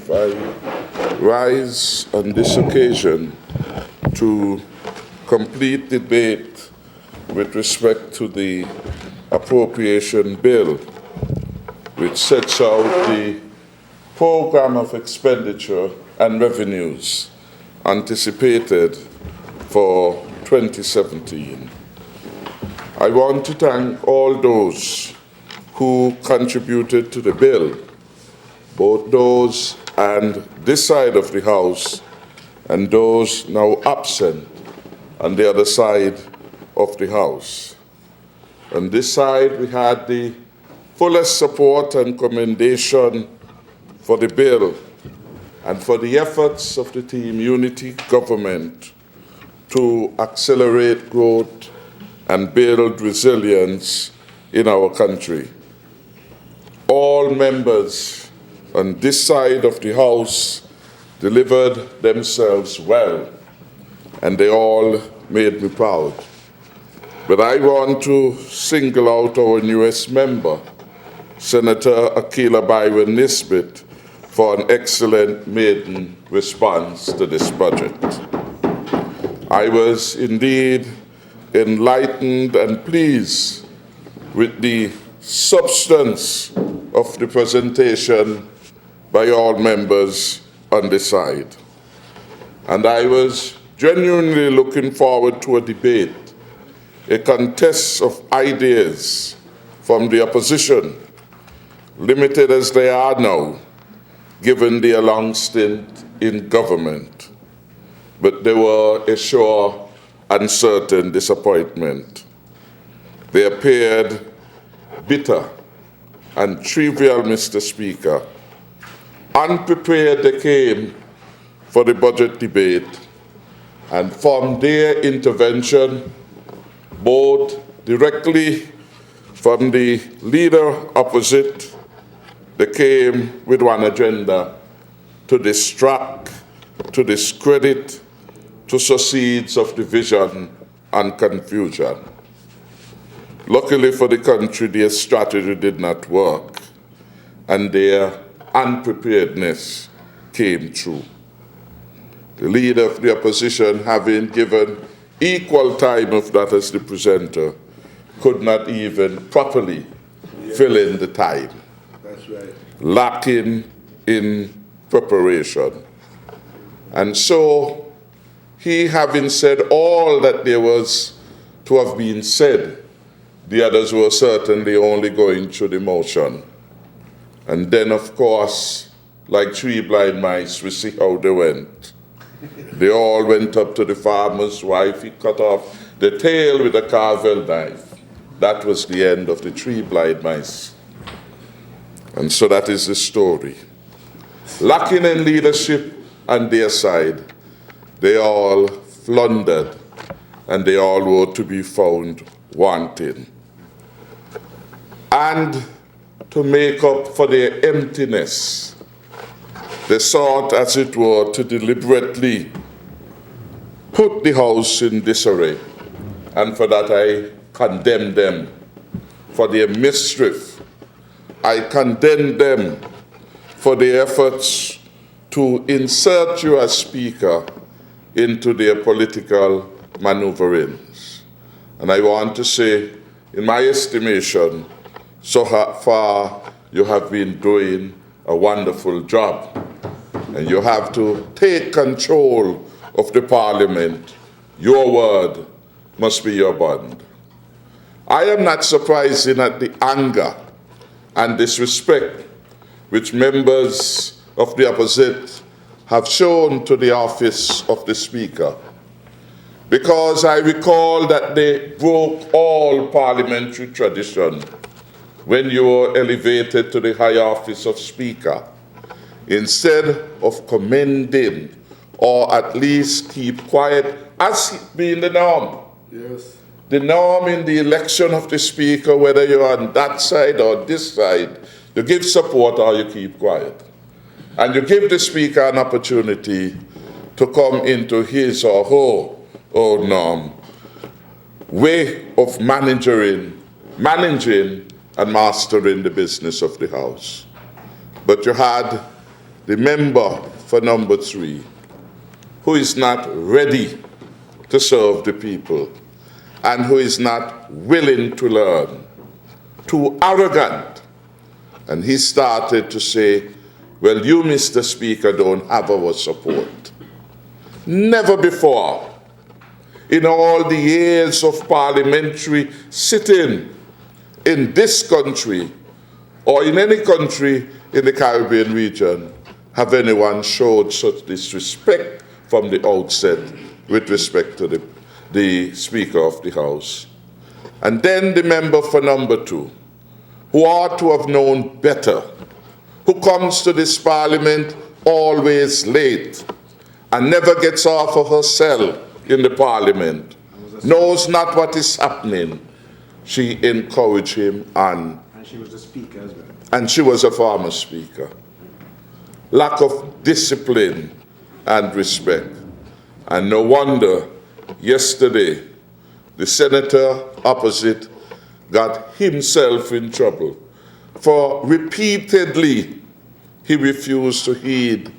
Chief. I rise on this occasion to complete debate with respect to the appropriation bill, which sets out the program of expenditure and revenues anticipated for 2017. I want to thank all those who contributed to the bill, both those on this side of the House and those now absent on the other side of the House. On this side, we had the fullest support and commendation for the bill and for the efforts of the Team Unity government to accelerate growth and build resilience in our country. All members on this side of the House delivered themselves well, and they all made me proud. But I want to single out our newest member, Senator Akila Byron Nisbet, for an excellent maiden response to this budget. I was indeed enlightened and pleased with the substance of the presentation by all members on this side. And I was genuinely looking forward to a debate, a contest of ideas from the opposition, limited as they are now, given their long stint in government. But they were a sure and certain disappointment. They appeared bitter and trivial, Mr. Speaker. Unprepared they came for the budget debate, and from their intervention, both directly from the leader opposite, they came with one agenda: to distract, to discredit, to sow seeds of division and confusion. Luckily for the country, their strategy did not work, and their unpreparedness came true. The leader of the opposition, having given equal time of that as the presenter, could not even properly fill in the time. That's right. Lacking in preparation. And so, he having said all that there was to have been said, the others were certainly only going through the motion. And then, of course, like three blind mice, we see how they went. They all went up to the farmer's wife. He cut off the tail with a carvel knife. That was the end of the three blind mice. And so that is the story. Lacking in leadership on their side, they all floundered, and they all were to be found wanting. And to make up for their emptiness, they sought, as it were, to deliberately put the House in disarray. And for that I condemn them for their mischief. I condemn them for their efforts to insert you as Speaker into their political maneuverings. And I want to say, in my estimation, so far you have been doing a wonderful job. And you have to take control of the Parliament. Your word must be your bond. I am not surprised at the anger and disrespect which members of the opposite have shown to the office of the Speaker, because I recall that they broke all parliamentary tradition when you were elevated to the high office of Speaker. Instead of commending or at least keep quiet, as being the norm. Yes. The norm in the election of the Speaker, whether you're on that side or this side, you give support or you keep quiet. And you give the Speaker an opportunity to come into his or her own norm, way of managing and mastering the business of the House. But you had the member for number 3, who is not ready to serve the people and who is not willing to learn, too arrogant. And he started to say, well, you, Mr. Speaker, don't have our support. Never before, in all the years of parliamentary sitting in this country or in any country in the Caribbean region, have anyone showed such disrespect from the outset with respect to the Speaker of the House. And then the member for number 2, who ought to have known better, who comes to this parliament always late and never gets off of her cell in the parliament, knows not what is happening. She encouraged him and she was the speaker as well. And she was a former speaker. Lack of discipline and respect. And no wonder yesterday the senator opposite got himself in trouble, for repeatedly he refused to heed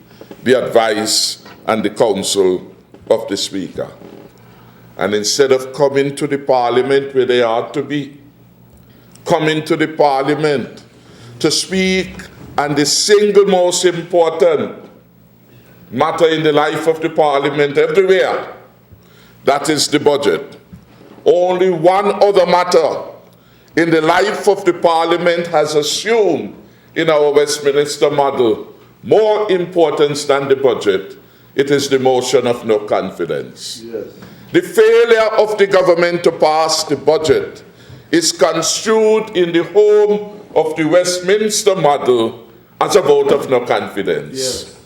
the advice and the counsel of the Speaker. And instead of coming to the Parliament where they ought to be, coming to the Parliament to speak on the single most important matter in the life of the Parliament everywhere, that is the budget. Only one other matter in the life of the Parliament has assumed in our Westminster model more importance than the budget. It is the motion of no confidence. Yes. The failure of the government to pass the budget is construed in the home of the Westminster model as a vote of no confidence. Yes.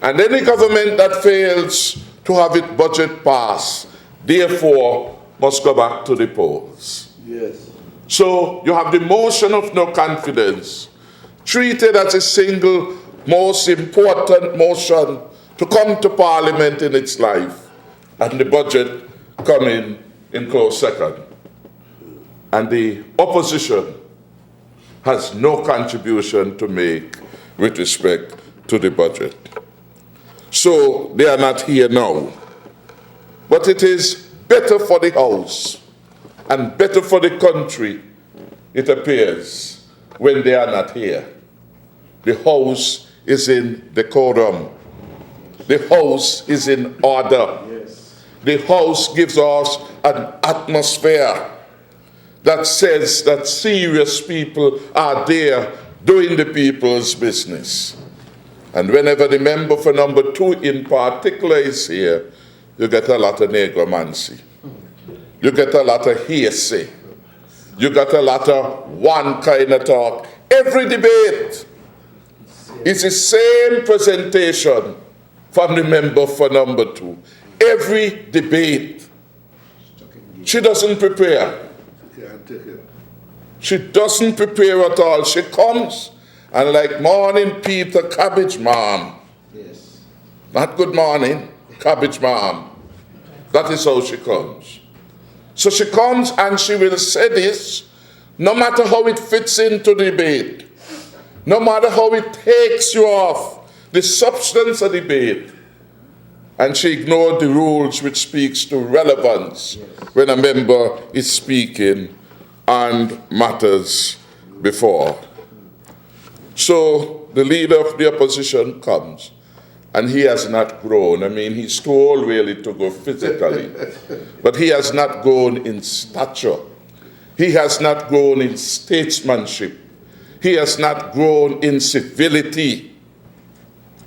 And any government that fails to have its budget passed, therefore, must go back to the polls. Yes. So you have the motion of no confidence treated as a single most important motion to come to Parliament in its life, and the budget coming in close second. And the opposition has no contribution to make with respect to the budget. So they are not here now. But it is better for the House and better for the country, it appears, when they are not here. The House is in decorum. The House is in order. Yes. The House gives us an atmosphere that says that serious people are there doing the people's business. And whenever the member for number 2 in particular is here, you get a lot of negromancy. You get a lot of hearsay. You get a lot of one kind of talk. Every debate is the same presentation from the member for number 2. Every debate. She doesn't prepare. She doesn't prepare at all. She comes and like, morning, Peter, cabbage, ma'am. Yes. Not good morning, cabbage, ma'am. That is how she comes. So she comes and she will say this, no matter how it fits into the debate, no matter how it takes you off the substance of debate. And she ignored the rules which speaks to relevance when a member is speaking and matters before. So the leader of the opposition comes, and he has not grown. I mean, he's too old really to go physically, but he has not grown in stature. He has not grown in statesmanship. He has not grown in civility.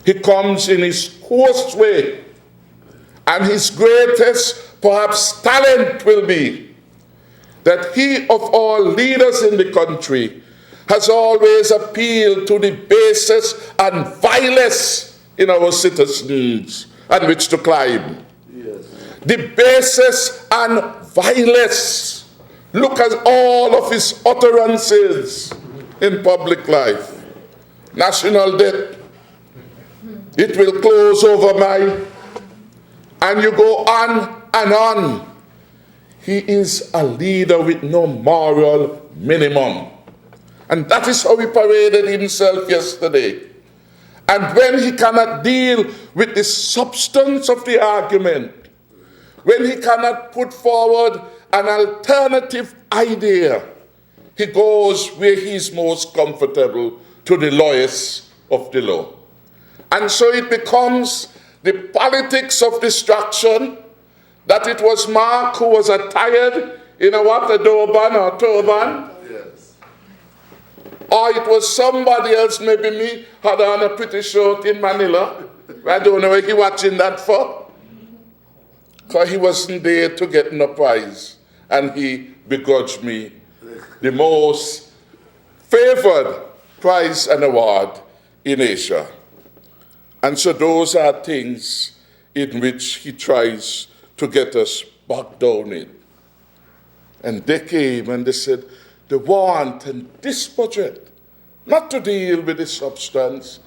He comes in his coarse way, and his greatest, perhaps, talent will be that he, of all leaders in the country, has always appealed to the basis and vilest in our citizens on which to climb. Yes. The basis and vilest. Look at all of his utterances in public life. National debt. It will close over my... And you go on and on. He is a leader with no moral minimum. And that is how he paraded himself yesterday. And when he cannot deal with the substance of the argument, when he cannot put forward an alternative idea, he goes where he is most comfortable, to the lowest of the low. And so it becomes the politics of distraction, that it was Mark who was attired in a doban or turban. Yes. Or it was somebody else, maybe me, had on a pretty shirt in Manila. I don't know where he watching that for. Because he wasn't there to get no prize. And he begrudged me the most favored prize and award in Asia. And so those are things in which he tries to get us bogged down in. And they came and they said, they want in this budget not to deal with the substance.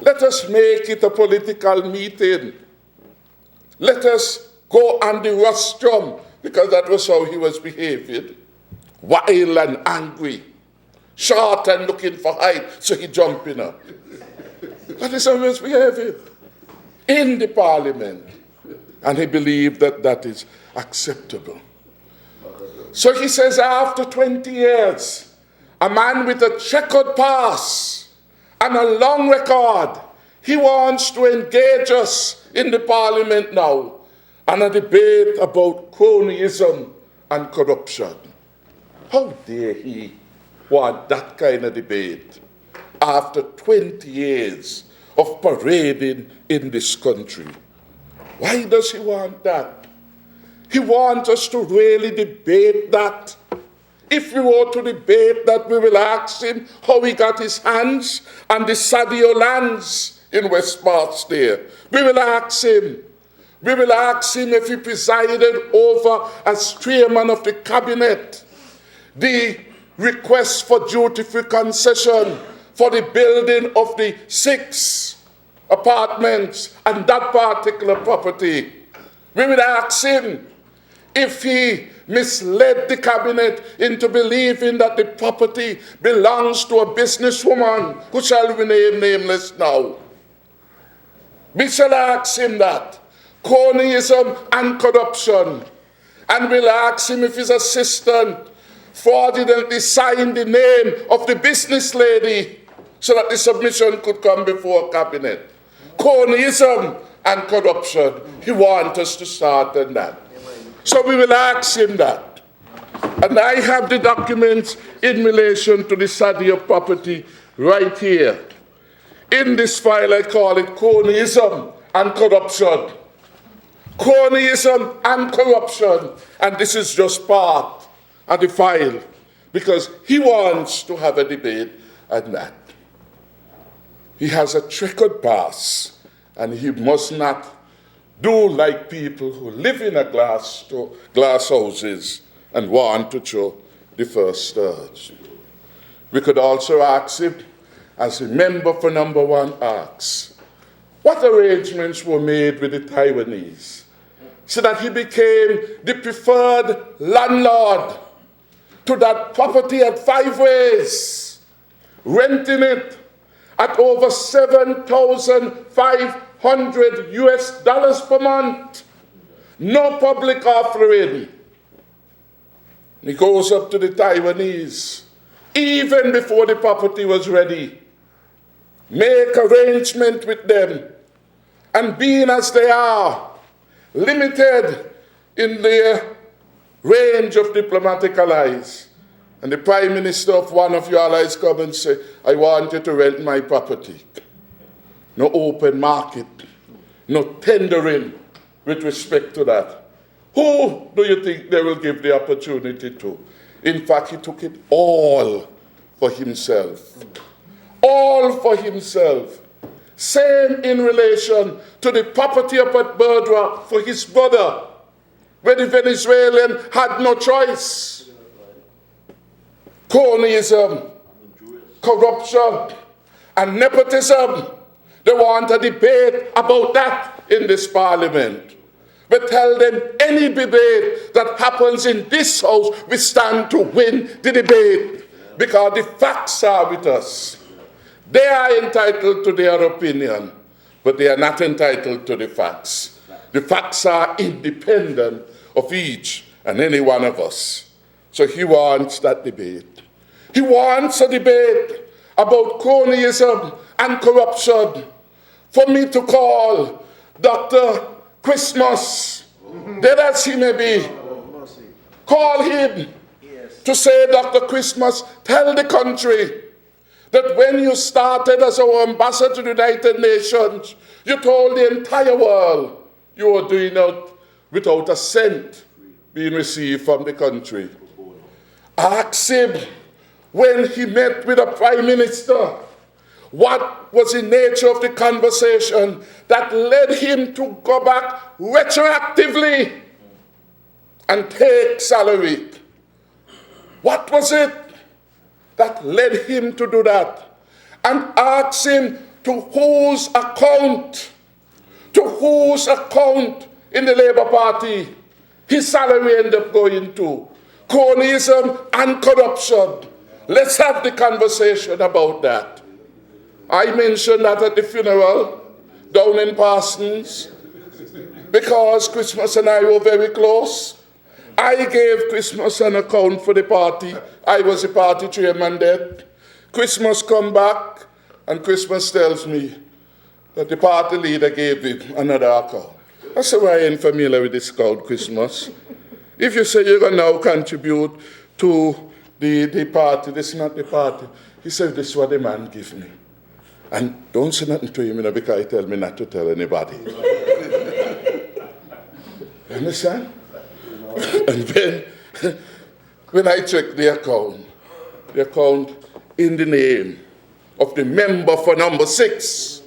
Let us make it a political meeting. Let us go on the rostrum, because that was how he was behaving. Wild and angry, short and looking for height, so he jumping up. That is how he was behaving in the parliament. And he believed that that is acceptable. So he says, after 20 years, a man with a checkered past and a long record, he wants to engage us in the parliament now and a debate about cronyism and corruption. How dare he want that kind of debate after 20 years of parading in this country? Why does he want that? He wants us to really debate that. If we were to debate that, we will ask him how he got his hands on the Sadio lands in West Barksdale. We will ask him. We will ask him if he presided over, as chairman of the cabinet, the request for duty-free concession for the building of the 6 apartments and that particular property. We will ask him if he misled the cabinet into believing that the property belongs to a businesswoman who shall be named nameless now. We shall ask him that. Cronyism and corruption. And we'll ask him if his assistant fraudulently signed the name of the business lady so that the submission could come before cabinet. Cronyism and corruption. He wants us to start on that. So we will ask him that. And I have the documents in relation to the Sadia property right here. In this file, I call it cronyism and corruption. Cronyism and corruption. And this is just part of the file, because he wants to have a debate on that. He has a checkered past, and he must not do like people who live in a glass houses and want to show the first stage. We could also ask him, as a member for number 1 asks, what arrangements were made with the Taiwanese so that he became the preferred landlord to that property at 5 Ways, renting it at over $7,500 US per month. No public offering. He goes up to the Taiwanese, even before the property was ready. Make arrangement with them. And being as they are, limited in their range of diplomatic allies. And the prime minister of one of your allies come and say, I want you to rent my property. No open market, no tendering with respect to that. Who do you think they will give the opportunity to? In fact, he took it all for himself. All for himself. Same in relation to the property up at Burdwa for his brother, where the Venezuelan had no choice. Cronyism, corruption, and nepotism. They want a debate about that in this parliament. But tell them any debate that happens in this house, we stand to win the debate, because the facts are with us. They are entitled to their opinion, but they are not entitled to the facts. The facts are independent of each and any one of us. So he wants that debate. He wants a debate about cronyism and corruption. For me to call Dr. Christmas, dead as he may be, call him to say, Dr. Christmas, tell the country that when you started as our ambassador to the United Nations, you told the entire world you were doing it without a cent being received from the country. Ask him, when he met with the Prime Minister, what was the nature of the conversation that led him to go back retroactively and take salary? What was it that led him to do that? And ask him to whose account in the Labour Party his salary ended up going to. Cronyism and corruption. Let's have the conversation about that. I mentioned that at the funeral down in Parsons because Christmas and I were very close. I gave Christmas an account for the party. I was the party chairman then. Christmas come back and Christmas tells me that the party leader gave him another account. I said, well, I ain't familiar with this account, Christmas. If you say you're going to now contribute to the party, this is not the party. He said, this is what the man give me. And don't say nothing to him, because he tell me not to tell anybody. You understand? And then, when I checked the account in the name of the member for number 6,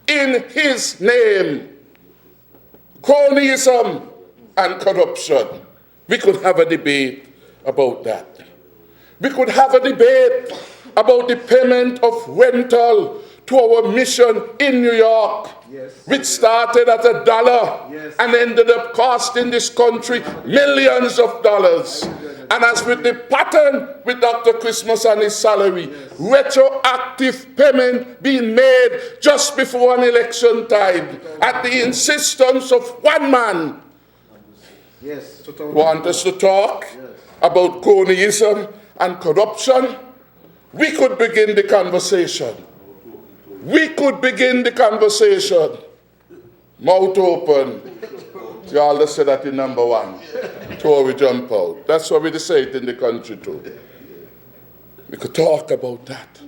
in his name, cronyism and corruption. We could have a debate about that. We could have a debate about the payment of rental to our mission in New York, which started at $1 and ended up costing this country millions of dollars. And as with the pattern with Dr. Christmas and his salary, retroactive payment being made just before an election time at the insistence of one man. Want us to talk about cronyism and corruption? We could begin the conversation. Mouth open. You all just say that in number 1. Till we jump out. That's what we say it in the country too. We could talk about that.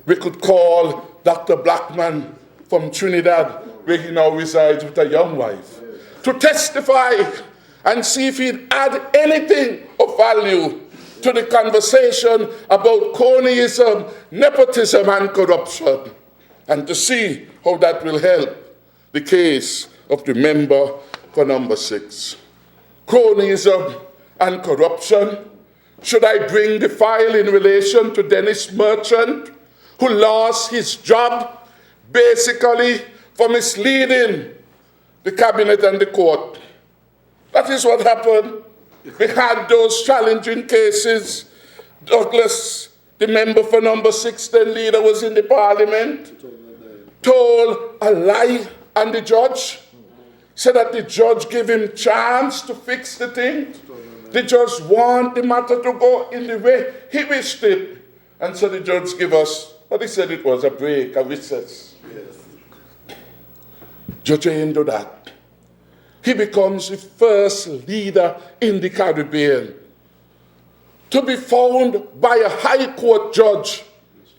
We could call Dr. Blackman from Trinidad, where he now resides with a young wife, to testify and see if he'd add anything of value to the conversation about cronyism, nepotism, and corruption, and to see how that will help the case of the member for number 6. Cronyism and corruption. Should I bring the file in relation to Dennis Merchant, who lost his job basically for misleading the cabinet and the court? That is what happened. We had those challenging cases. Douglas, the member for number 6, then leader, was in the parliament, told a lie, and the judge said that the judge gave him chance to fix the thing. The judge wanted the matter to go in the way he wished it. And so the judge gave us, but he said it was a break, a recess. Judge ain't do that. He becomes the first leader in the Caribbean to be found by a high court judge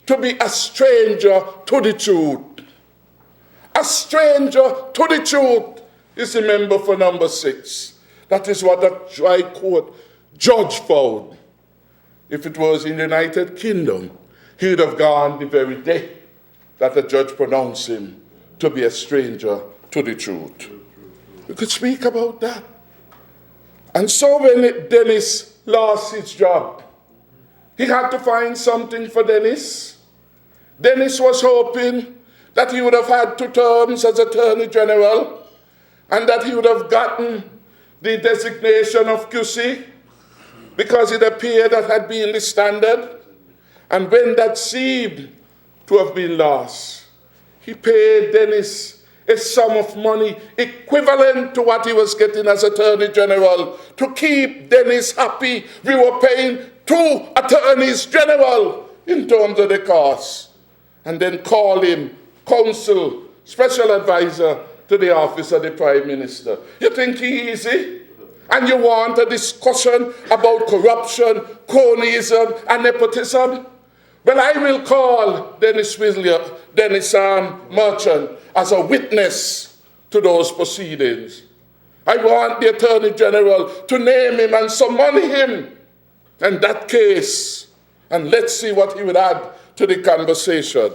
to be a stranger to the truth. A stranger to the truth is the member for number 6. That is what the high court judge found. If it was in the United Kingdom, he would have gone the very day that the judge pronounced him to be a stranger to the truth. We could speak about that. And so when Dennis lost his job, he had to find something for Dennis. Dennis was hoping that he would have had 2 terms as Attorney General and that he would have gotten the designation of QC because it appeared that had been the standard. And when that seemed to to have been lost. He paid Dennis a sum of money equivalent to what he was getting as Attorney General. To keep Dennis happy, we were paying 2 Attorneys General in terms of the cost. And then call him counsel, special advisor to the office of the Prime Minister. You think he easy? And you want a discussion about corruption, cronyism, and nepotism? Well, I will call Dennis Merchant as a witness to those proceedings. I want the Attorney General to name him and summon him in that case. And let's see what he would add to the conversation.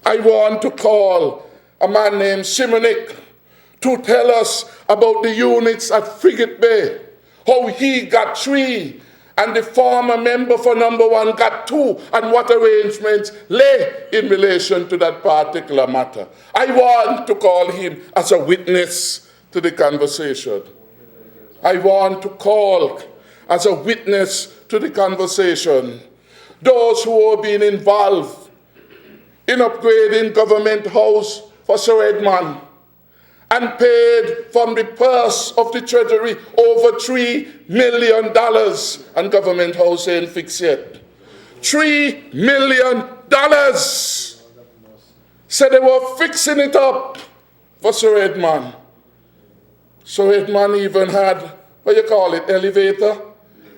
I want to call a man named Simonik to tell us about the units at Frigate Bay, how he got 3, and the former member for number 1 got 2, and what arrangements lay in relation to that particular matter. I want to call him as a witness to the conversation. I want to call as a witness to the conversation those who are being involved in upgrading Government House for Sir Edmund and paid from the purse of the Treasury over $3 million, and Government House ain't fixed yet. $3 million. Said they were fixing it up for Sir Edmund. Sir Edmund even had, what you call it, elevator?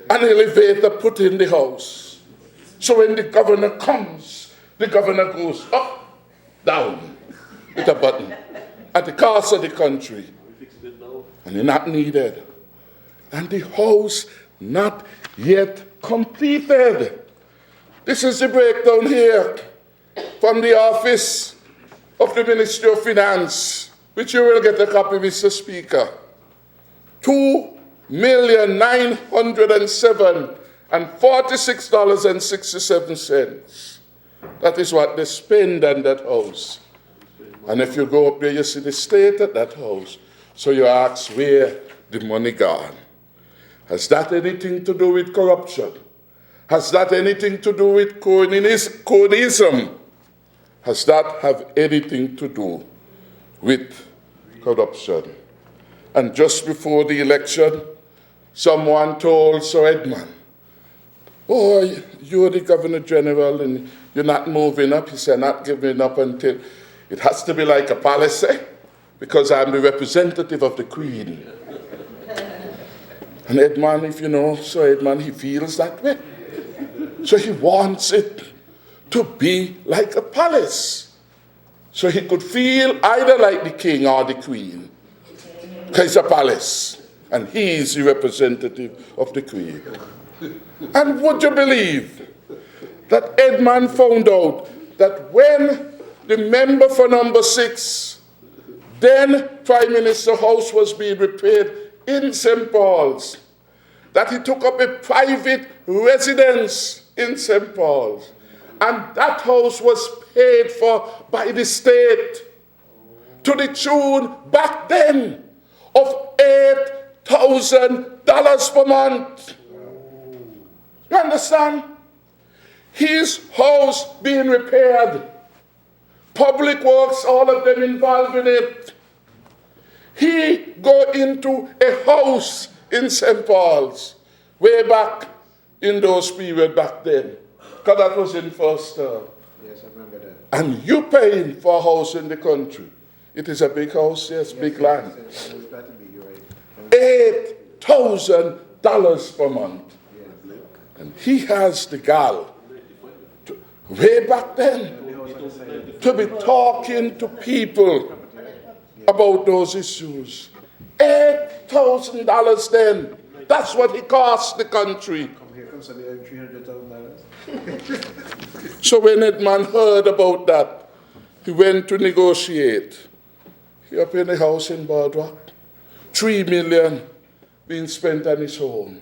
An elevator put in the house. So when the governor comes, the governor goes up, down, with a button, at the cost of the country. And it's not needed. And the house not yet completed. This is the breakdown here from the office of the Ministry of Finance, which you will get a copy, Mr. Speaker. $2,907,46.67. That is what they spend on that house. And if you go up there, you see the state of that house. So you ask, where the money gone? Has that anything to do with corruption? Has that anything to do with cronyism? Has that have anything to do with corruption? And just before the election, someone told Sir Edmund, oh, you're the Governor General and you're not moving up. He said, not giving up until it has to be like a palace, because I'm the representative of the Queen. And Edmund, if you know Sir Edmund, he feels that way. So he wants it to be like a palace. So he could feel either like the king or the queen. Because it's a palace. And he's the representative of the Queen. And would you believe that Edmund found out that when the member for number 6, then Prime Minister House, was being repaired in St. Paul's, that he took up a private residence in St. Paul's. And that house was paid for by the state to the tune back then of $8,000 per month. You understand? His house being repaired. Public Works, all of them involved in it. He go into a house in St. Paul's way back in those periods back then. Because that was in first term. Yes, I remember that. And you paying for a house in the country. It is a big house, yes, big land. Yes, it's got to be, you're right. $8,000 per month. Yeah. And he has the gall to, way back then, to be talking to people about those issues. $8,000 then. That's what it cost the country. Here comes somebody $300,000. So when Edmund heard about that, he went to negotiate. He up in the house in Boardwalk. $3 million being spent on his home.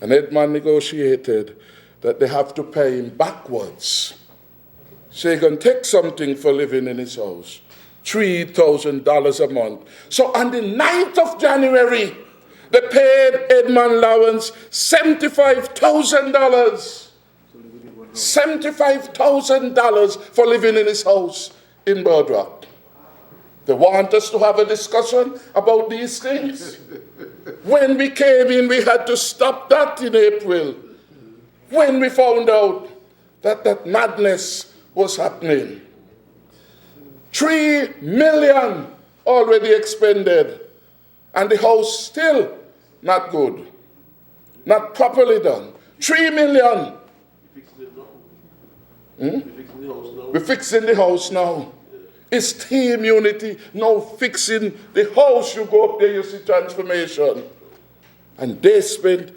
And Edmund negotiated that they have to pay him backwards. So he can take something for living in his house. $3,000 a month. So on the 9th of January, they paid Edmund Lawrence $75,000. So they did 1 $75,000 for living in his house in Birdrock. They want us to have a discussion about these things. When we came in, we had to stop that in April. When we found out that that madness was happening. 3 million already expended, and the house still not good, not properly done. 3 million. We're fixing the house now. It's team unity, now fixing the house. You go up there, you see transformation. And they spent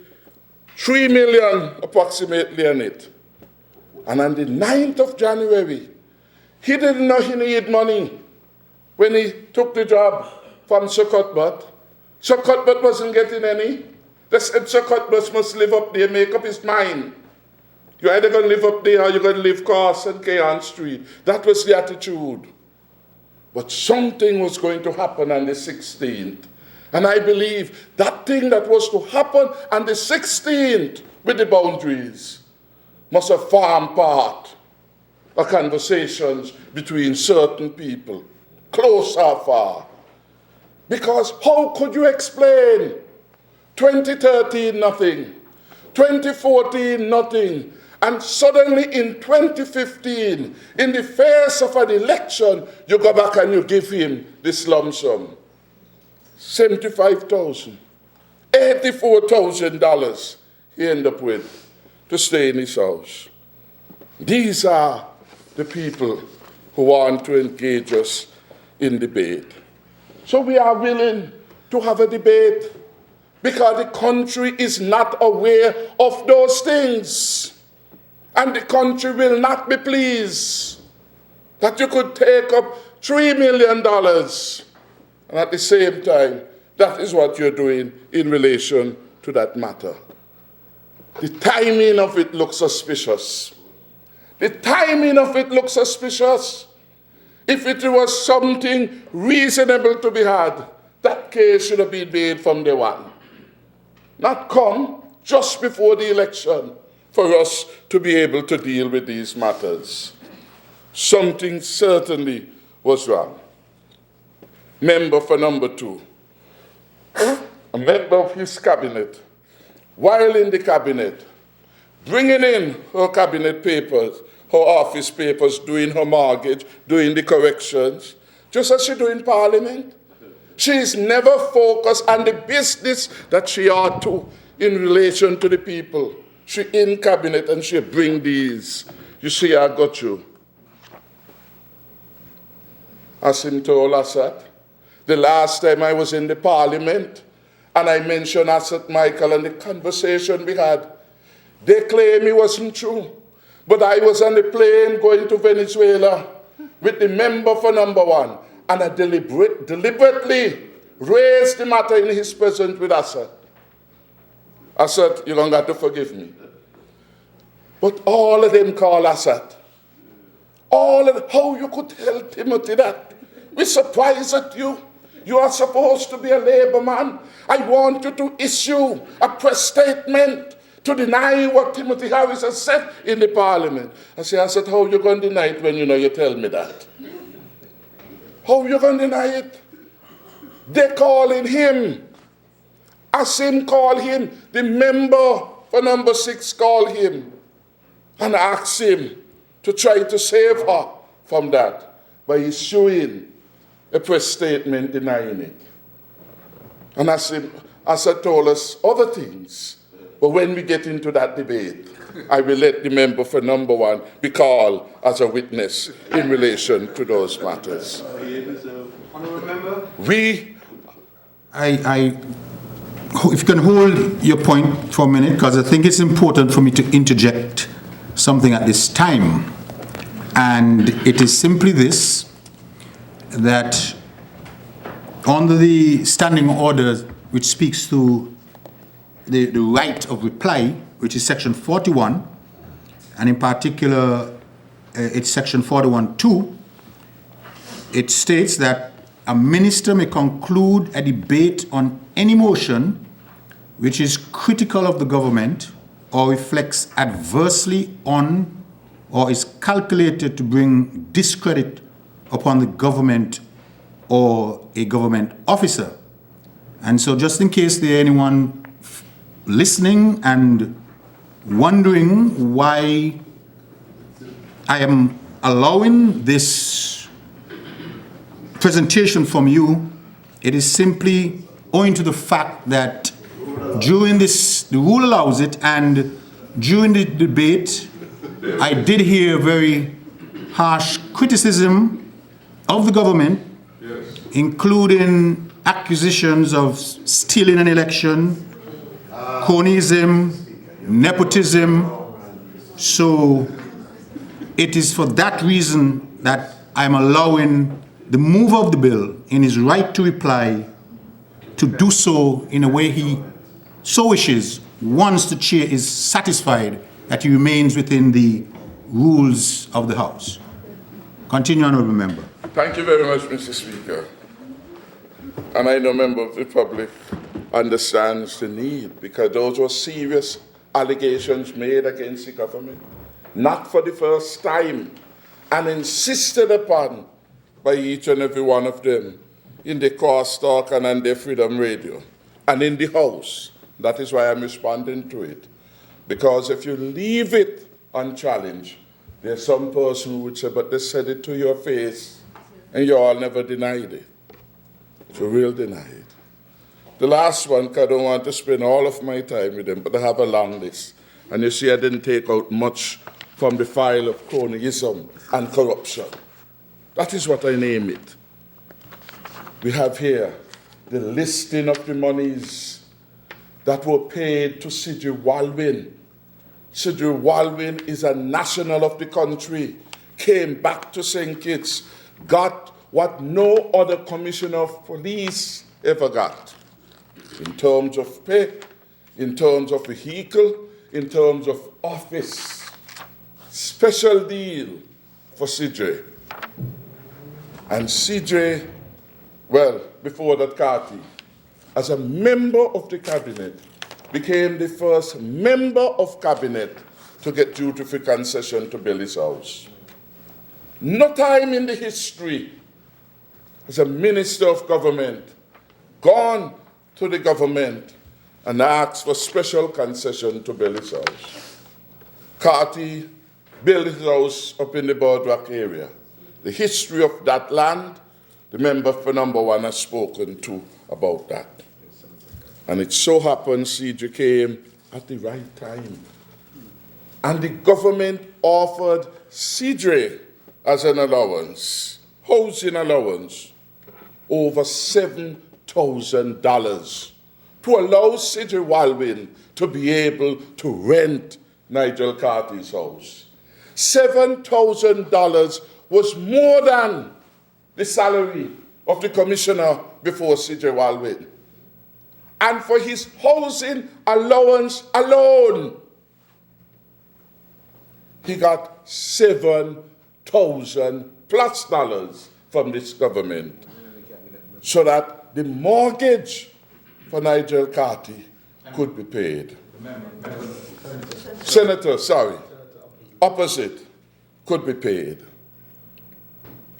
3 million approximately on it. And on the 9th of January, he didn't know he needed money when he took the job from Sir Cuthbert. Sir Cuthbert wasn't getting any. They said Sir Cuthbert must live up there, make up his mind. You're either going to live up there or you're going to live Cross and Keon Street. That was the attitude. But something was going to happen on the 16th. And I believe that thing that was to happen on the 16th with the boundaries must have formed part of conversations between certain people, close or far. Because how could you explain 2013 nothing, 2014 nothing, and suddenly in 2015, in the face of an election, you go back and you give him this lump sum. $75,000, $84,000 he ended up with to stay in his house. These are the people who want to engage us in debate. So we are willing to have a debate because the country is not aware of those things. And the country will not be pleased that you could take up $3 million. And at the same time, that is what you're doing in relation to that matter. The timing of it looks suspicious. The timing of it looks suspicious. If it was something reasonable to be had, that case should have been made from day one. Not come just before the election for us to be able to deal with these matters. Something certainly was wrong. Member for number 2, a member of his cabinet, while in the cabinet, bringing in her cabinet papers, her office papers, doing her mortgage, doing the corrections, just as she do in Parliament. She is never focused on the business that she ought to in relation to the people. She in cabinet and she bring these. You see, I got you. Asim told Assad, the last time I was in the Parliament, and I mentioned Assad Michael and the conversation we had, they claim it wasn't true. But I was on the plane going to Venezuela with the member for number 1, and I deliberately raised the matter in his presence with Assad. Assad, you're going to have to forgive me. But all of them call Assad. How you could tell Timothy that? We're surprised at you. You are supposed to be a Labour man. I want you to issue a press statement to deny what Timothy Harris has said in the Parliament. I said, how are you going to deny it when you know you tell me that? How are you going to deny it? They're calling him. Asim called him. The member for number 6 called him and asked him to try to save her from that by issuing a press statement denying it. And Asim told us other things. But when we get into that debate, I will let the member for number 1 be called as a witness in relation to those matters. Honourable member? If you can hold your point for a minute, because I think it's important for me to interject something at this time. And it is simply this, that under the standing order which speaks to the right of reply, which is section 41, and in particular it's section 41(2), it states that a minister may conclude a debate on any motion which is critical of the government or reflects adversely on or is calculated to bring discredit upon the government or a government officer. And so just in case there anyone listening and wondering why I am allowing this presentation from you, it is simply owing to the fact that during this, the rule allows it, and during the debate, I did hear very harsh criticism of the government, including accusations of stealing an election, cronyism, nepotism. So it is for that reason that I'm allowing the mover of the bill, in his right to reply, to do so in a way he so wishes, once the chair is satisfied that he remains within the rules of the House. Continue, Honourable Member. Thank you very much, Mr. Speaker. And I know member of the public understands the need, because those were serious allegations made against the government, not for the first time, and insisted upon by each and every one of them in the crosstalk and on their Freedom Radio and in the House. That is why I'm responding to it. Because if you leave it unchallenged, there's some person who would say, but they said it to your face and you all never denied it. So we'll deny it. The last one, because I don't want to spend all of my time with them, but I have a long list. And you see I didn't take out much from the file of cronyism and corruption. That is what I name it. We have here the listing of the monies that were paid to C.J. Walwyn. C.J. Walwyn is a national of the country, came back to St. Kitts, got what no other commissioner of police ever got, in terms of pay, in terms of vehicle, in terms of office. Special deal for C.J. And C.J., well, before that, Carty, as a member of the cabinet, became the first member of cabinet to get duty-free concession to build his house. No time in the history as a minister of government gone to the government and asked for special concession to build his house. Carty built his house up in the Boardwalk area. The history of that land, the member for number one has spoken to about that. And it so happened C.J. came at the right time. And the government offered C.J. as an allowance, housing allowance, over $7,000 to allow C.J. Walwyn to be able to rent Nigel Carty's house. $7,000 was more than the salary of the commissioner before C.J. Walwyn. And for his housing allowance alone, he got $7,000 plus from this government, so that the mortgage for Nigel Carty could be paid. Senator, opposite, could be paid.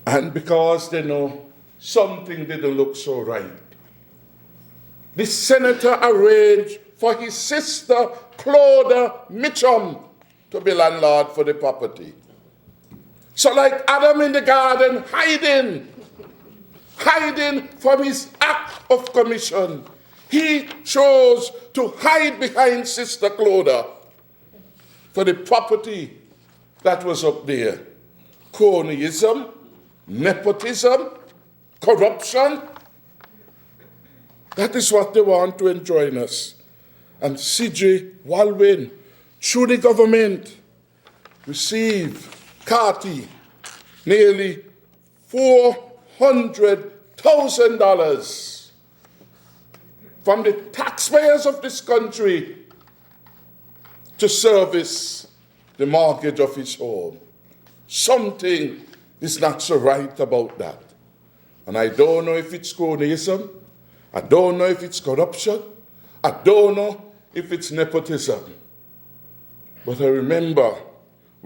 And because they know something didn't look so right, the senator arranged for his sister, Claudia Mitchum, to be landlord for the property. So like Adam in the garden, hiding from his act of commission, he chose to hide behind Sister Claudia for the property that was up there. Cronyism, nepotism, corruption. That is what they want to enjoin us. And C.J. Walwyn, through the government, received Carty nearly $400,000 from the taxpayers of this country to service the mortgage of his home. Something is not so right about that. And I don't know if it's cronyism, I don't know if it's corruption, I don't know if it's nepotism. But I remember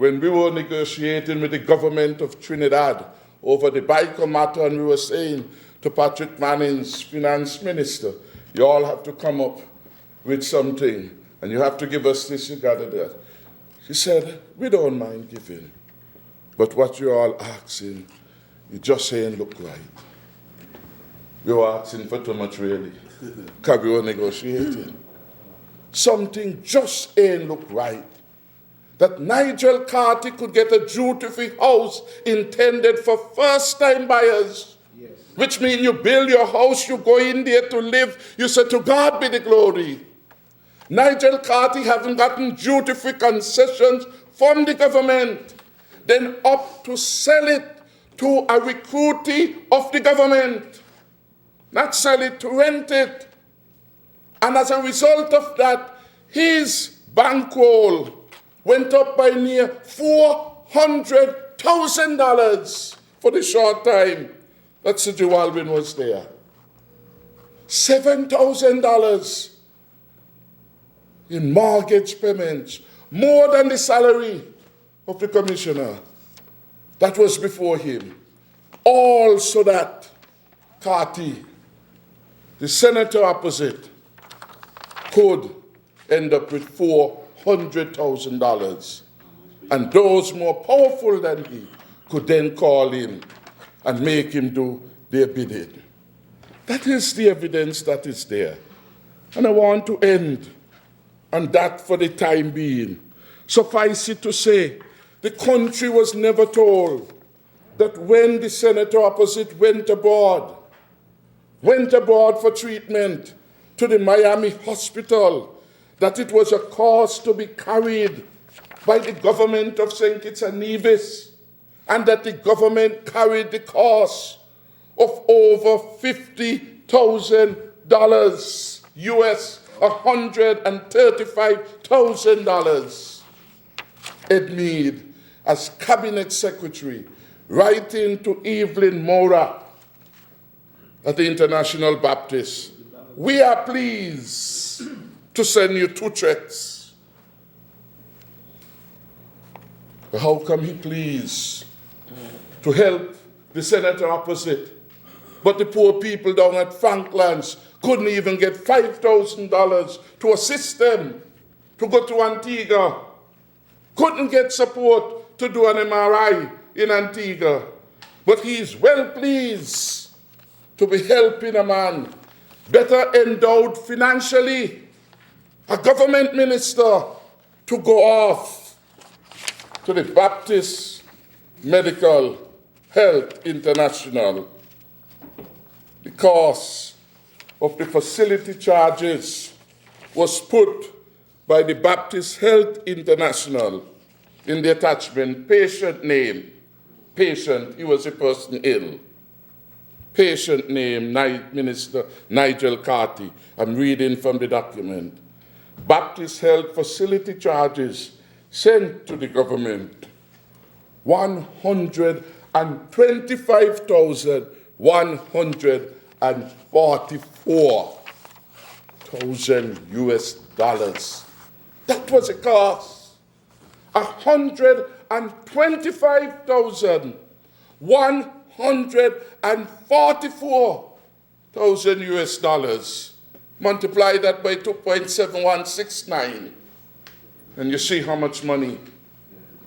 when we were negotiating with the government of Trinidad over the biker matter, and we were saying to Patrick Manning's finance minister, you all have to come up with something, and you have to give us this, you gather that. She said, we don't mind giving, but what you're all asking, you just ain't look right. We were asking for too much, really, because we were negotiating. Something just ain't look right. That Nigel Carty could get a duty-free house intended for first-time buyers, yes. Which means you build your house, you go in there to live, you say, to God be the glory. Nigel Carty haven't gotten duty-free concessions from the government, then up to sell it to a recruitee of the government, not sell it, to rent it. And as a result of that, his bankroll went up by near $400,000 for the short time that Sir Jewalvin was there. $7,000 in mortgage payments, more than the salary of the commissioner that was before him. All so that Carty, the senator opposite, could end up with $400,000. And those more powerful than he could then call him and make him do their bidding. That is the evidence that is there. And I want to end on that for the time being. Suffice it to say, the country was never told that when the senator opposite went abroad for treatment to the Miami hospital, that it was a cost to be carried by the government of St. Kitts and Nevis, and that the government carried the cost of over $50,000 US, $135,000. Ed Mead, as cabinet secretary, writing to Evelyn Mora at the International Baptist, we are pleased to send you 2 checks. But how come he pleased to help the senator opposite, but the poor people down at Franklands couldn't even get $5,000 to assist them to go to Antigua, couldn't get support to do an MRI in Antigua, but he's well pleased to be helping a man better endowed financially, a government minister, to go off to the Baptist Medical Health International. The cost of the facility charges was put by the Baptist Health International in the attachment, patient name. Patient, he was a person ill. Patient name, Minister Nigel Carty. I'm reading from the document. Baptist Health facility charges sent to the government, $125,144 US dollars. That was a cost. $125,144 US dollars. Multiply that by 2.7169. And you see how much money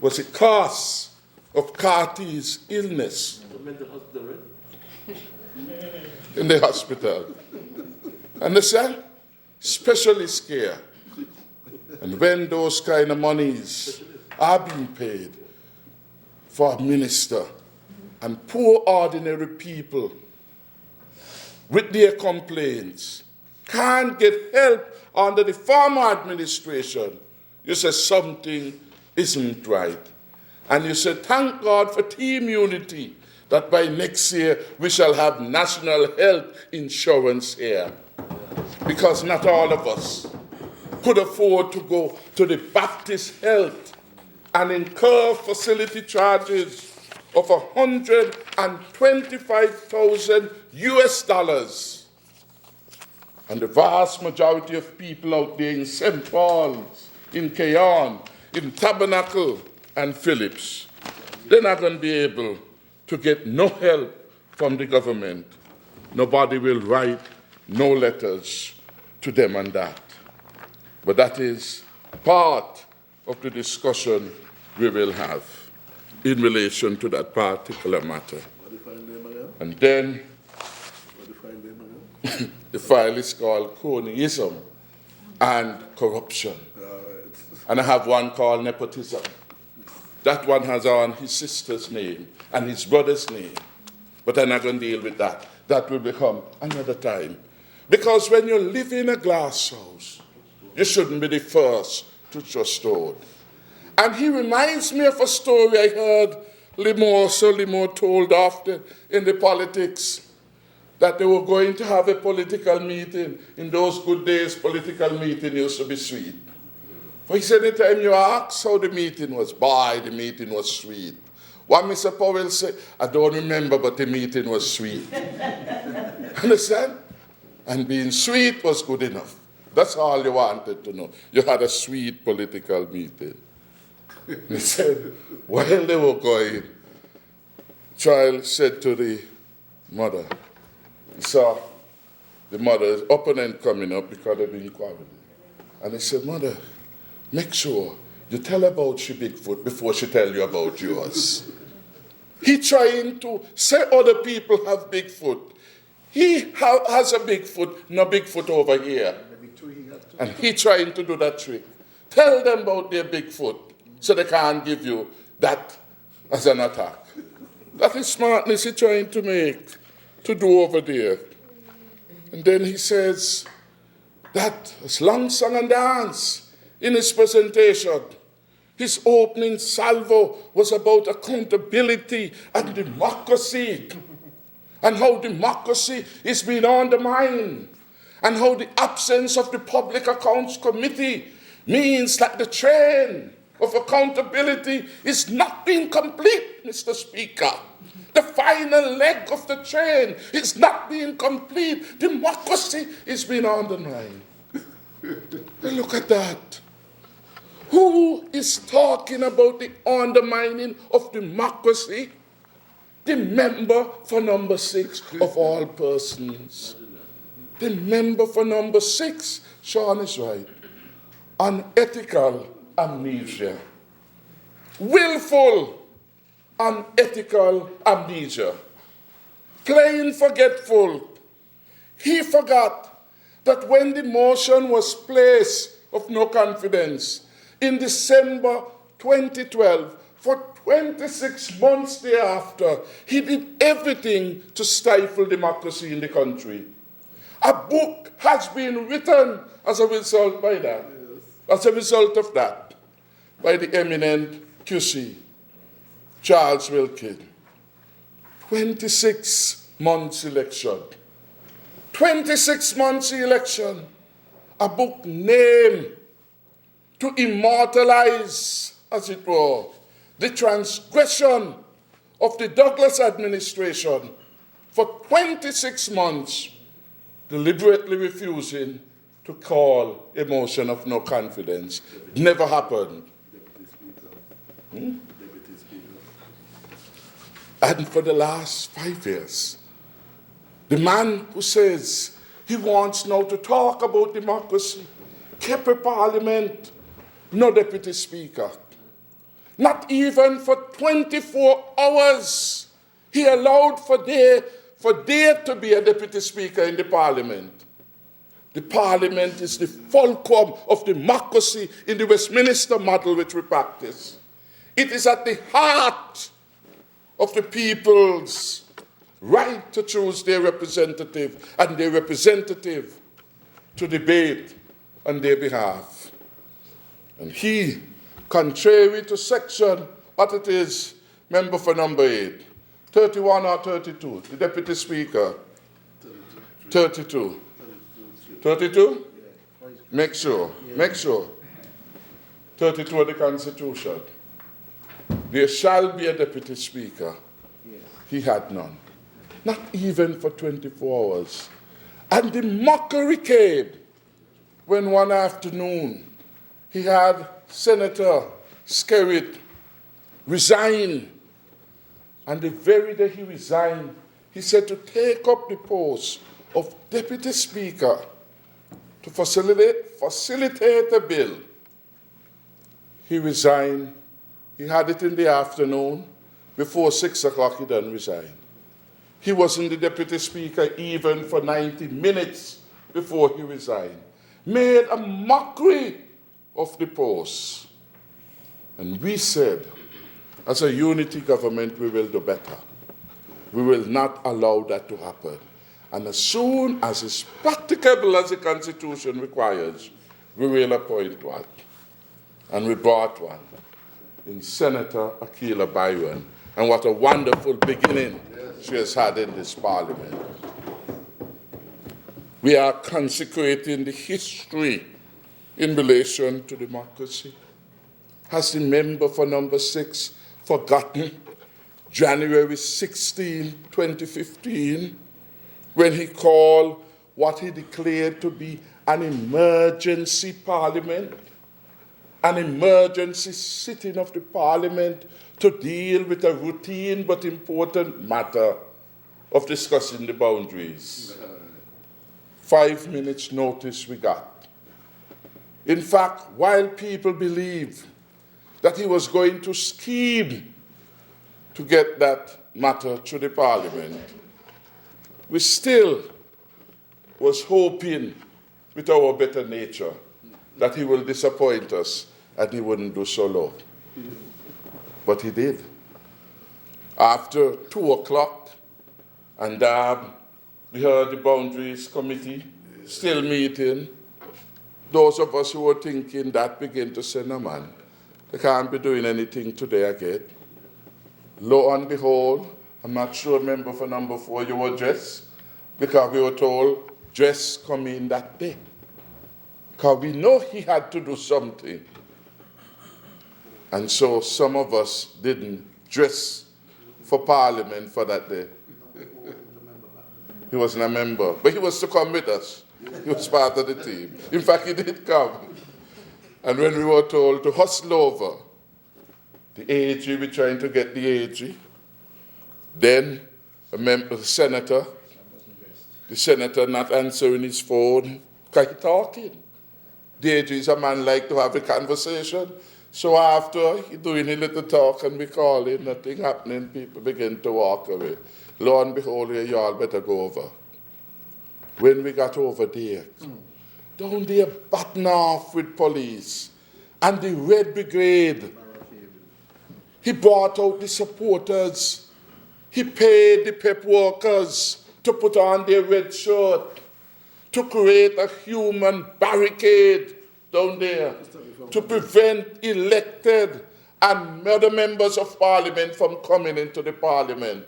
was the cost of Carty's illness in the hospital. Understand? Specialist care. And when those kind of monies are being paid for a minister and poor ordinary people with their complaints can't get help under the former administration, you say something isn't right. And you say, thank God for team unity, that by next year we shall have national health insurance here. Because not all of us could afford to go to the Baptist Health and incur facility charges of $125,000 US dollars. And the vast majority of people out there in St. Paul's, in Keyon, in Tabernacle, and Phillips, they're not going to be able to get no help from the government. Nobody will write no letters to them on that. But that is part of the discussion we will have in relation to that particular matter. And then the file is called cronyism and corruption. And I have one called nepotism. That one has on his sister's name and his brother's name. But I'm not going to deal with that. That will become another time. Because when you live in a glass house, you shouldn't be the first to trust stone. And he reminds me of a story I heard Limor told often in the politics, that they were going to have a political meeting. In those good days, political meeting used to be sweet. For he said, anytime you ask how the meeting was, boy, the meeting was sweet. What Mr. Powell said, I don't remember, but the meeting was sweet. Understand? And being sweet was good enough. That's all you wanted to know. You had a sweet political meeting. He said, while they were going, child said to the mother, he saw the mother's opponent coming up because they've been quarreling. And he said, Mother, make sure you tell about she Bigfoot before she tell you about yours. He trying to say other people have Bigfoot. He has a Bigfoot, no Bigfoot over here. And he trying to do that trick. Tell them about their Bigfoot so they can't give you that as an attack. That is smartness he's trying to make, to do over there. And then he says that as long song and dance in his presentation, his opening salvo was about accountability and democracy, and how democracy is being undermined, and how the absence of the Public Accounts Committee means that the train of accountability is not being complete, Mr. Speaker. The final leg of the train is not being complete. Democracy is being undermined. Look at that. Who is talking about the undermining of democracy? The member for number 6 of all persons. The member for number 6, Sean is right, unethical amnesia. Willful unethical amnesia. Plain forgetful. He forgot that when the motion was placed of no confidence in December 2012, for 26 months thereafter, he did everything to stifle democracy in the country. A book has been written as a result by that, as a result of that, by the eminent QC, Charles Wilkin. 26 months election. 26 months election. A book named to immortalize, as it were, the transgression of the Douglas administration for 26 months, deliberately refusing to call a motion of no confidence. Never happened. And for the last 5 years, the man who says he wants now to talk about democracy kept a parliament, no deputy speaker. Not even for 24 hours he allowed for there to be a deputy speaker in the parliament. The parliament is the fulcrum of democracy in the Westminster model which we practice. It is at the heart of the people's right to choose their representative and their representative to debate on their behalf. And he, contrary to section, what it is, member for number 8, 31 or 32, the deputy speaker, 32. 32? Make sure. 32 of the Constitution. There shall be a deputy speaker. He had none. Not even for 24 hours. And the mockery came when one afternoon he had Senator Skerritt resign. And the very day he resigned, he said to take up the post of Deputy Speaker to facilitate a bill. He resigned. He had it in the afternoon. Before 6 o'clock, he done resign. He wasn't the Deputy Speaker even for 90 minutes before he resigned. Made a mockery of the post. And we said, as a unity government, we will do better. We will not allow that to happen. And as soon as it's practicable as the Constitution requires, we will appoint one. And we brought one in Senator Akila Byron. And what a wonderful beginning she has had in this parliament. We are consecrating the history in relation to democracy. Has the member for number 6 forgotten January 16, 2015, when he called what he declared to be an emergency parliament, an emergency sitting of the parliament to deal with a routine but important matter of discussing the boundaries. 5 minutes notice we got. In fact, while people believe that he was going to scheme to get that matter to the parliament, we still was hoping with our better nature that he will disappoint us and he wouldn't do so long. But he did. After 2 o'clock, and we heard the Boundaries Committee still meeting. Those of us who were thinking that began to say, no man, they can't be doing anything today again. Lo and behold, I'm not sure, member for number 4, you were dressed, because we were told, dress come in that day. Because we know he had to do something. And so some of us didn't dress for Parliament for that day. He wasn't a member, but he was to come with us. He was part of the team. In fact, he did come. And when we were told to hustle over, the AG, we're trying to get the AG. Then the senator not answering his phone, because he's talking. The AG is a man like to have a conversation. So after he doing a little talk and we call him, nothing happening, people begin to walk away. Lo and behold, you all better go over. When we got over there, down there button off with police and the Red Brigade. He brought out the supporters. He paid the PEP workers to put on their red shirt, to create a human barricade down there, to prevent elected and other members of Parliament from coming into the Parliament.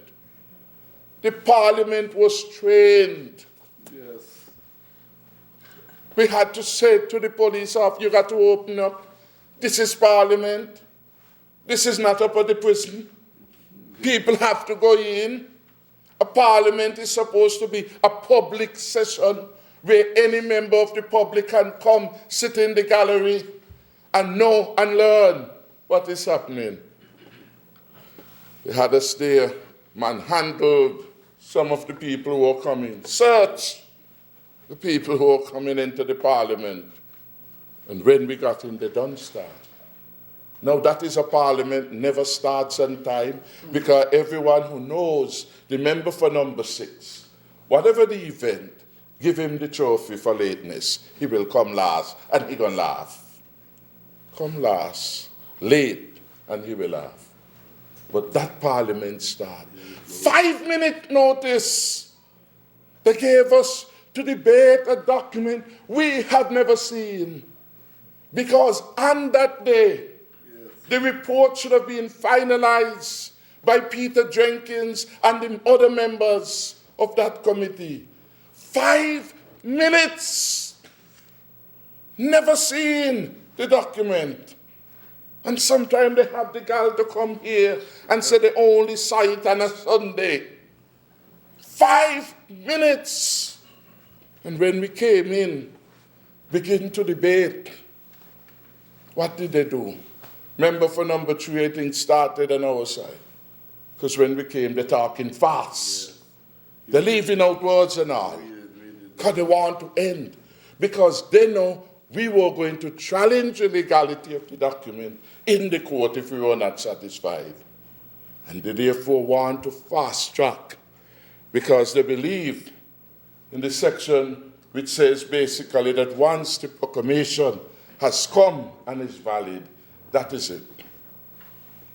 The Parliament was trained. Yes. We had to say to the police officer, you got to open up. This is Parliament. This is not up at the prison. People have to go in. A Parliament is supposed to be a public session where any member of the public can come, sit in the gallery, and know and learn what is happening. They had us there, manhandled some of the people who were coming, searched the people who were coming into the Parliament. And when we got in, they don't start. Now that is a Parliament never starts on time, because everyone who knows the member for number 6, whatever the event, give him the trophy for lateness. He will come last, and he gonna laugh. Come last, late, and he will laugh. But that Parliament started. 5-minute notice. They gave us to debate a document we have never seen. Because on that day, the report should have been finalized by Peter Jenkins and the other members of that committee. 5 minutes. Never seen the document. And sometimes they have the gal to come here and say they only saw it on a Sunday. 5 minutes. And when we came in, begin to debate, what did they do? Member for number 3, I think, started on our side. Because when we came, they're talking fast. They're leaving out words and all. Because they want to end. Because they know we were going to challenge the legality of the document in the court if we were not satisfied. And they therefore want to fast track because they believe in the section which says basically that once the proclamation has come and is valid, that is it.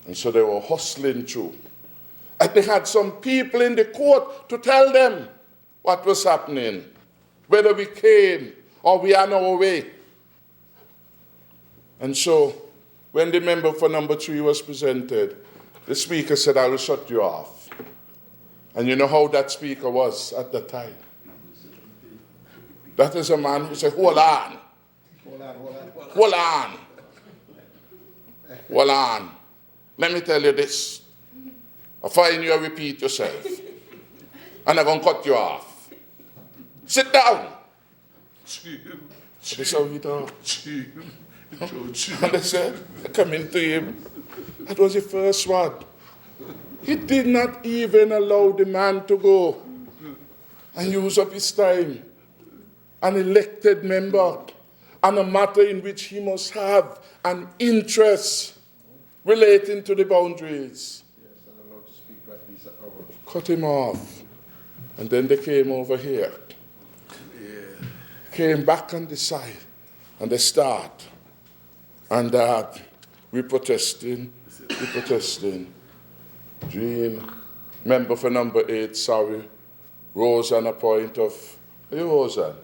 And so they were hustling through. And they had some people in the court to tell them what was happening, whether we came or we are on our way. And so when the member for number 3 was presented, the speaker said, I will shut you off. And you know how that speaker was at the time? That is a man who said, hold on. Hold on. Let me tell you this. I find you repeat yourself. And I'm going to cut you off. Sit down. That's how he talked. And they said, coming to him, that was the first one. He did not even allow the man to go and use up his time. An elected member on a matter in which he must have an interest relating to the boundaries. Cut him off. And then they came over here. Came back on the side. And they start. And we protesting. Jean, member for number 8, sorry, rose on a point of, are you rose on?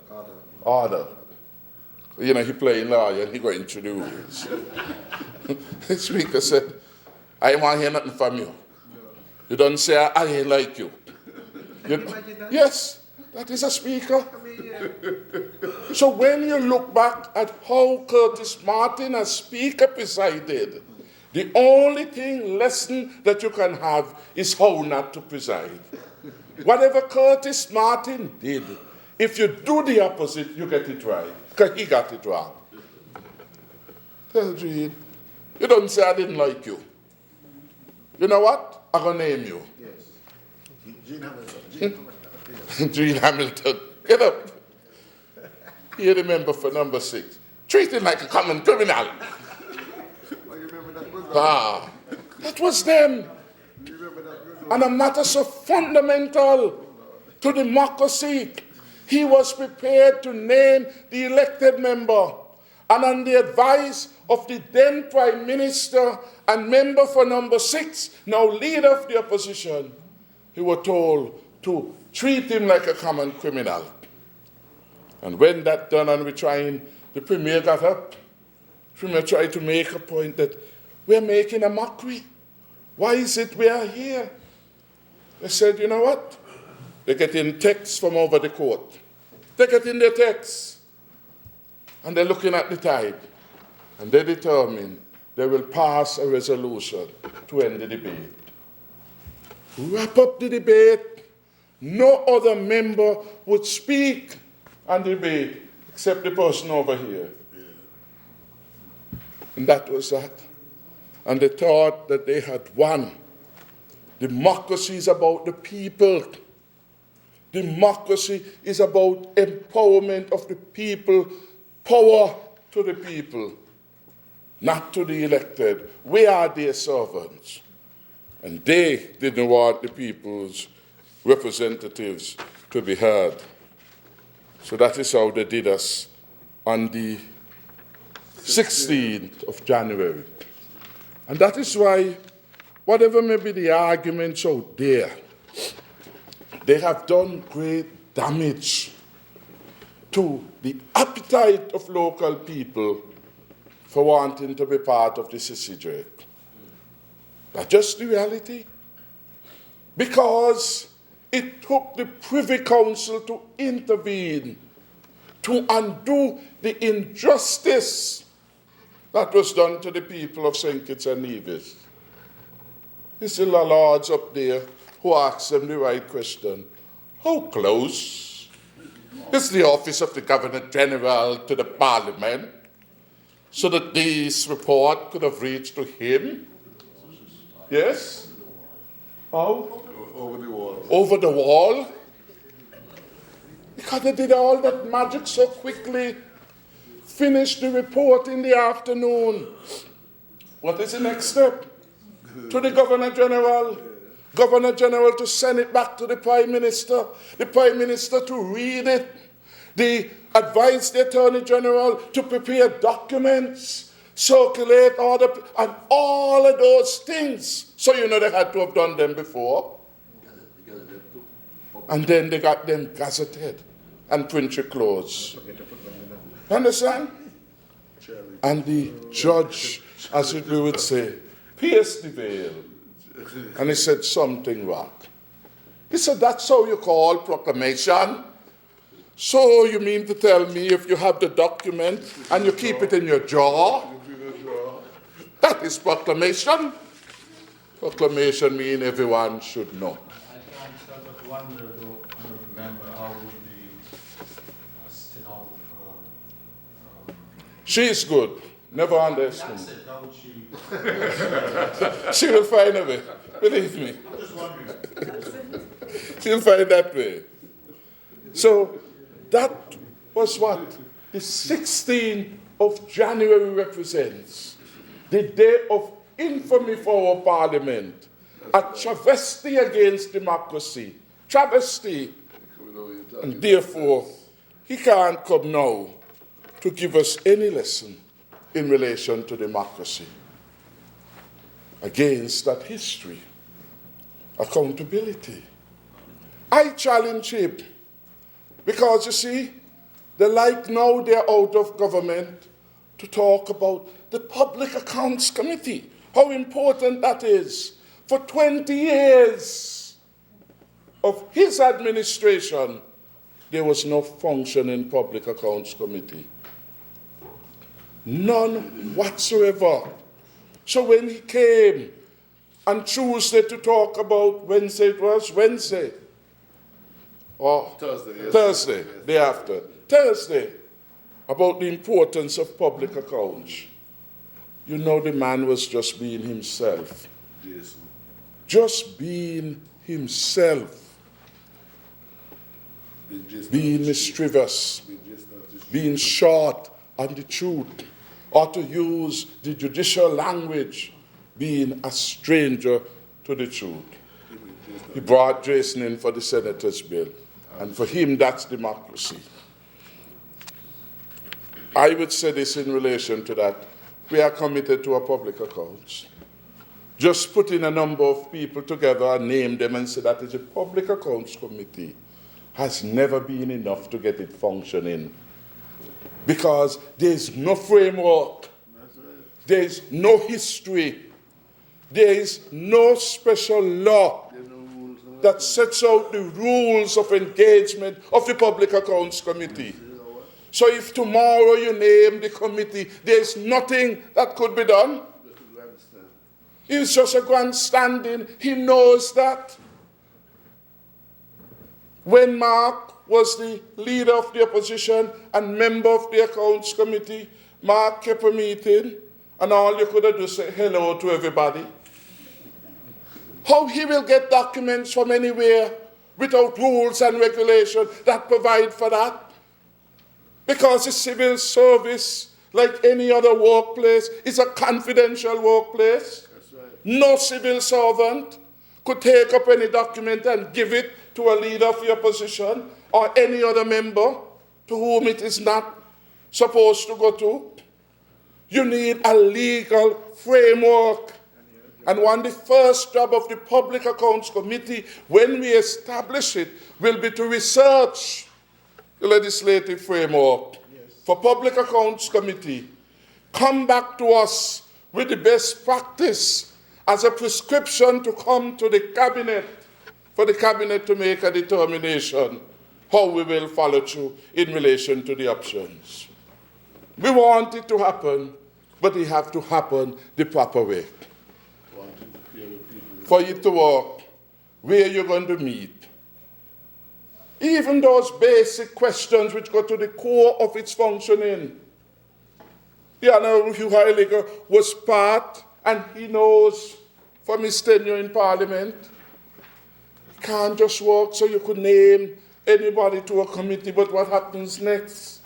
Order. You know, he playing lawyer and he going through the rules. The speaker said, I ain't want to hear nothing from you. You don't say, I ain't like you. Yes, that is a speaker. So when you look back at how Curtis Martin as speaker presided, the only lesson that you can have is how not to preside. Whatever Curtis Martin did, if you do the opposite, you get it right. Because he got it wrong. Tell Jean, you don't say I didn't like you. You know what? I'm going to name you. Yes. Jean Hamilton. Jean Hamilton. Get up. Here the member for number 6. Treat him like a common criminal. That was them. And a matter so fundamental to democracy, he was prepared to name the elected member. And on the advice of the then Prime Minister and member for number 6, now leader of the opposition, he was told to treat him like a common criminal. And when that done and the Premier got up, the Premier tried to make a point that we're making a mockery. Why is it we are here? They said, you know what? They're getting texts from over the court. They're getting their texts. And they're looking at the time. And they determine they will pass a resolution to end the debate. Wrap up the debate. No other member would speak on the debate except the person over here. And that was that. And they thought that they had won. Democracy is about the people. Democracy is about empowerment of the people, power to the people, not to the elected. We are their servants. And they didn't want the people's representatives to be heard. So that is how they did us on the 16th of January. And that is why, whatever may be the arguments out there, they have done great damage to the appetite of local people for wanting to be part of the CCJ. That's just the reality. Because it took the Privy Council to intervene, to undo the injustice that was done to the people of St. Kitts and Nevis. It's still the lords up there who asked them the right question. How close is the office of the Governor General to the Parliament? so that this report could have reached to him? Yes? How? Over the wall. Over the wall? Because they did all that magic so quickly. Finished the report in the afternoon. What is the next step? To the Governor General. Governor General to send it back to the Prime Minister. The Prime Minister to read it. They advise the Attorney General to prepare documents, circulate and all of those things. So you know they had to have done them before. And then they got them gazetted and print your clothes. Understand? And the judge, as we would say, pierced the veil. And he said something wrong. He said, that's how you call proclamation? So you mean to tell me if you have the document and you keep it in your drawer, that is proclamation? Proclamation means everyone should know. I can't help but wonder, though, remember how would the stenographer. She is good. Never underestimate. That's it. How would she? She will find a way. Believe me. I'm just wondering. She'll find that way. So that was what the 16th of January represents. The day of infamy for our parliament. A travesty against democracy. Travesty. And therefore, he can't come now to give us any lesson in relation to democracy. Against that history. Accountability. I challenge him. Because you see, they like now they're out of government to talk about the Public Accounts Committee. How important that is. For 20 years of his administration, there was no functioning Public Accounts Committee. None whatsoever. So when he came on Tuesday to talk about Wednesday, it was Wednesday. Or Thursday, day after. Thursday, about the importance of public accounts. You know, the man was just being himself. Yes. Just being himself. Being mischievous. Being short on the truth. Or to use the judicial language, being a stranger to the truth. He brought Jason in for the senator's bill. And for him, that's democracy. I would say this in relation to that. We are committed to our public accounts. Just putting a number of people together and name them and say that is a Public Accounts Committee has never been enough to get it functioning. Because there's no framework. There's no history. There is no special law that sets out the rules of engagement of the Public Accounts Committee. So if tomorrow you name the committee, there's nothing that could be done. It's just a grandstanding. He knows that. When Mark was the leader of the opposition and member of the Accounts Committee, Mark kept a meeting, and all you could have done say hello to everybody. How he will get documents from anywhere without rules and regulations that provide for that? Because the civil service, like any other workplace, is a confidential workplace. Right. No civil servant could take up any document and give it to a leader of the opposition or any other member to whom it is not supposed to go to. You need a legal framework. And one, the first job of the Public Accounts Committee, when we establish it, will be to research the legislative framework for Public Accounts Committee. Come back to us with the best practice as a prescription to come to the Cabinet, for the Cabinet to make a determination how we will follow through in relation to the options. We want it to happen, but it has to happen the proper way. For it to work, where you're going to meet. Even those basic questions which go to the core of its functioning. The Honourable Hugh Heiliger was part, and he knows from his tenure in Parliament, you can't just work so you could name anybody to a committee, but what happens next?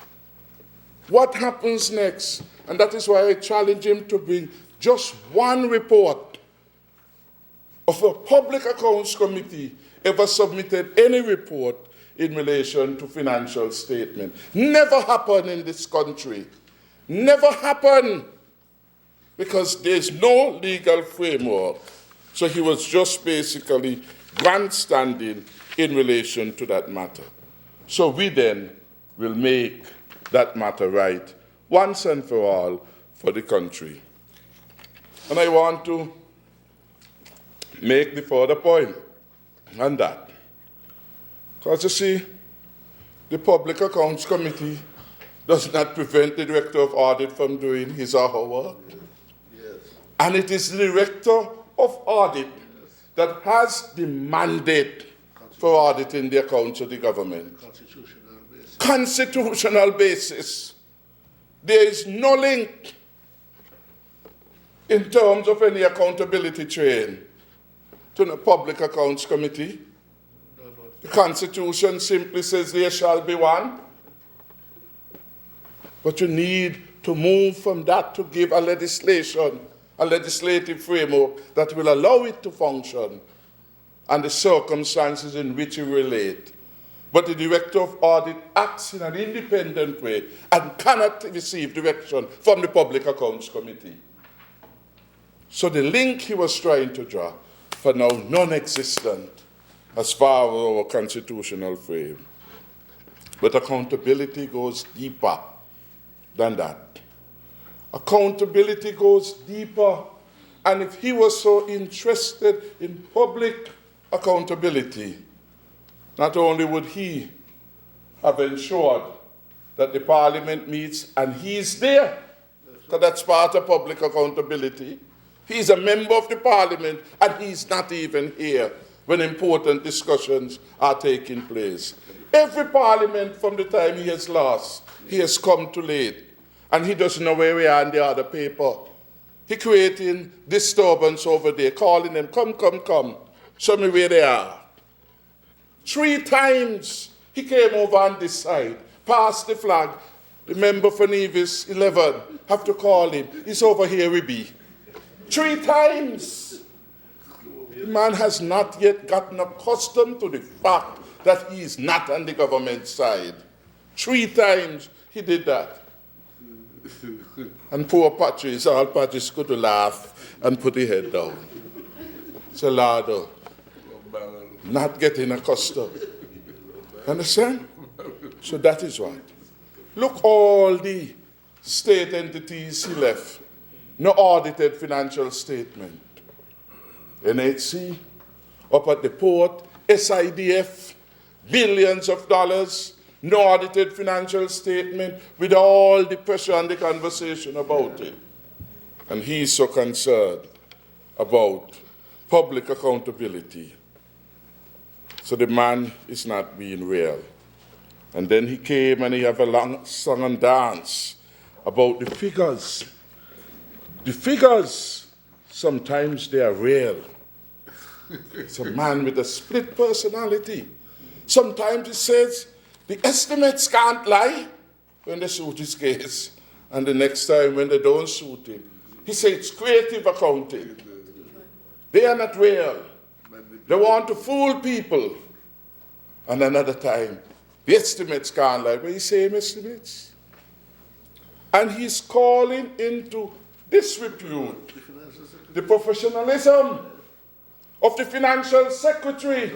What happens next? And that is why I challenge him to bring just one report of a Public Accounts Committee ever submitted any report in relation to financial statement. Never happened in this country. Never happened, because there's no legal framework. So he was just basically grandstanding in relation to that matter. So we then will make that matter right once and for all for the country. And I want to make the further point on that. Because you see, the Public Accounts Committee does not prevent the Director of Audit from doing his or her work. Yes. And it is the Director of Audit that has the mandate for auditing the accounts of the government. Constitutional basis. Constitutional basis. There is no link in terms of any accountability train to the Public Accounts Committee. The Constitution simply says there shall be one. But you need to move from that to give a legislative framework that will allow it to function and the circumstances in which you relate. But the Director of Audit acts in an independent way and cannot receive direction from the Public Accounts Committee. So the link he was trying to draw, for now non-existent as far as our constitutional frame. But accountability goes deeper than that. Accountability goes deeper, and if he was so interested in public accountability, not only would he have ensured that the Parliament meets and he's there, because that's part of public accountability. He's a member of the Parliament and he's not even here when important discussions are taking place. Every Parliament from the time he has lost, he has come too late. And he doesn't know where we are in the other paper. He creating disturbance over there, calling them, come, come, come. Show me where they are. 3 times he came over on this side, passed the flag. The member for Nevis 11 have to call him. He's over here, we be. 3 times. The man has not yet gotten accustomed to the fact that he is not on the government side. 3 times he did that. And poor Patrice, all Patrice could laugh and put his head down. So, Lado, not getting accustomed. Understand? So that is what. Look, all the state entities he left. No audited financial statement. NHC, up at the port, SIDF, billions of dollars. No audited financial statement with all the pressure and the conversation about it. And he's so concerned about public accountability. So the man is not being real. And then he came and he have a long song and dance about the figures. The figures, sometimes they are real. It's a man with a split personality. Sometimes he says, the estimates can't lie when they suit his case. And the next time when they don't suit him, he says it's creative accounting. They are not real. They want to fool people. And another time, the estimates can't lie. But he's saying estimates. And he's calling into disrepute the professionalism of the financial secretary,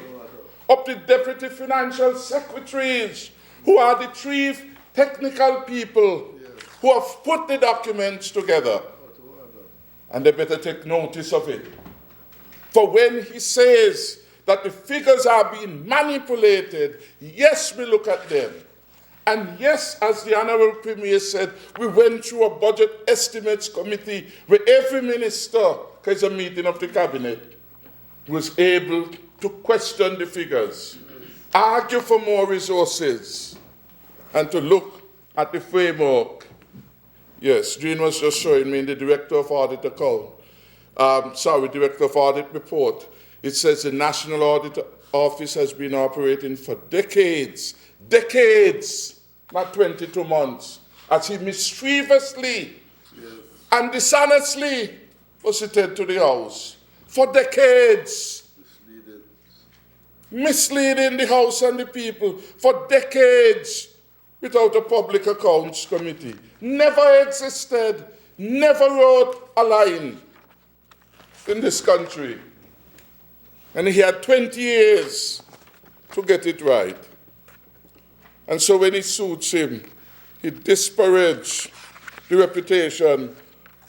of the deputy financial secretaries, who are the 3 technical people who have put the documents together. And they better take notice of it. For when he says that the figures are being manipulated, yes, we look at them. And yes, as the Honourable Premier said, we went through a budget estimates committee where every minister, because it's a meeting of the cabinet, was able to question the figures, argue for more resources, and to look at the framework. Yes, Jean was just showing me in the Director of Audit account. Director of Audit report. It says the National Audit Office has been operating for decades, not 22 months, as he mischievously and dishonestly visited to the House for decades. Misleading the House and the people for decades without a public accounts committee. Never existed, never wrote a line in this country. And he had 20 years to get it right. And so when it suits him, he disparaged the reputation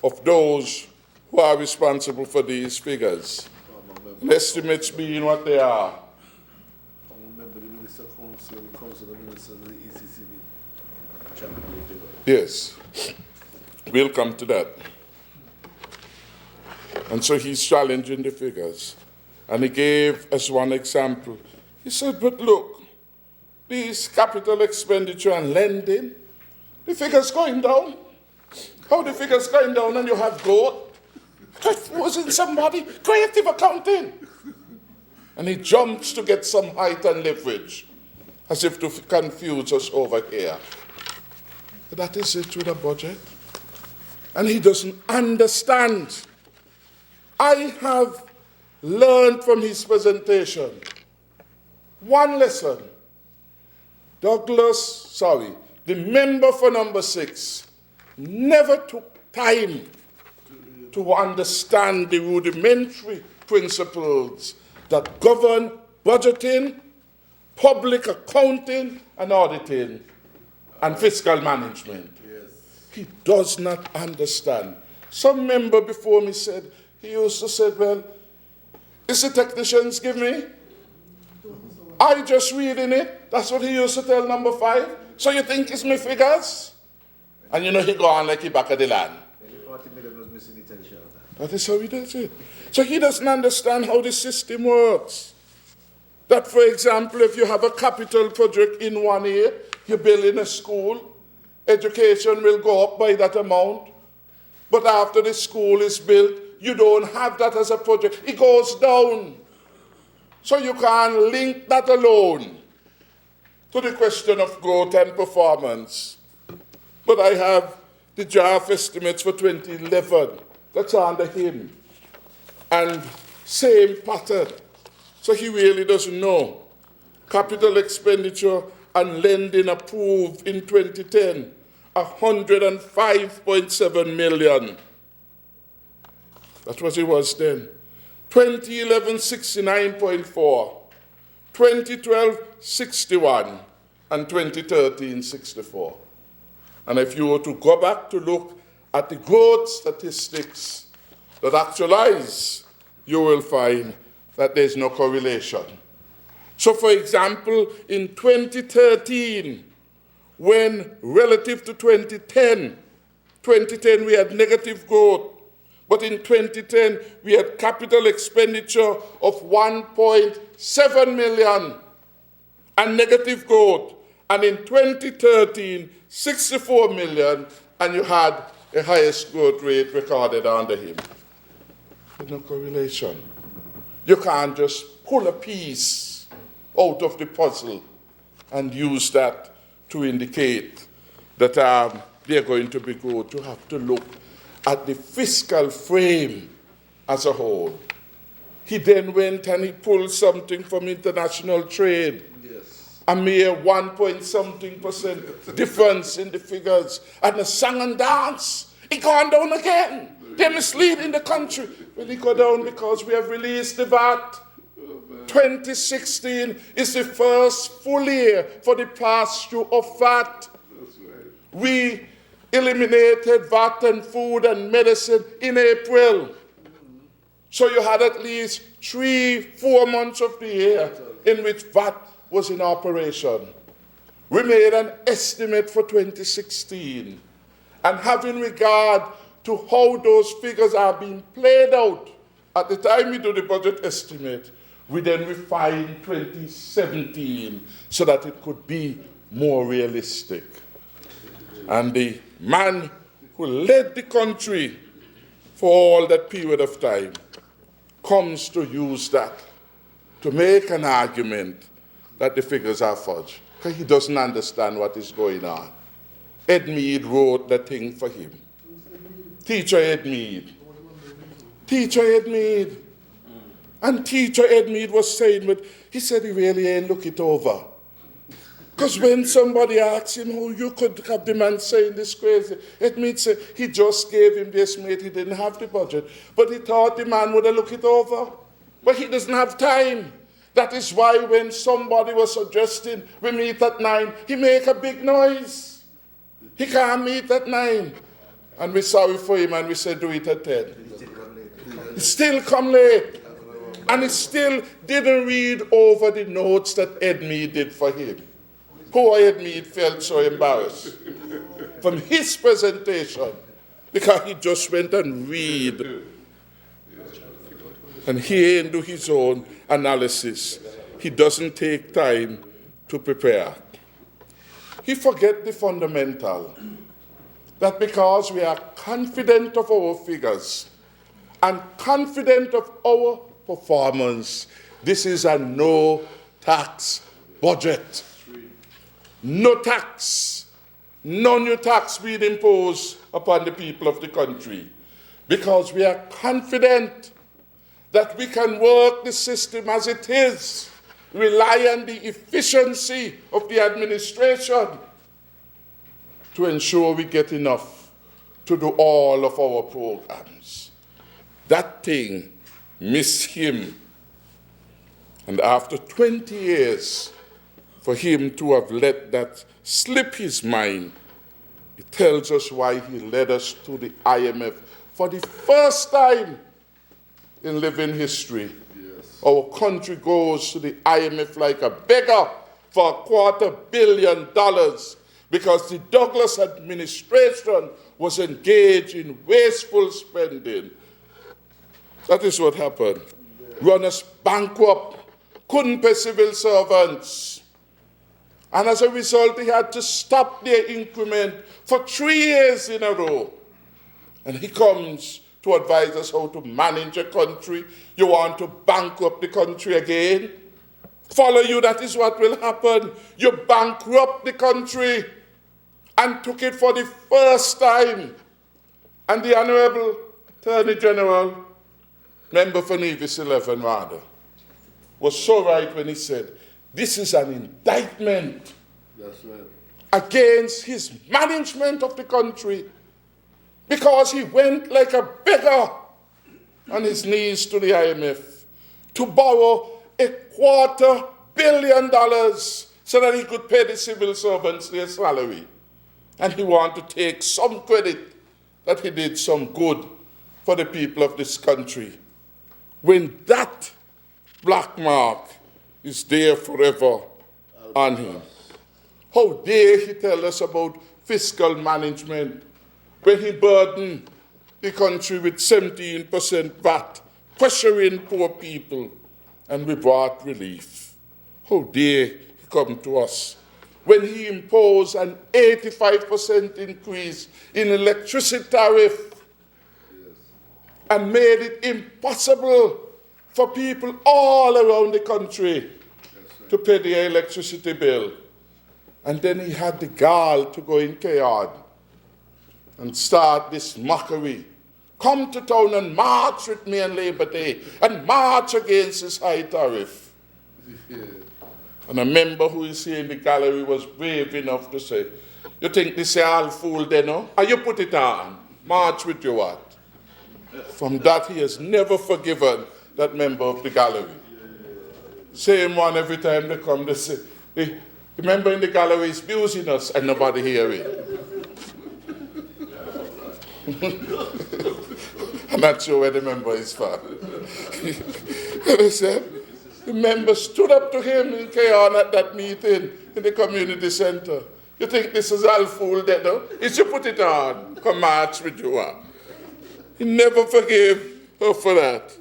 of those who are responsible for these figures. And estimates being what they are. I remember the Minister Council of Ministers of the ECCB. Yes, we'll come to that. And so he's challenging the figures. And he gave as one example. He said, but look, these capital expenditure and lending, the figures going down. How the figures going down and you have growth? That wasn't somebody creative accounting. And he jumps to get some height and leverage, as if to confuse us over here. But that is it with a budget. And he doesn't understand. I have learned from his presentation one lesson. The member for number 6 never took time to understand the rudimentary principles that govern budgeting, public accounting and auditing, and fiscal management. Yes. He does not understand. Some member before me said, he used to say, well, is the technicians give me? I just reading it. That's what he used to tell number 5. So you think it's me figures? And you know he go on like he back of the land. And the 40 million was missing intention. That is how he does it. So he doesn't understand how the system works. That, for example, if you have a capital project in 1 year, you're building a school, education will go up by that amount. But after the school is built, you don't have that as a project. It goes down. So you can't link that alone to the question of growth and performance. But I have the draft estimates for 2011. That's under him. And same pattern. So he really doesn't know. Capital expenditure and lending approved in 2010, 105.7 million. That's what it was then. 2011, 69.4. 2012, 61. And 2013, 64. And if you were to go back to look at the growth statistics that actualize, you will find that there's no correlation. So, for example, in 2013, when relative to 2010 we had negative growth, but in 2010 we had capital expenditure of 1.7 million and negative growth, and in 2013, 64 million, and you had the highest growth rate recorded under him. There's no correlation. You can't just pull a piece out of the puzzle and use that to indicate that they're going to be good. You have to look at the fiscal frame as a whole. He then went and he pulled something from international trade. Yes. A mere 1% difference in the figures. And the song and dance, it gone down again. They're misleading the country. Well, it go down because we have released the VAT. 2016 is the first full year for the pass-through of VAT. We eliminated VAT and food and medicine in April. So you had at least 3-4 months of the year in which VAT was in operation. We made an estimate for 2016. And having regard to how those figures are being played out, at the time we do the budget estimate, we then refined 2017 so that it could be more realistic. And the man who led the country for all that period of time, comes to use that to make an argument that the figures are fudged. Because he doesn't understand what is going on. Ed Mead wrote the thing for him. Teacher Ed Mead. Teacher Ed Mead. And Teacher Ed Mead was saying, but he said he really ain't look it over. Because when somebody asked him, oh, you could have the man saying this crazy, Ed Mead said he just gave him the estimate, he didn't have the budget. But he thought the man would have looked it over. But he doesn't have time. That is why when somebody was suggesting we meet at 9, he make a big noise. He can't meet at 9. And we're sorry for him and we said do it at 10. He still come late. And he still didn't read over the notes that Ed Mead did for him. Poor Ed Mead felt so embarrassed from his presentation because he just went and read. And he ain't do his own analysis. He doesn't take time to prepare. He forget the fundamental, that because we are confident of our figures and confident of our performance, this is a no-tax budget. No tax, no new tax being imposed upon the people of the country, because we are confident that we can work the system as it is, rely on the efficiency of the administration to ensure we get enough to do all of our programs. That thing missed him. And after 20 years, for him to have let that slip his mind, it tells us why he led us to the IMF for the first time in living history. Yes. Our country goes to the IMF like a beggar for $250 million because the Douglas administration was engaged in wasteful spending. That is what happened. Run us bankrupt, couldn't pay civil servants. And as a result, they had to stop their increment for 3 years in a row. And he comes to advise us how to manage a country. You want to bankrupt the country again? Follow you, that is what will happen. You bankrupt the country and took it for the first time. And the Honorable Attorney General, member for Nevis 11 rather, was so right when he said, this is an indictment against his management of the country, because he went like a beggar on his knees to the IMF to borrow $250 million so that he could pay the civil servants their salary. And he wanted to take some credit that he did some good for the people of this country. When that black mark is there forever on him. How dare he tell us about fiscal management when he burdened the country with 17% VAT, pressuring poor people, and we brought relief. How dare he come to us when he imposed an 85% increase in electricity tariff and made it impossible for people all around the country to pay their electricity bill. And then he had the gall to go in K-Yard and start this mockery. Come to town and march with me on Labor Day and march against this high tariff. Yeah. And a member who is here in the gallery was brave enough to say, you think this is all fool then, no? And you put it on. March with your what? From that he has never forgiven that member of the gallery. Same one every time they come, they say, hey, the member in the gallery is abusing us and nobody hear it. I'm not sure where the member is from. They said, the member stood up to him in K-On at that meeting in the community center. You think this is all fool then, no? He should put it on. Come march with you on. He never forgave her for that.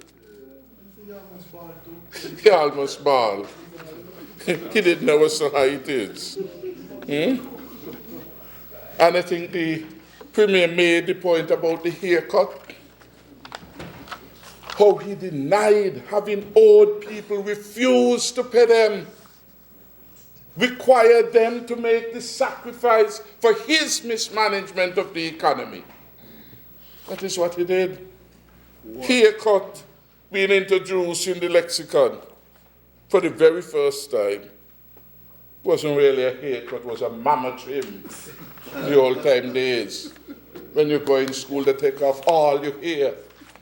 He almost bawled. He didn't know so high it is. And I think the Premier made the point about the haircut, how he denied having old people refuse to pay them, required them to make the sacrifice for his mismanagement of the economy. That is what he did. Haircut being introduced in the lexicon for the very first time. Wasn't really a haircut, it was a mama trim in the old time days. When you go in school, they take off all your hair.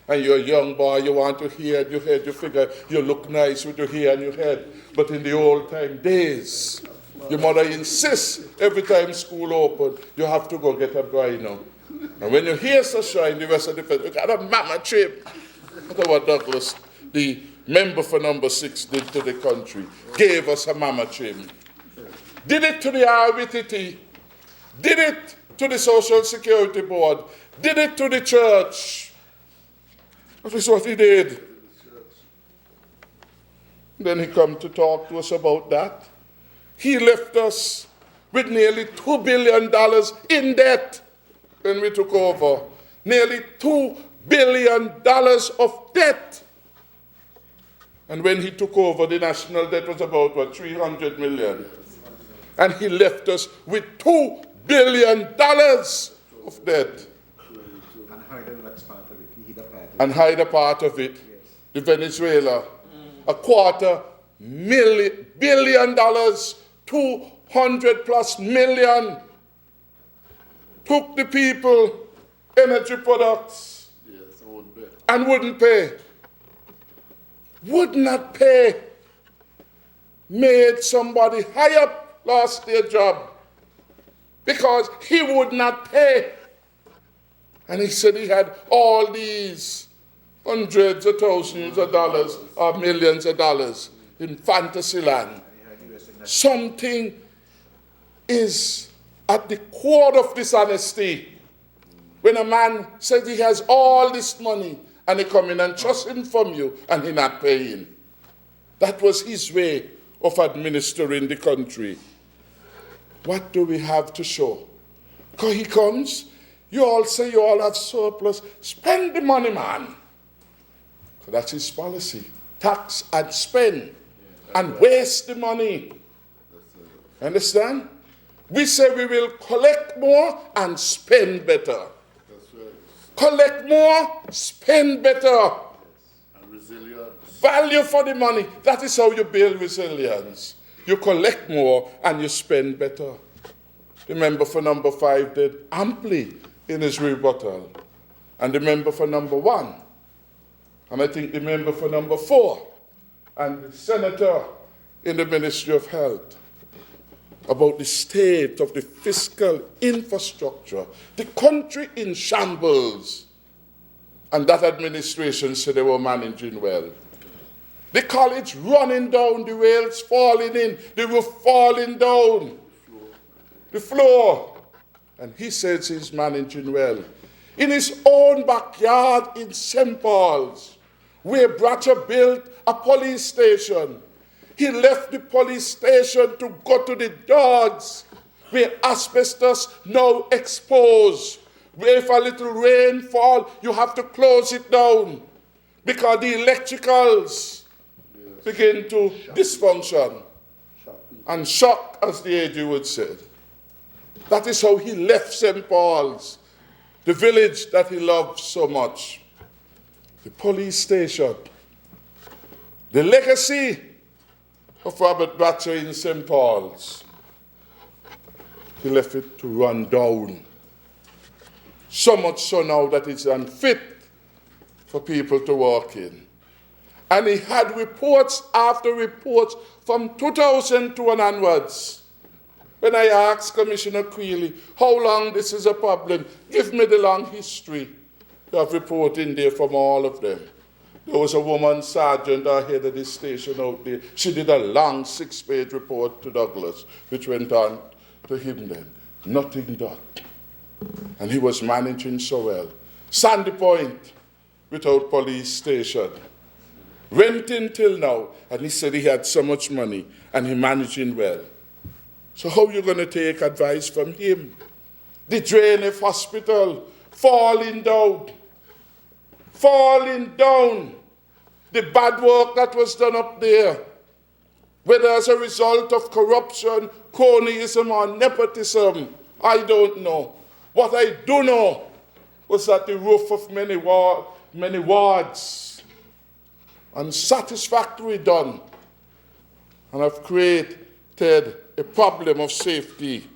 And you're a young boy, you want your hair and your head, you figure you look nice with your hair and your head. But in the old time days, your mother insists every time school open, you have to go get a bridle. And when your hair so shine, the rest of the family, you got a mama trim. That's what Douglas, the member for number 6, did to the country. Gave us a mama trim. Did it to the RBTT. Did it to the Social Security Board. Did it to the church. That is what he did. Then he come to talk to us about that. He left us with nearly $2 billion in debt when we took over. Nearly $2 billion of debt. And when he took over, the national debt was about, 300 million. And he left us with $2 billion of debt. And hide a part of it. The Venezuela, $250 billion, 200+ million. Took the people energy products and wouldn't pay. Would not pay. Made somebody high up lost their job because he would not pay. And he said he had all these hundreds of thousands of dollars or millions of dollars in fantasy land. Something is at the core of dishonesty. When a man says he has all this money and he come in and trust him from you and he not paying. That was his way of administering the country. What do we have to show? Because he comes, you all say you all have surplus. Spend the money, man. So that's his policy. Tax and spend and waste the money. Understand? We say we will collect more and spend better. Collect more, spend better. And resilience. Value for the money. That is how you build resilience. You collect more and you spend better. The member for number 5 did amply in his rebuttal. And the member for number 1. And I think the member for number 4. And the senator in the Ministry of Health. About the state of the fiscal infrastructure. The country in shambles. And that administration said they were managing well. The college running down, the rails falling in, the roof falling down, the floor. And he says he's managing well. In his own backyard in St. Paul's, where Bratcher built a police station, he left the police station to go to the dogs, where asbestos now exposed, where if a little rain fall, you have to close it down, because the electricals begin to dysfunction and shock, as the AG would say. That is how he left St. Paul's, the village that he loved so much. The police station, the legacy of Robert Bratcher in St. Paul's. He left it to run down. So much so now that it's unfit for people to walk in. And he had reports after reports from 2002 and onwards. When I asked Commissioner Creeley, how long this is a problem, give me the long history. You have report in there from all of them. There was a woman sergeant ahead of this station out there. She did a long 6-page report to Douglas, which went on to him then. Nothing done. And he was managing so well. Sandy Point, without police station. Renting till now. And he said he had so much money and he managing well. So how are you going to take advice from him? The Drainage Hospital falling down. The bad work that was done up there, whether as a result of corruption, cronyism, or nepotism, I don't know. What I do know was that the roof of many wards, unsatisfactory done, and have created a problem of safety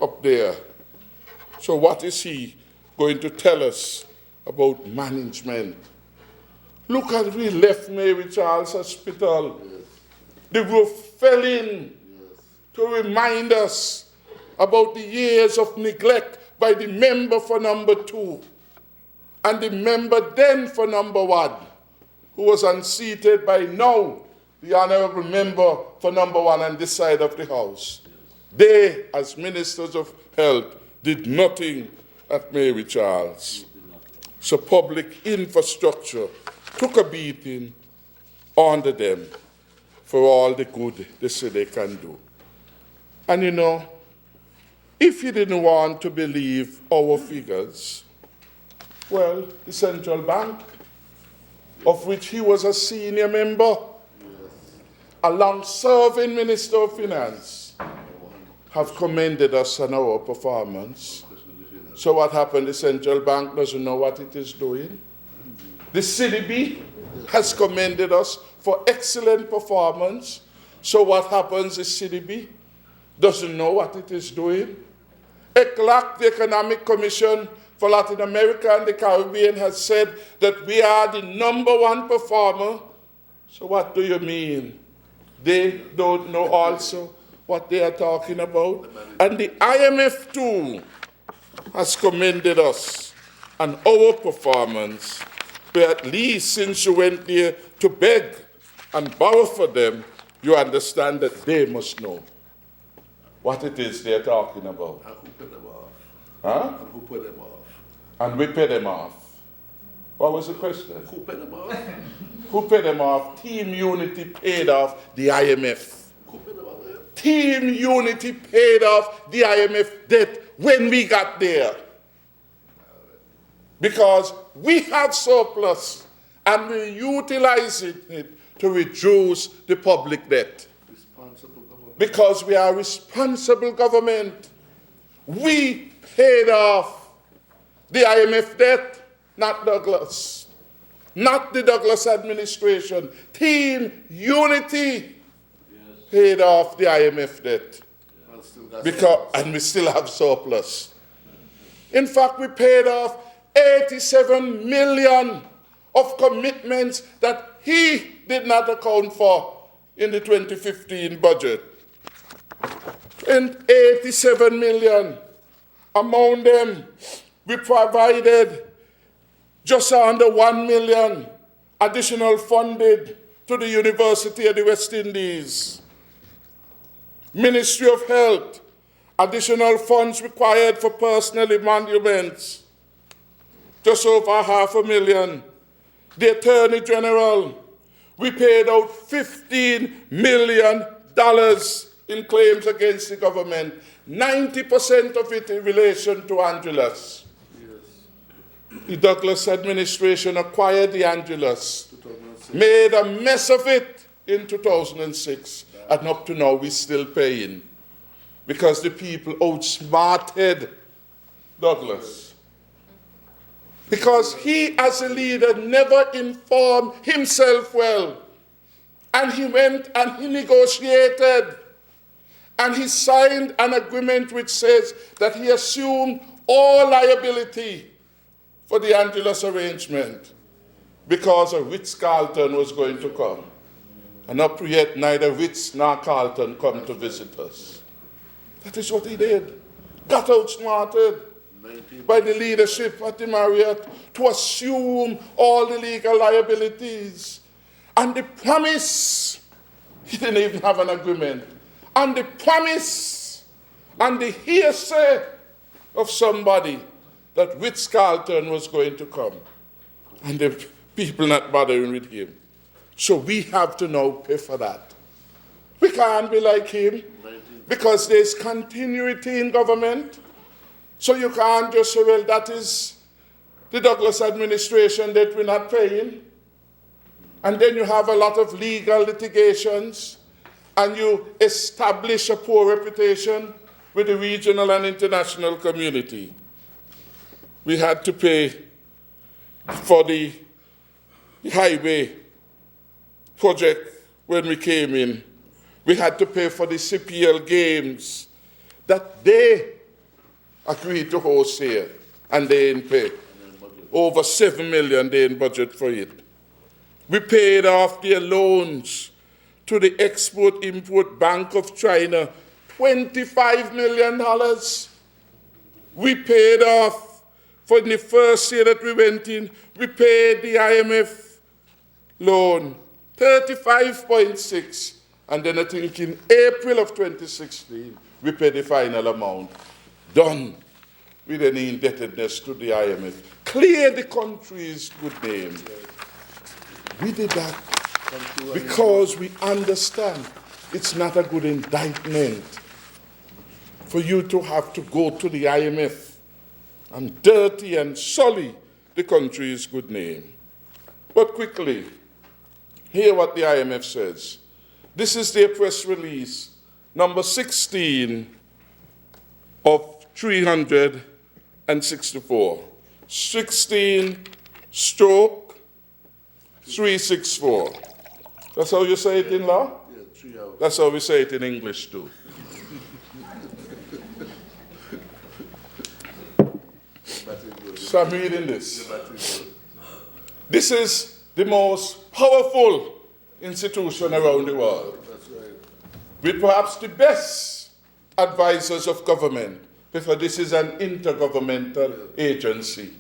up there. So what is he going to tell us about management? Look at we left Mary Charles Hospital. The roof fell in to remind us about the years of neglect by the member for number 2 and the member then for number 1, who was unseated by now the honorable member for number 1 on this side of the house. They, as ministers of health, did nothing at Mary Charles. So public infrastructure took a beating under them for all the good they say they can do. And you know, if you didn't want to believe our figures, well, the central bank, of which he was a senior member, a long-serving Minister of Finance, have commended us on our performance. So what happened? The central bank doesn't know what it is doing. The CDB has commended us for excellent performance. So what happens? The CDB doesn't know what it is doing. ECLAC, the Economic Commission for Latin America and the Caribbean, has said that we are the number 1 performer. So what do you mean? They don't know also what they are talking about? And the IMF too has commended us on our performance. But at least since you went there to beg and borrow for them, you understand that they must know what it is they're talking about. And who put them off? Huh? And who put them off? And we pay them off. What was the question? Who put them off? Who paid them off? Team Unity paid off the IMF. Who put them off? Team Unity paid off the IMF debt when we got there. Because we have surplus and we're utilizing it to reduce the public debt. Responsible government. Because we are responsible government. We paid off the IMF debt, not Douglas. Not the Douglas administration. Team Unity paid off the IMF debt. And we still have surplus. In fact, we paid off 87 million of commitments that he did not account for in the 2015 budget. And 87 million. Among them, we provided just under 1 million additional funded to the University of the West Indies. Ministry of Health, additional funds required for personal emoluments, just over $500,000. The Attorney General, we paid out $15 million in claims against the government, 90% of it in relation to Angelus. The Douglas administration acquired the Angelus, made a mess of it in 2006, and up to now we're still paying because the people outsmarted Douglas. Because he, as a leader, never informed himself well. And he went and he negotiated. And he signed an agreement which says that he assumed all liability for the Angelus arrangement because a Ritz-Carlton was going to come. And up to yet, neither Ritz nor Carlton come to visit us. That is what he did. Got outsmarted by the leadership at the Marriott to assume all the legal liabilities. And the promise, he didn't even have an agreement, and the promise and the hearsay of somebody that Ritz-Carlton was going to come. And the people not bothering with him. So we have to now pay for that. We can't be like him because there's continuity in government. So you can't just say, well, that is the Douglas administration that we're not paying. And then you have a lot of legal litigations, and you establish a poor reputation with the regional and international community. We had to pay for the highway project when we came in. We had to pay for the CPL games that they agreed to host here, and they didn't pay. Over 7 million they didn't budget for it. We paid off their loans to the Export-Import Bank of China, $25 million. We paid off, for the first year that we went in, we paid the IMF loan, 35.6. And then I think in April of 2016, we paid the final amount. Done with any indebtedness to the IMF. Clear the country's good name. We did that because we understand it's not a good indictment for you to have to go to the IMF and dirty and sully the country's good name. But quickly, hear what the IMF says. This is their press release, number 16 of 364. 16/364. That's how you say it in law? Yeah, 3 hours. That's how we say it in English too. So I'm reading this. This is the most powerful institution around the world, That's right. with perhaps the best advisors of government, because this is an intergovernmental agency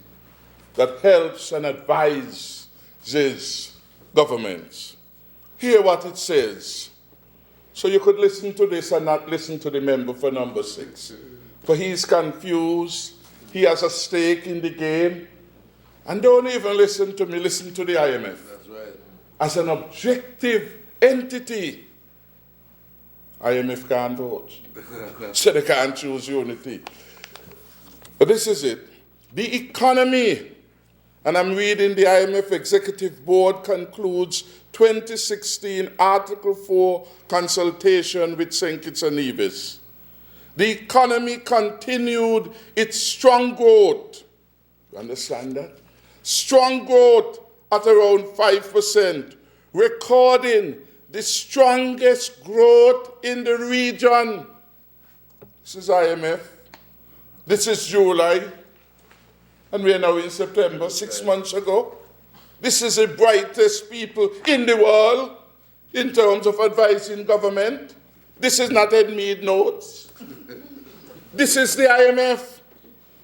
that helps and advises governments. Hear what it says. So you could listen to this and not listen to the member for number 6. For he's confused, he has a stake in the game, and don't even listen to me, listen to the IMF. That's right. As an objective entity, IMF can't vote. So they can't choose unity. But this is it. The economy, and I'm reading the IMF Executive Board concludes 2016 Article 4 consultation with St. Kitts and Nevis. The economy continued its strong growth. You understand that? Strong growth at around 5%, recording the strongest growth in the region. This is IMF. This is July. And we are now in September, 6 months ago. This is the brightest people in the world in terms of advising government. This is not Edmead notes. This is the IMF.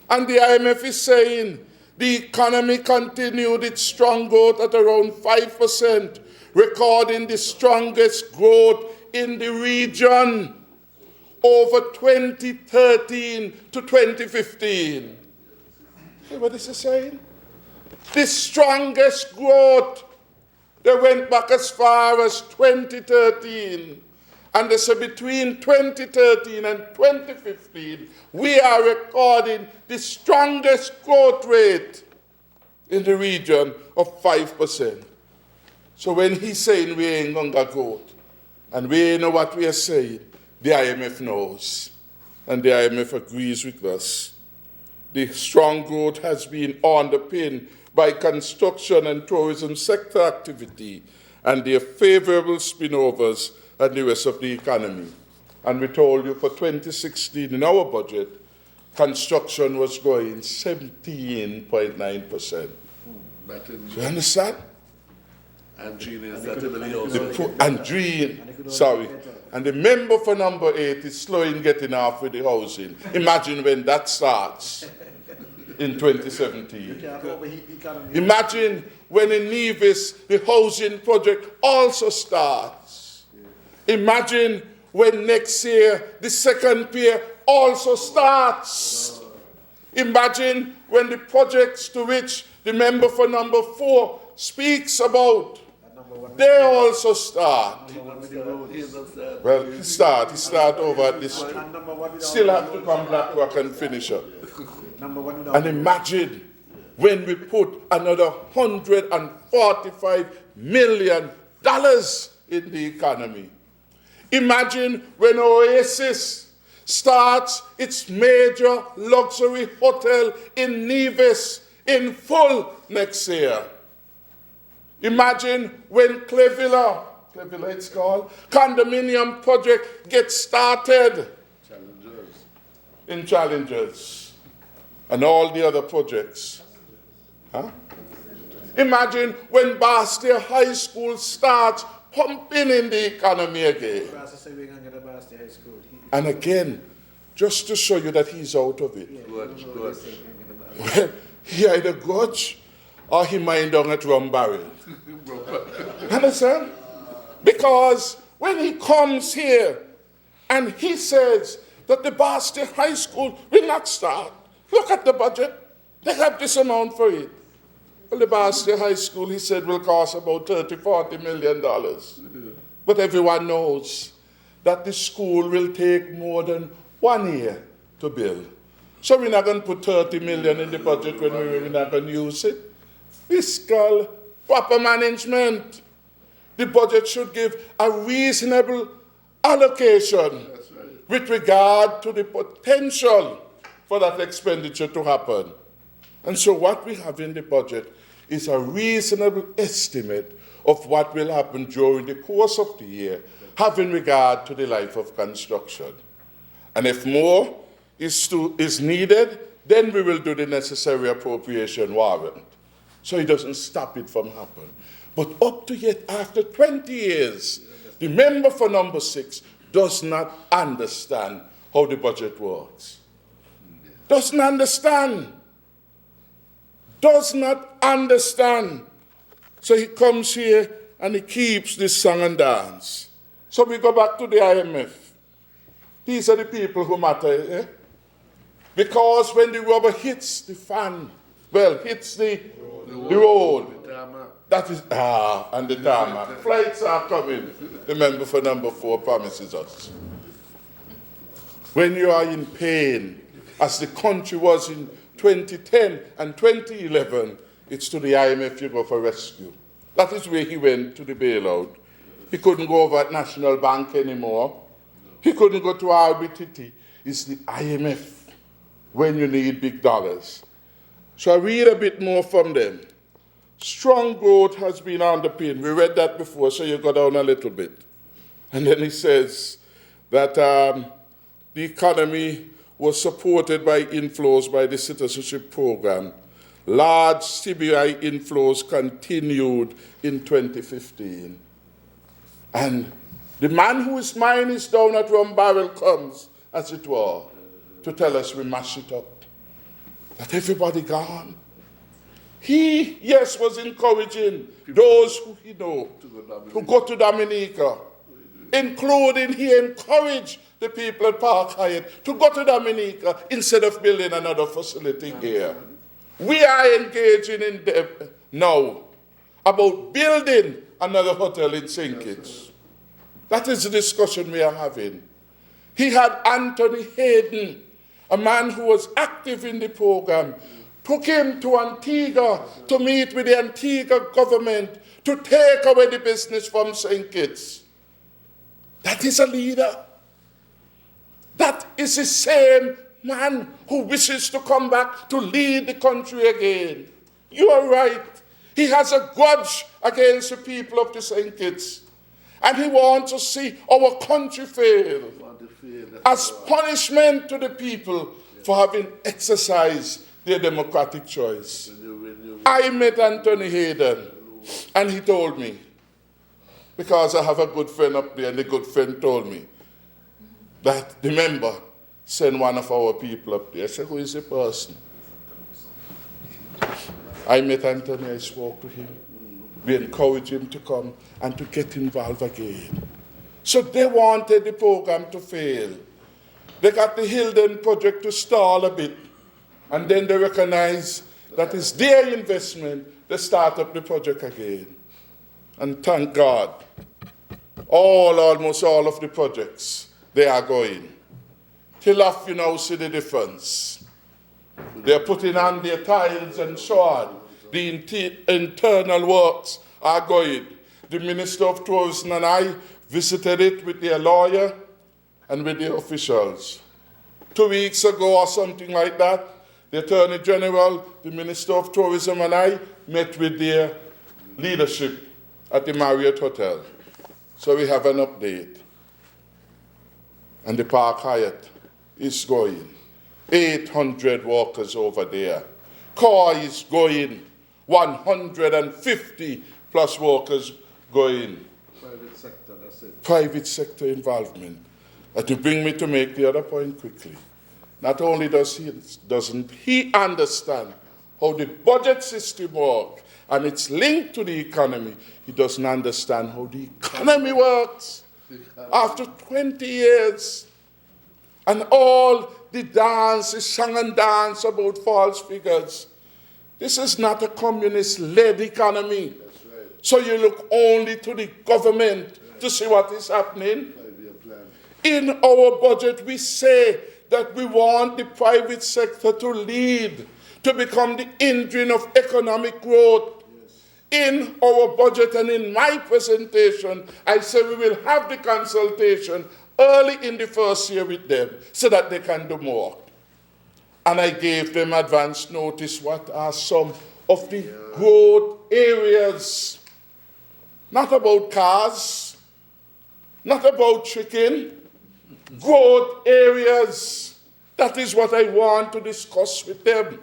And the IMF is saying the economy continued its strong growth at around 5%, recording the strongest growth in the region over 2013 to 2015. See what this is saying? The strongest growth. They went back as far as 2013. And they said between 2013 and 2015, we are recording the strongest growth rate in the region of 5%. So when he's saying we ain't gonna growth, and we know what we are saying, the IMF knows. And the IMF agrees with us. The strong growth has been underpinned by construction and tourism sector activity and their favorable spillovers and the rest of the economy. And we told you for 2016 in our budget, construction was growing 17.9%. But in Do you understand? Andreen is that Emily also. And the member for number 8 is slow in getting off with the housing. Imagine when that starts in 2017. Imagine when in Nevis the housing project also starts. Imagine when next year the second pier also starts. Imagine when the projects to which the member for number 4 speaks about they also start. He's not sad. Well, he start over at this street. Still have to come back work and finish up. And imagine when we put another $145 million in the economy. Imagine when Oasis starts its major luxury hotel in Nevis in full next year. Imagine when Clevilla it's called, condominium project gets started in Challengers and all the other projects. Huh? Imagine when Bastia High School starts pumping in the economy again. And again, just to show you that he's out of it. Well, he either grudge or he mind on at rum barrel. Understand? Because when he comes here and he says that the Bastia High School will not start, look at the budget. They have this amount for it. Well, the Bastia High School, he said, will cost about $30-40 million. But everyone knows that the school will take more than 1 year to build. So we're not going to put 30 million in the budget when we're not going to use it. Fiscal, proper management. The budget should give a reasonable allocation with regard to the potential for that expenditure to happen. And so what we have in the budget is a reasonable estimate of what will happen during the course of the year, having regard to the life of construction. And if more is needed, then we will do the necessary appropriation warrant. So it doesn't stop it from happening. But up to yet, after 20 years, the member for number 6 does not understand how the budget works. Doesn't understand. Does not understand. So he comes here and he keeps this song and dance. So we go back to the IMF. These are the people who matter, eh? Because when the rubber hits the fan, hits the road, that is, and the tarmac. Flights are coming. The member for number 4 promises us. When you are in pain, as the country was in 2010 and 2011, it's to the IMF you go for rescue. That is where he went to the bailout. He couldn't go over at National Bank anymore. He couldn't go to RBTT. It's the IMF when you need big dollars. So I read a bit more from them. Strong growth has been underpinned. We read that before, so you go down a little bit. And then he says that the economy was supported by inflows by the citizenship program. Large CBI inflows continued in 2015. And the man whose mind is down at rum barrel comes, as it were, to tell us we mash it up. That everybody gone. He, yes, was encouraging those who he know who go to Dominica, including he encouraged the people at Park Hyatt to go to Dominica instead of building another facility here. We are engaging in depth now about building another hotel in St. Kitts. That is the discussion we are having. He had Anthony Hayden, a man who was active in the program, took him to Antigua to meet with the Antigua government to take away the business from St. Kitts. That is a leader. That is the same man who wishes to come back to lead the country again. You are right. He has a grudge against the people of the St. Kitts. And he wants to see our country fail as punishment to the people for having exercised their democratic choice. I met Anthony Hayden, and he told me, because I have a good friend up there, and the good friend told me that the member sent one of our people up there. I said, who is the person? I met Anthony, I spoke to him. We encouraged him to come and to get involved again. So they wanted the program to fail. They got the Hilden project to stall a bit. And then they recognized that it's their investment, they start up the project again. And thank God, almost all of the projects, they are going. Till off, you now see the difference. They're putting on their tiles and so on. The internal works are going. The Minister of Tourism and I visited it with their lawyer and with the officials. 2 weeks ago or something like that, the Attorney General, the Minister of Tourism and I met with their leadership at the Marriott Hotel. So we have an update. And the Park Hyatt is going. 800 workers over there. Core is going. 150 plus workers going. Private sector, that's it. Private sector involvement. And to bring me to make the other point quickly. Not only doesn't he understand how the budget system works and it's linked to the economy, he doesn't understand how the economy works. After 20 years, and all the dance is sung and dance about false figures. This is not a communist-led economy. That's right. So you look only to the government to see what is happening. 5-year plan. In our budget, we say that we want the private sector to lead, to become the engine of economic growth. In our budget and in my presentation, I say we will have the consultation early in the first year with them so that they can do more. And I gave them advance notice what are some of the growth areas. Not about cars, not about chicken, growth areas. That is what I want to discuss with them.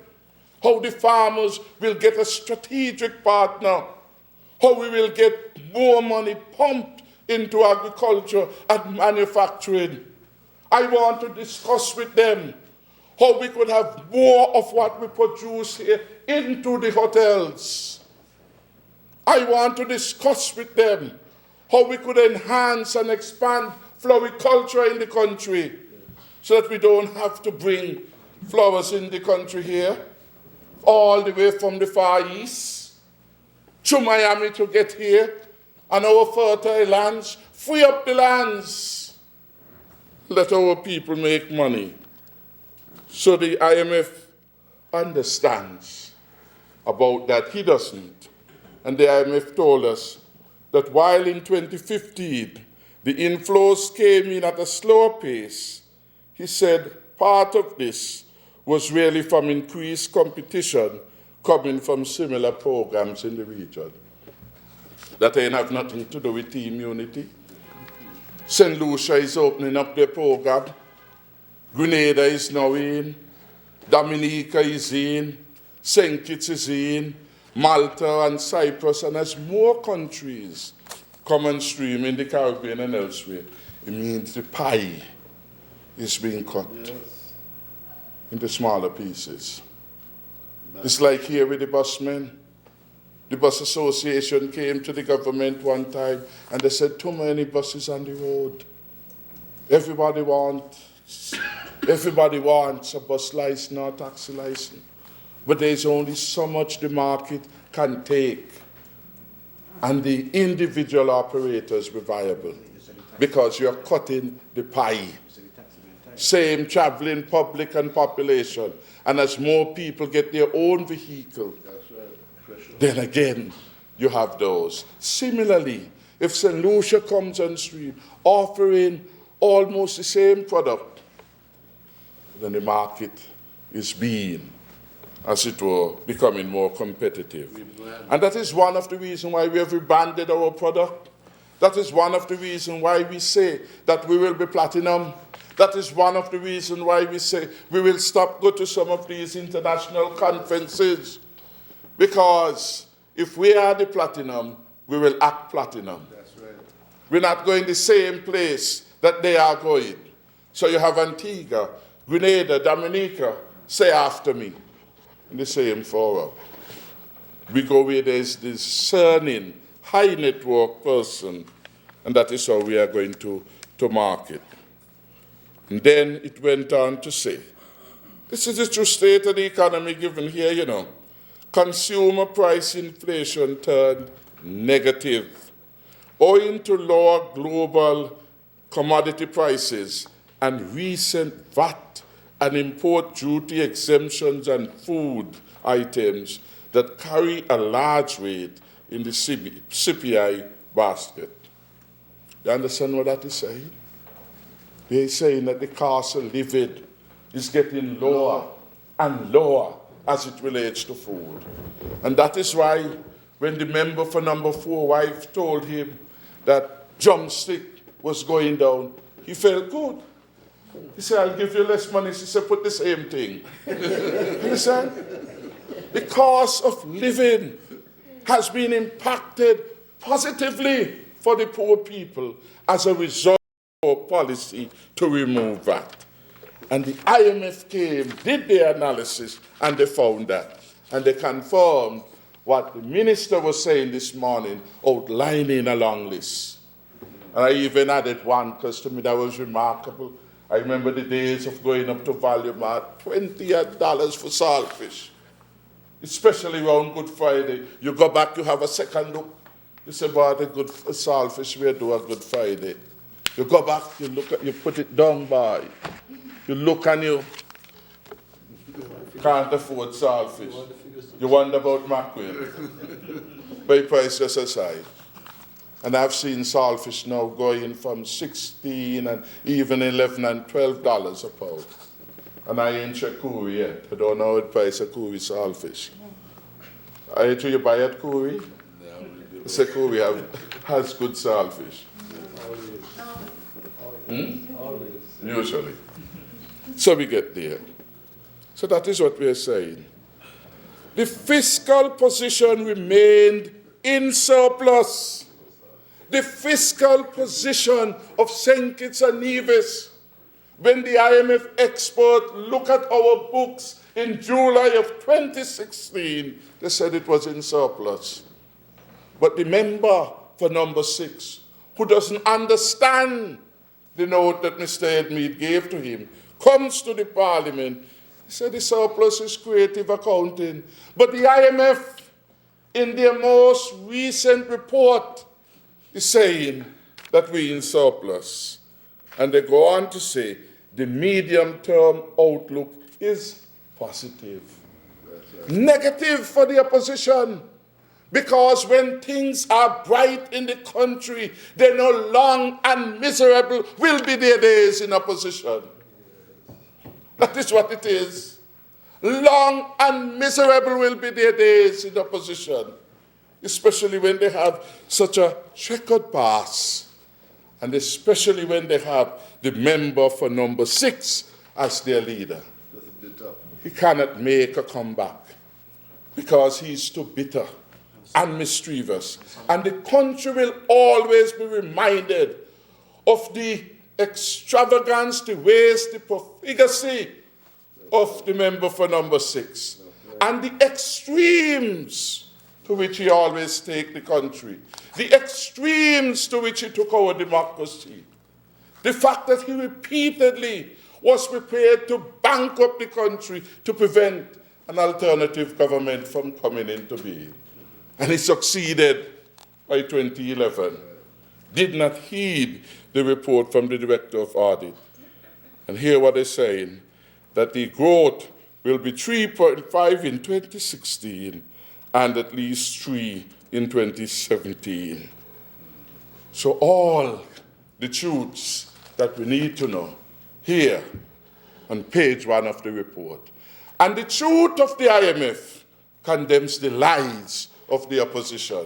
How the farmers will get a strategic partner. How we will get more money pumped into agriculture and manufacturing. I want to discuss with them how we could have more of what we produce here into the hotels. I want to discuss with them how we could enhance and expand floriculture in the country so that we don't have to bring flowers in the country here, all the way from the Far East to Miami to get here, and our fertile lands, free up the lands. Let our people make money. So the IMF understands about that. He doesn't. And the IMF told us that while in 2015 the inflows came in at a slower pace, he said part of this was really from increased competition coming from similar programs in the region. That ain't have nothing to do with team unity. St. Lucia is opening up their program. Grenada is now in. Dominica is in. St. Kitts is in. Malta and Cyprus, and as more countries come on stream in the Caribbean and elsewhere, it means the pie is being cut into smaller pieces. It's like here with the busmen. The bus association came to the government one time and they said, too many buses on the road. Everybody wants a bus license or a taxi license. But there's only so much the market can take. And the individual operators be viable because you're cutting the pie. Same traveling public and population. And as more people get their own vehicle, then again, you have those. Similarly, if St. Lucia comes on stream offering almost the same product, then the market is being, as it were, becoming more competitive. And that is one of the reasons why we have rebranded our product. That is one of the reasons why we say that we will be platinum. That is one of the reasons why we say we will go to some of these international conferences. Because if we are the platinum, we will act platinum. That's right. We're not going the same place that they are going. So you have Antigua, Grenada, Dominica, say after me, in the same forum. We go where there's this discerning, high network person, and that is how we are going to market. And then it went on to say, this is the true state of the economy given here, you know. Consumer price inflation turned negative. Owing to lower global commodity prices and recent VAT and import duty exemptions on food items that carry a large weight in the CPI basket. You understand what that is saying? They're saying that the cost of living is getting lower and lower as it relates to food. And that is why when the member for number 4 wife told him that drumstick was going down, he felt good. He said, I'll give you less money. She said, put the same thing. Understand? The cost of living has been impacted positively for the poor people as a result of our policy to remove that. And the IMF came, did their analysis, and they found that. And they confirmed what the minister was saying this morning, outlining a long list. And I even added one, because to me that was remarkable. I remember the days of going up to Value Mart, $20 for saltfish, especially around Good Friday. You go back, you have a second look. You say, about a good saltfish, we do a Good Friday. You go back, you look at, you put it down by. You look and you can't afford saltfish. You wonder about mackerel. By price just aside. And I've seen saltfish now going from $16 and even $11 and $12 a pound. And I ain't checked Koori yet. I don't know what price of Koori saltfish. I do you buy at Koori? I say Koori has good saltfish. Usually. So we get there. So that is what we are saying. The fiscal position remained in surplus. The fiscal position of St. Kitts and Nevis, when the IMF expert looked at our books in July of 2016, they said it was in surplus. But the member for number 6, who doesn't understand the note that Mr. Edmead gave to him, comes to the parliament. He said the surplus is creative accounting. But the IMF, in their most recent report, is saying that we're in surplus. And they go on to say the medium-term outlook is positive. Right. Negative for the opposition. Because when things are bright in the country, they know long and miserable will be their days in opposition. That is what it is. Long and miserable will be their days in opposition, especially when they have such a checkered past, and especially when they have the member for number 6 as their leader. He cannot make a comeback because he's too bitter and mischievous. And the country will always be reminded of the extravagance, the waste, the profligacy of the member for number 6, and the extremes to which he always take the country, the extremes to which he took our democracy, the fact that he repeatedly was prepared to bankrupt the country to prevent an alternative government from coming into being. And he succeeded by 2011, did not heed the report from the Director of Audit. And hear what they're saying, that the growth will be 3.5 in 2016 and at least 3 in 2017. So all the truths that we need to know here on page 1 of the report. And the truth of the IMF condemns the lies of the opposition.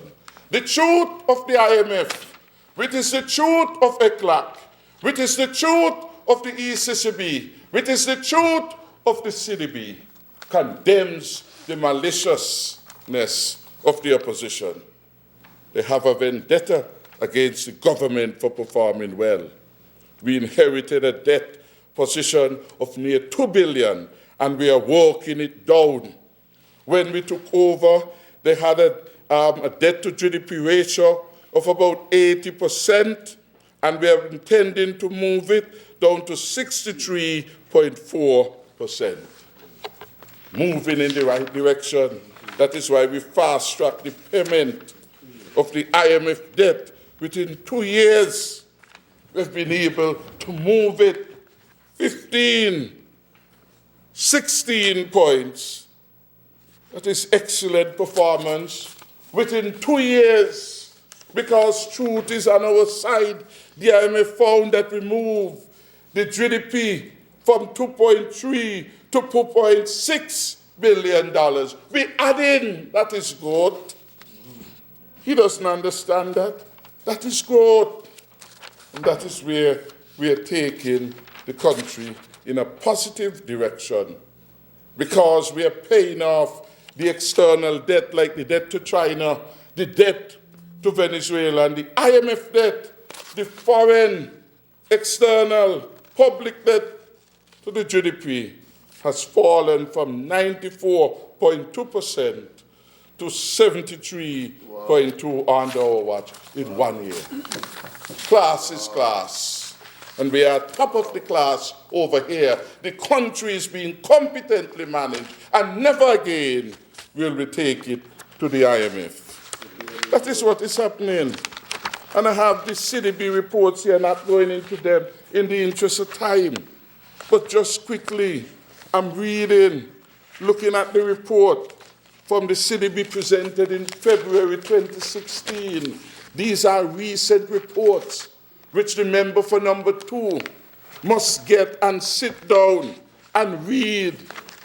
The truth of the IMF, which is the truth of ECLAC, which is the truth of the ECCB, which is the truth of the CDB, condemns the maliciousness of the opposition. They have a vendetta against the government for performing well. We inherited a debt position of near $2 billion, and we are working it down. When we took over, they had a debt to GDP ratio of about 80%, and we are intending to move it down to 63.4%. Moving in the right direction. That is why we fast-track the payment of the IMF debt. Within 2 years, we've been able to move it 15, 16 points. That is excellent performance. Within 2 years, because truth is on our side, the IMF found that we moved the GDP from 2.3 to 2.6 billion dollars. We add in, that is growth. He doesn't understand that. That is growth. And that is where we are taking the country in a positive direction, because we are paying off the external debt, like the debt to China, the debt to Venezuela, and the IMF debt, the foreign, external, public debt to the GDP has fallen from 94.2% to 73.2% under our watch in 1 year. Class is class. And we are top of the class over here. The country is being competently managed, and never again will we take it to the IMF. That is what is happening. And I have the CDB reports here, not going into them in the interest of time. But just quickly, I'm looking at the report from the CDB presented in February 2016. These are recent reports which the member for number 2 must get and sit down and read.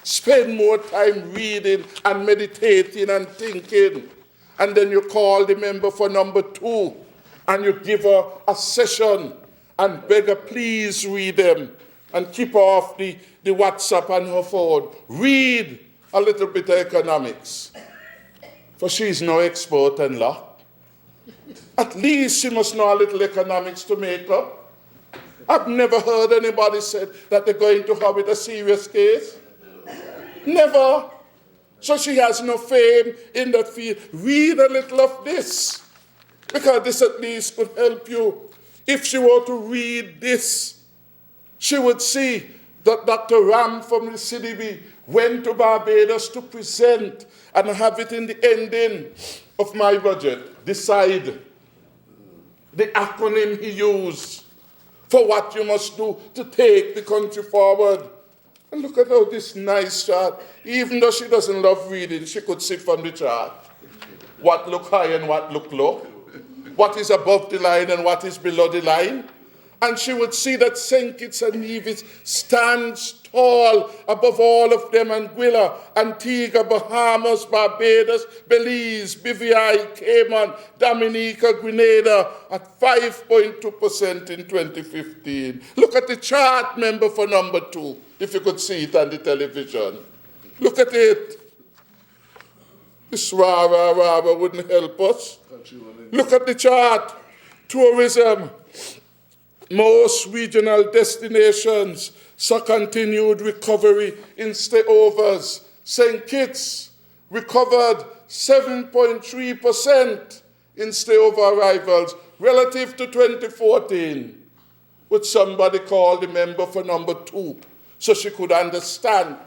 Spend more time reading and meditating and thinking. And then you call the member for number 2 and you give her a session and beg her, please read them and keep off the WhatsApp on her phone. Read a little bit of economics. For she's no expert in law. At least she must know a little economics to make up. I've never heard anybody say that they're going to have it a serious case. Never. So she has no fame in that field. Read a little of this, because this at least could help you. If she were to read this, she would see that Dr. Ram from the CDB went to Barbados to present and have it in the ending of my budget. Decide the acronym he used for what you must do to take the country forward. And look at how this nice chart, even though she doesn't love reading, she could see from the chart what look high and what look low, what is above the line and what is below the line. And she would see that St. Kitts and Nevis stands tall above all of them, Anguilla, Antigua, Bahamas, Barbados, Belize, BVI, Cayman, Dominica, Grenada at 5.2% in 2015. Look at the chart, member for number 2, if you could see it on the television. Look at it. This rah wouldn't help us. Look at the chart. Tourism. Most regional destinations saw continued recovery in stayovers. St. Kitts recovered 7.3% in stayover arrivals relative to 2014. Would somebody call the member for number 2 so she could understand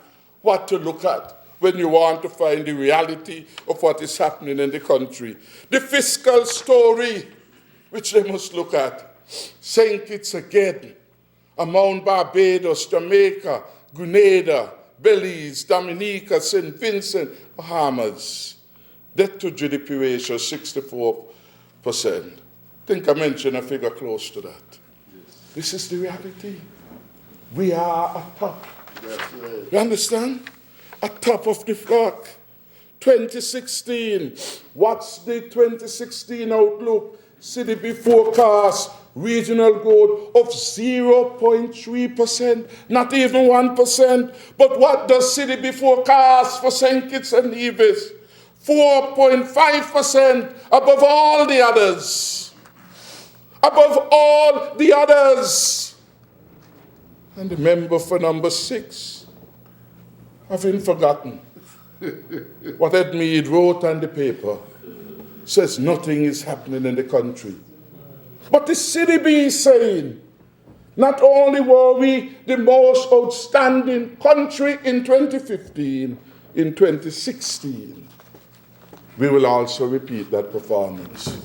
what to look at when you want to find the reality of what is happening in the country? The fiscal story, which they must look at. St. Kitts again, among Barbados, Jamaica, Grenada, Belize, Dominica, St. Vincent, Bahamas. Debt to GDP ratio 64%. I think I mentioned a figure close to that. Yes. This is the reality. We are at top. Right. You understand? At top of the flock. 2016. What's the 2016 outlook? CDB forecast regional growth of 0.3%, not even 1%. But what does CDB forecast for St. Kitts and Nevis? 4.5% above all the others. Above all the others. And the member for number 6, having forgotten what Ed Mead wrote on the paper, says nothing is happening in the country. But the CDB is saying, not only were we the most outstanding country in 2015, in 2016, we will also repeat that performance.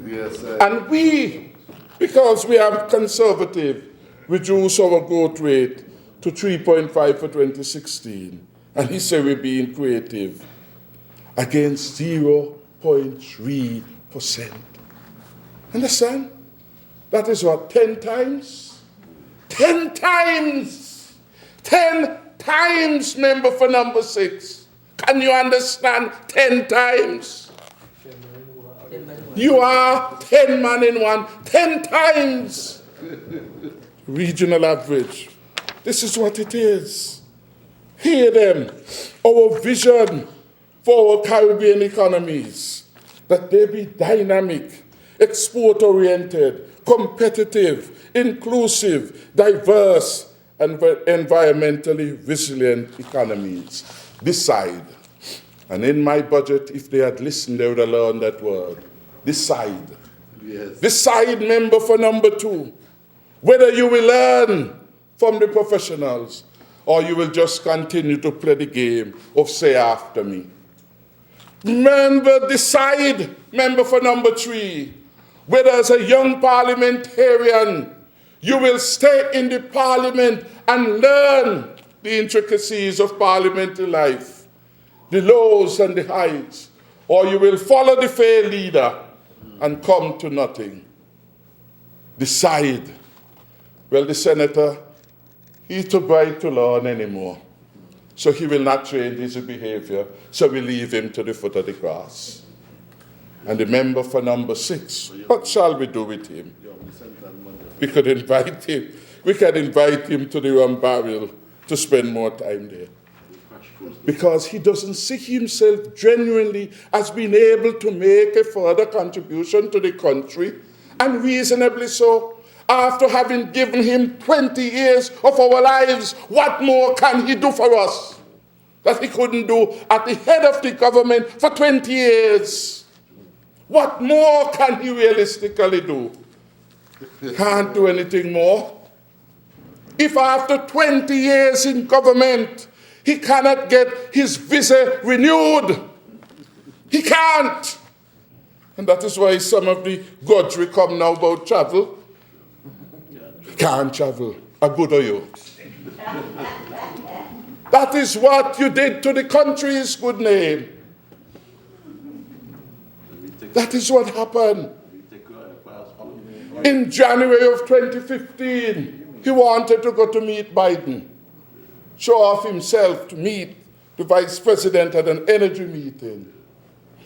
Yes, sir. And we, because we are conservative, reduce our growth rate to 3.5 for 2016. And he said we're being creative against 0.3%. Understand? That is what, 10 times? 10 times! 10 times, member for number 6. Can you understand? 10 times. You are 10 man in one, 10 times. Regional average. This is what it is. Hear them. Our vision for our Caribbean economies, that they be dynamic, export-oriented, competitive, inclusive, diverse, and environmentally resilient economies. Decide. And in my budget, if they had listened, they would have learned that word. Decide. Yes. Decide, member for number 2, whether you will learn from the professionals or you will just continue to play the game of say after me. Remember, decide, member for number 3, whether as a young parliamentarian you will stay in the parliament and learn the intricacies of parliamentary life, the lows and the heights, or you will follow the fair leader and come to nothing. Decide. Well, the senator, he's too bright to learn anymore. So he will not change his behavior, so we leave him to the foot of the grass. And the member for number 6, what shall we do with him? We could invite him. We can invite him to the rum barrel to spend more time there. Because he doesn't see himself genuinely as being able to make a further contribution to the country, and reasonably so. After having given him 20 years of our lives, what more can he do for us that he couldn't do at the head of the government for 20 years? What more can he realistically do? Can't do anything more. If after 20 years in government, he cannot get his visa renewed, he can't. And that is why some of the godry come now about travel. Can't travel. A good are you? That is what you did to the country's good name. That is what happened. In January of 2015, he wanted to go to meet Biden, show off himself to meet the vice president at an energy meeting.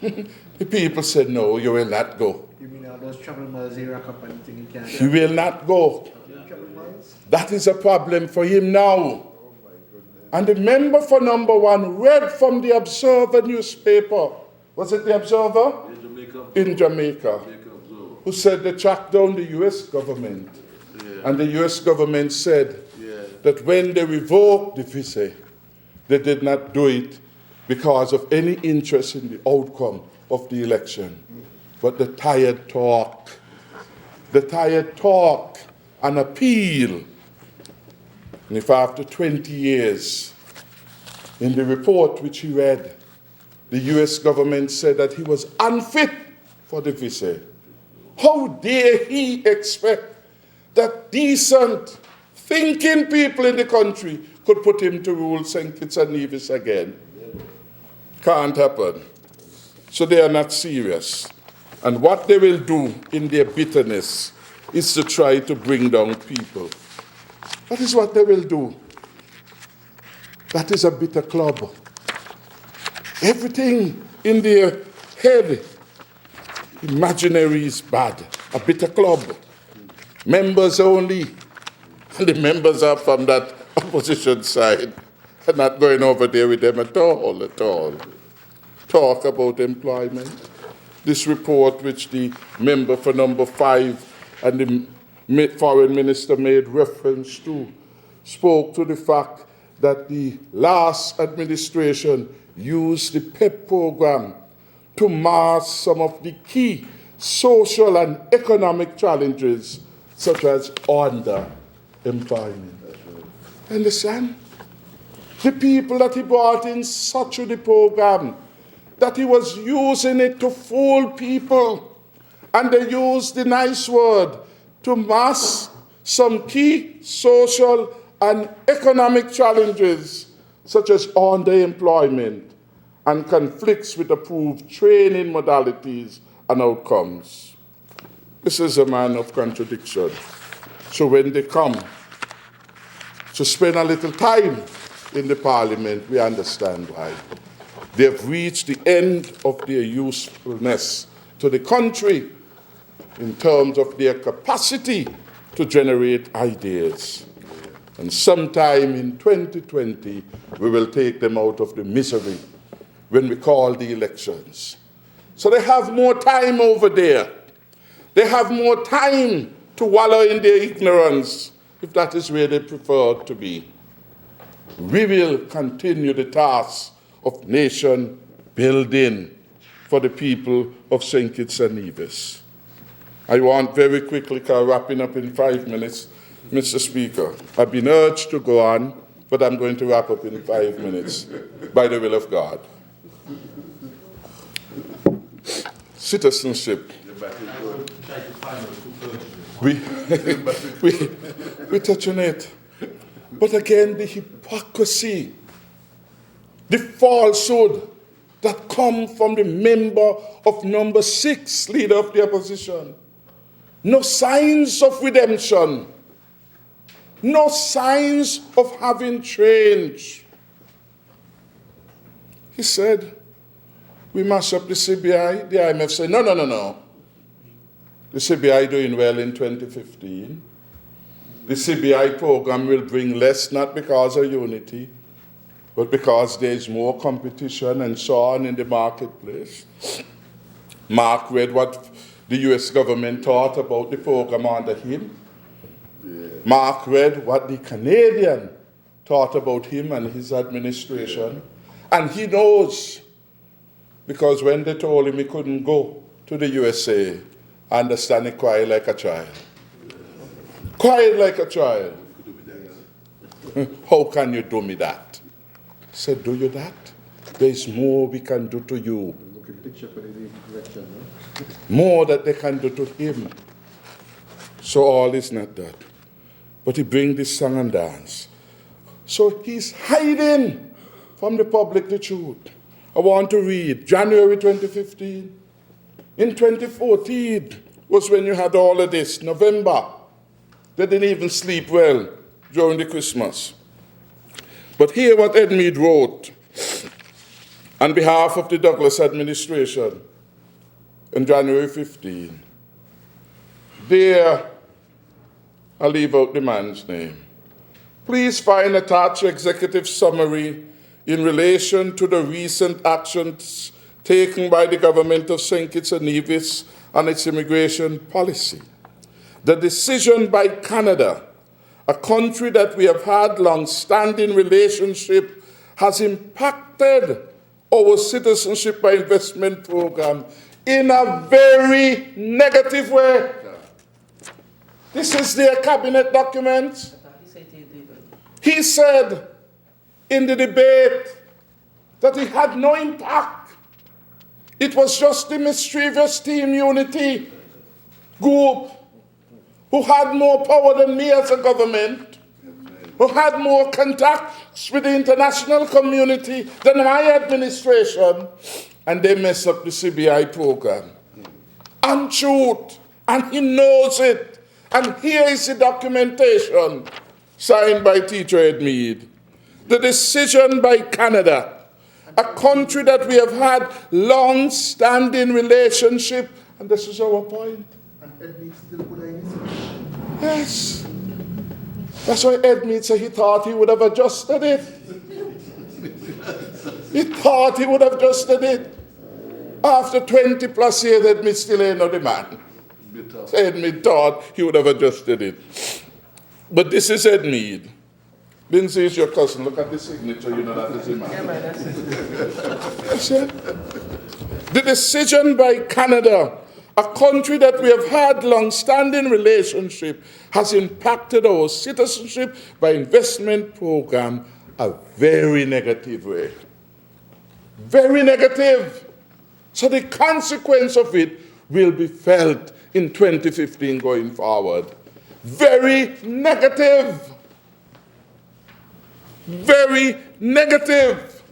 The people said, no, you will not go. You mean all those travel miles he rack up and think he can't? He will not go. Travel miles? That is a problem for him now. And the member for number 1 read from the Observer newspaper. Was it the Observer? In Jamaica. Who said they tracked down the U.S. government. Yeah. And the U.S. government said that when they revoked the visa, they did not do it because of any interest in the outcome of the election. But the tired talk and appeal. And if after 20 years, in the report which he read, the U.S. government said that he was unfit for the visa, how dare he expect that decent, thinking people in the country could put him to rule St. Kitts and Nevis again? Can't happen. So they are not serious. And what they will do in their bitterness is to try to bring down people. That is what they will do. That is a bitter club. Everything in their head, imaginary is bad. A bitter club. Members only. And the members are from that opposition side. I'm not going over there with them at all. Talk about employment. This report, which the member for number 5 and the foreign minister made reference to, spoke to the fact that the last administration used the PEP program to mask some of the key social and economic challenges, such as underemployment. Understand? The people that he brought in such the program, that he was using it to fool people. And they used the nice word to mask some key social and economic challenges, such as underemployment and conflicts with approved training modalities and outcomes. This is a man of contradiction. So when they come to spend a little time in the parliament, we understand why. They have reached the end of their usefulness to the country in terms of their capacity to generate ideas. And sometime in 2020, we will take them out of the misery when we call the elections. So they have more time over there. They have more time to wallow in their ignorance, if that is where they prefer to be. We will continue the task of nation building for the people of St. Kitts and Nevis. I want very quickly, wrapping up in 5 minutes, Mr. Speaker. I've been urged to go on, but I'm going to wrap up in 5 minutes by the will of God. Citizenship. We touch on it. But again, the hypocrisy, the falsehood that come from the member of number 6, leader of the opposition. No signs of redemption. No signs of having changed. He said, we mash up the CBI. The IMF said, no. The CBI doing well in 2015. The CBI program will bring less, not because of unity, but because there is more competition and so on in the marketplace. Mark read what the US government thought about the program under him. Mark read what the Canadian thought about him and his administration. And he knows, because when they told him he couldn't go to the USA, I understand he cried like a child. Cried like a child. How can you do me that? I said, do you that? There is more we can do to you. More that they can do to him. So all is not that. But he brings this song and dance. So he's hiding from the public the truth. I want to read January 2015. In 2014 was when you had all of this. November. They didn't even sleep well during the Christmas. But hear what Edmeade wrote on behalf of the Douglas administration in January 15. There, I'll leave out the man's name. Please find attached executive summary in relation to the recent actions taken by the government of St. Kitts and Nevis on its immigration policy. The decision by Canada, a country that we have had long-standing relationship, has impacted our citizenship by investment program in a very negative way. This is their cabinet document. He said in the debate that it had no impact. It was just the mischievous Team Unity group who had more power than me as a government, who had more contacts with the international community than my administration, and they mess up the CBI program. Untruth, and he knows it. And here is the documentation signed by Teacher Edmeade. The decision by Canada, a country that we have had long-standing relationship, and this is our point. Yes. That's why Edmeade said he thought he would have adjusted it. He thought he would have adjusted it. After 20 plus years, Edmeade still ain't no the man. Edmeade thought he would have adjusted it. But this is Edmeade. Lindsay is your cousin. Look at the signature, you know that is the man. Yeah, man, that's it. The decision by Canada, a country that we have had long-standing relationship, has impacted our citizenship by investment program a very negative way. Very negative. So the consequence of it will be felt in 2015 going forward. Very negative. Very negative.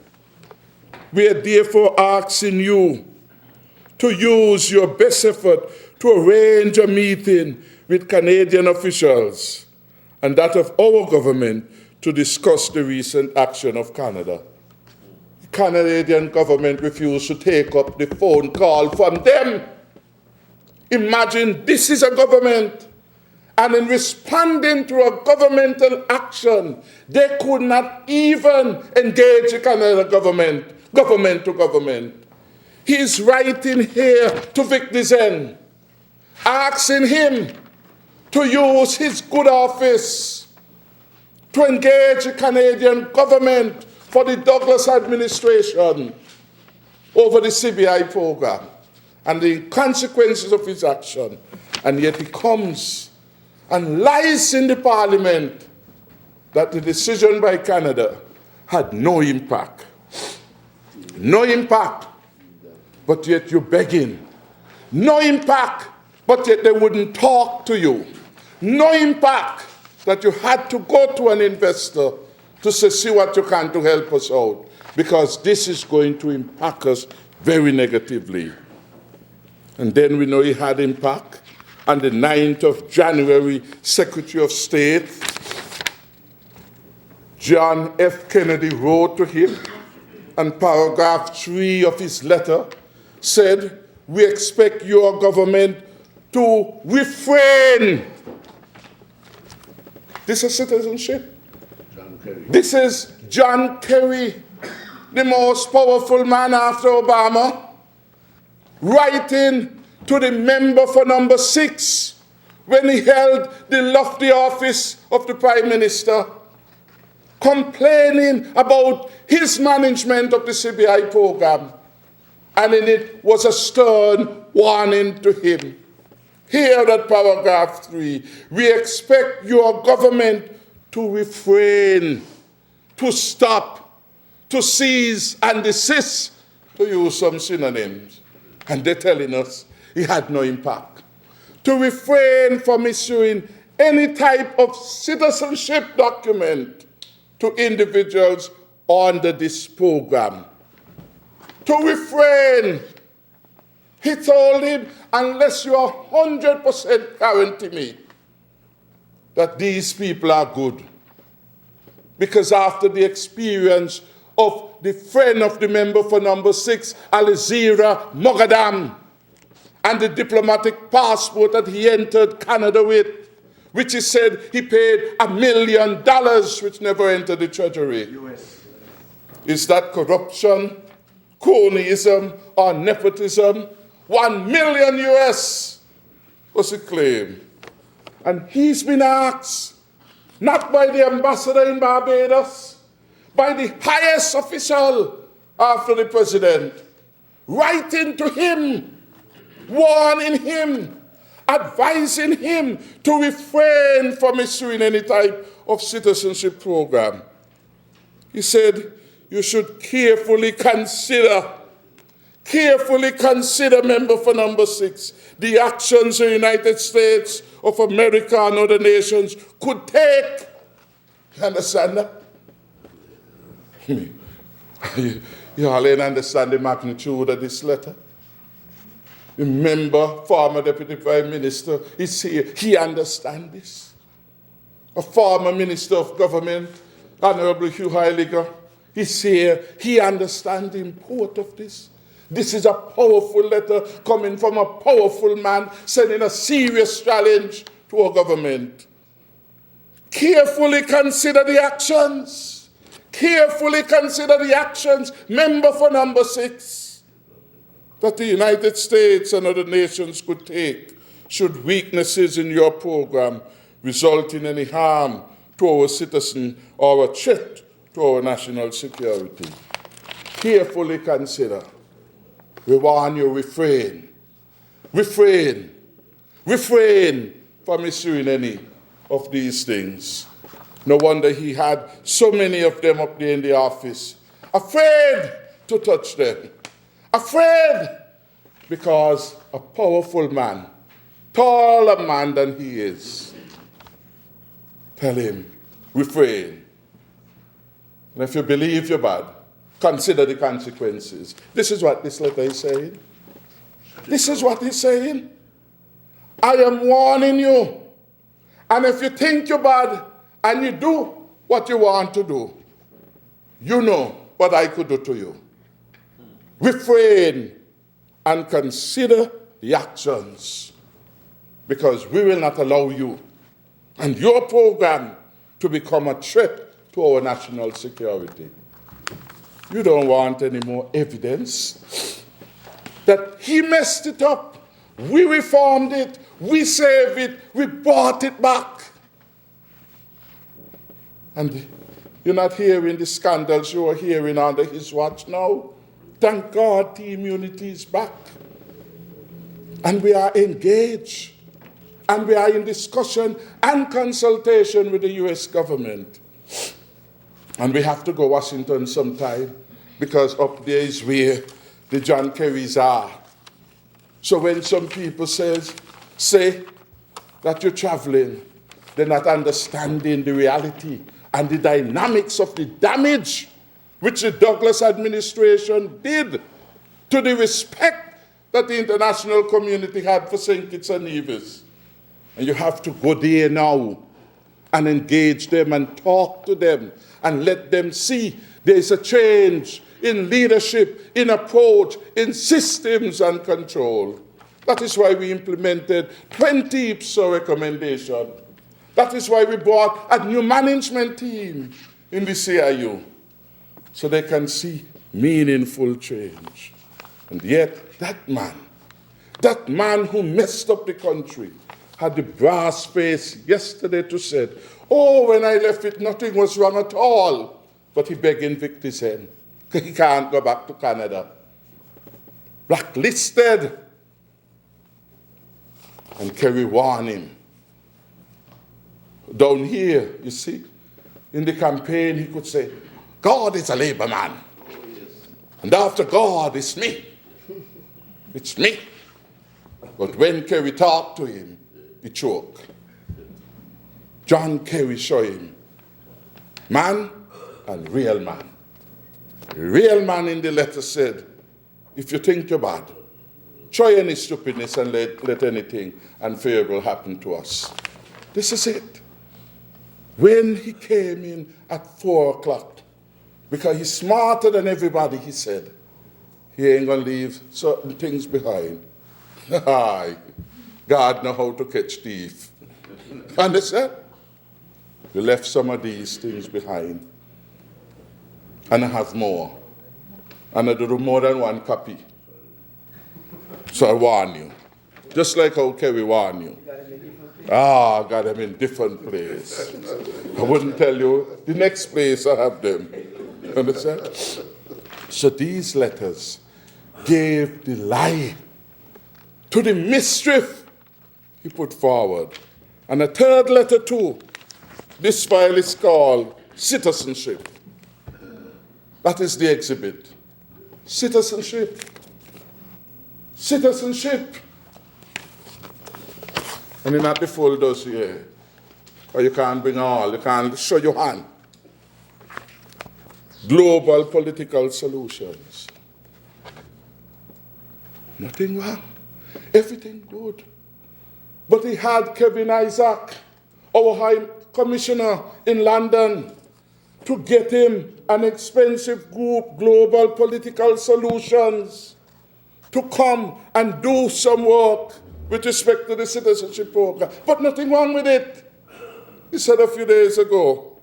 We are therefore asking you to use your best effort to arrange a meeting with Canadian officials and that of our government to discuss the recent action of Canada. The Canadian government refused to take up the phone call from them. Imagine this is a government, and in responding to a governmental action, they could not even engage the Canadian government to government. He is writing here to Vic Dizen, asking him to use his good office to engage the Canadian government for the Douglas administration over the CBI program and the consequences of his action. And yet he comes and lies in the parliament that the decision by Canada had no impact. No impact, but yet you're begging. No impact, but yet they wouldn't talk to you. No impact that you had to go to an investor to say, see what you can to help us out, because this is going to impact us very negatively. And then we know he had impact. On the 9th of January, Secretary of State John F. Kennedy wrote to him, and paragraph 3 of his letter said, we expect your government to refrain. This is citizenship. John Kerry. This is John Kerry, the most powerful man after Obama, writing to the member for number 6 when he held the lofty office of the Prime Minister, complaining about his management of the CBI program. And in it was a stern warning to him. Here at paragraph 3, we expect your government to refrain, to stop, to cease and desist, to use some synonyms. And they're telling us it had no impact. To refrain from issuing any type of citizenship document to individuals under this program. To refrain. He told him, unless you are 100% guarantee me that these people are good. Because after the experience of the friend of the member for number 6, Alizira Mogadam, and the diplomatic passport that he entered Canada with, which he said he paid $1 million, which never entered the treasury. US. Is that corruption, cronyism, or nepotism? $1 million US was the claim. And he's been asked, not by the ambassador in Barbados, by the highest official after the president, writing to him, warning him, advising him to refrain from issuing any type of citizenship program. He said, you should carefully consider, member for number 6, the actions the United States of America and other nations could take. You understand that? You all ain't understand the magnitude of this letter. Remember, former Deputy Prime Minister is here. He understands this. A former Minister of Government, Honorable Hugh Heiliger, is here. He understands the import of this. This is a powerful letter coming from a powerful man sending a serious challenge to our government. Carefully consider the actions. Carefully consider the actions, member for number 6, that the United States and other nations could take should weaknesses in your program result in any harm to our citizen or a threat to our national security. Carefully consider. We warn you, refrain from issuing any of these things. No wonder he had so many of them up there in the office, afraid to touch them, afraid because a powerful man, taller man than he is, tell him, refrain. And if you believe you're bad, consider the consequences. This is what this letter is saying. This is what he's saying. I am warning you. And if you think you're bad and you do what you want to do, you know what I could do to you. Refrain and consider the actions, because we will not allow you and your program to become a threat to our national security. You don't want any more evidence that he messed it up. We reformed it, we saved it, we bought it back. And you're not hearing the scandals you are hearing under his watch now. Thank God team unity is back. And we are engaged. And we are in discussion and consultation with the US government. And we have to go to Washington sometime, because up there is where the John Kerrys are. So when some people say that you're traveling, they're not understanding the reality and the dynamics of the damage which the Douglas administration did to the respect that the international community had for St. Kitts and Nevis. And you have to go there now and engage them and talk to them and let them see there is a change in leadership, in approach, in systems and control. That is why we implemented 20 IPSO recommendations. That is why we brought a new management team in the CIU, so they can see meaningful change. And yet, that man who messed up the country, had the brass face yesterday to say, oh, when I left it, nothing was wrong at all. But he begging Victor's end. He can't go back to Canada. Blacklisted. And Kerry warned him. Down here, you see, in the campaign, he could say, God is a labor man. And after God, it's me. It's me. But when Kerry talked to him, he choked. John Kerry showed him man and real man. The real man in the letter said, if you think you're bad, try any stupidness and let anything unfavorable happen to us. This is it. When he came in at 4 o'clock, because he's smarter than everybody, he said, he ain't going to leave certain things behind. God know how to catch thief. Understand? We left some of these things behind. And I have more. And I do more than one copy. So I warn you. Just like how Kerry warned you. I got them in different places. I wouldn't tell you the next place I have them. Understand? So these letters gave the lie to the mischief he put forward. And a third letter too. This file is called Citizenship. That is the exhibit. Citizenship. Citizenship. And in that the full dossier. Or you can't bring all, you can't show your hand. Global political solutions. Nothing wrong. Everything good. But he had Kevin Isaac, our High Commissioner in London, to get him an expensive group, Global Political Solutions, to come and do some work with respect to the citizenship program. But nothing wrong with it. He said a few days ago,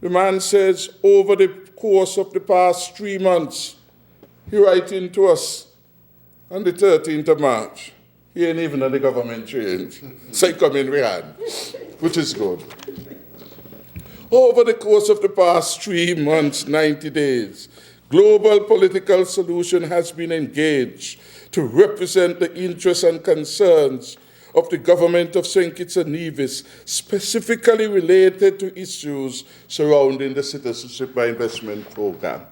the man says, over the course of the past 3 months, he writing to us on the 13th of March. He ain't even on the government change. So he come in hand, which is good. Over the course of the past 3 months, 90 days, Global Political Solution has been engaged to represent the interests and concerns of the government of St. Kitts and Nevis, specifically related to issues surrounding the Citizenship by Investment Program.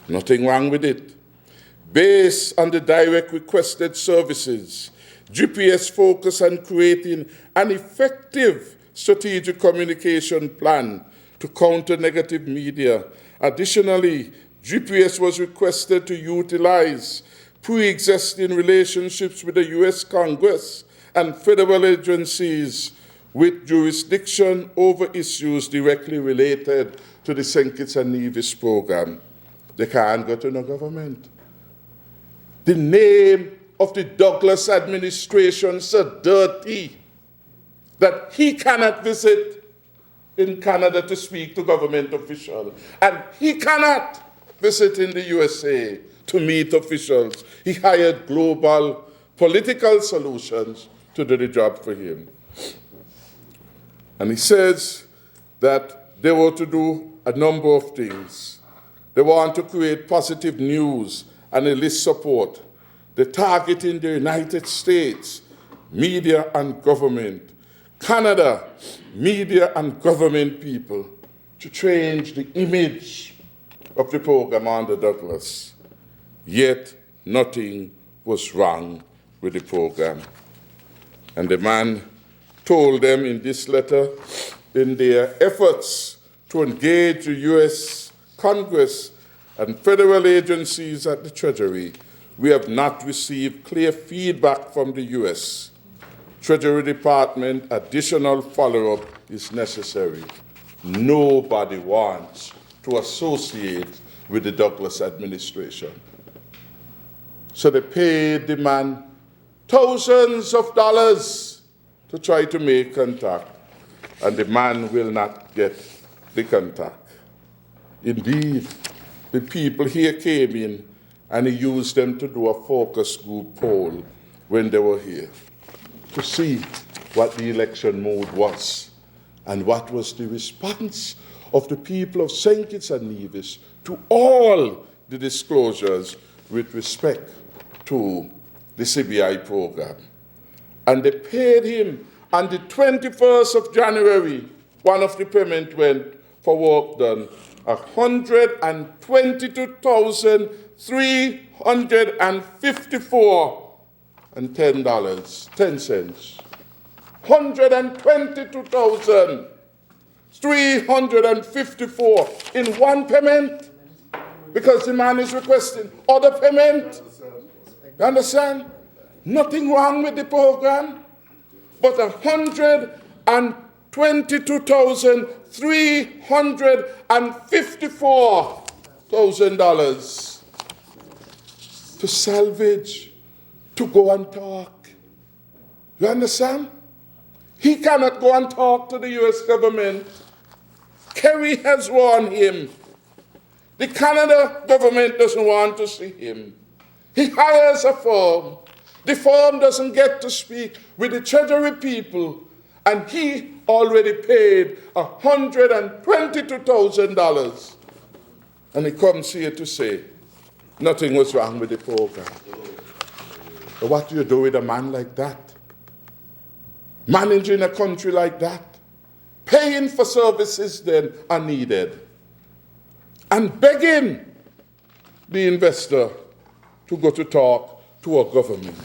Nothing wrong with it. Based on the direct requested services, GPS focused on creating an effective strategic communication plan to counter negative media. Additionally, GPS was requested to utilize pre-existing relationships with the U.S. Congress and federal agencies with jurisdiction over issues directly related to the St. Kitts and Nevis program. They can't go to no government. The name of the Douglas administration is so dirty that he cannot visit in Canada to speak to government officials. And he cannot visit in the USA to meet officials. He hired global political solutions to do the job for him. And he says that they were to do a number of things. They want to create positive news and enlist support. They're targeting the United States, media and government, Canada, media and government people to change the image of the program under Douglas. Yet nothing was wrong with the program. And the man told them in this letter, in their efforts to engage the U.S. Congress and federal agencies at the Treasury, we have not received clear feedback from the U.S. Treasury Department. Additional follow-up is necessary. Nobody wants to associate with the Douglas administration. So they paid the man thousands of dollars to try to make contact, and the man will not get the contact. Indeed, the people here came in and he used them to do a focus group poll when they were here to see what the election mood was and what was the response of the people of St. Kitts and Nevis to all the disclosures with respect to the CBI program. And they paid him on the 21st of January, one of the payment went for work done, $122,354 and $10.10. $122,354 in one payment, because the man is requesting other payment. You understand? Nothing wrong with the program, but $122,354 to salvage, to go and talk. You understand? He cannot go and talk to the U.S. government. Kerry has warned him. The Canada government doesn't want to see him. He hires a firm. The firm doesn't get to speak with the Treasury people, and he already paid $122,000. And he comes here to say nothing was wrong with the program. But what do you do with a man like that? Managing a country like that? Paying for services then are needed. And begging the investor to go to talk to a government.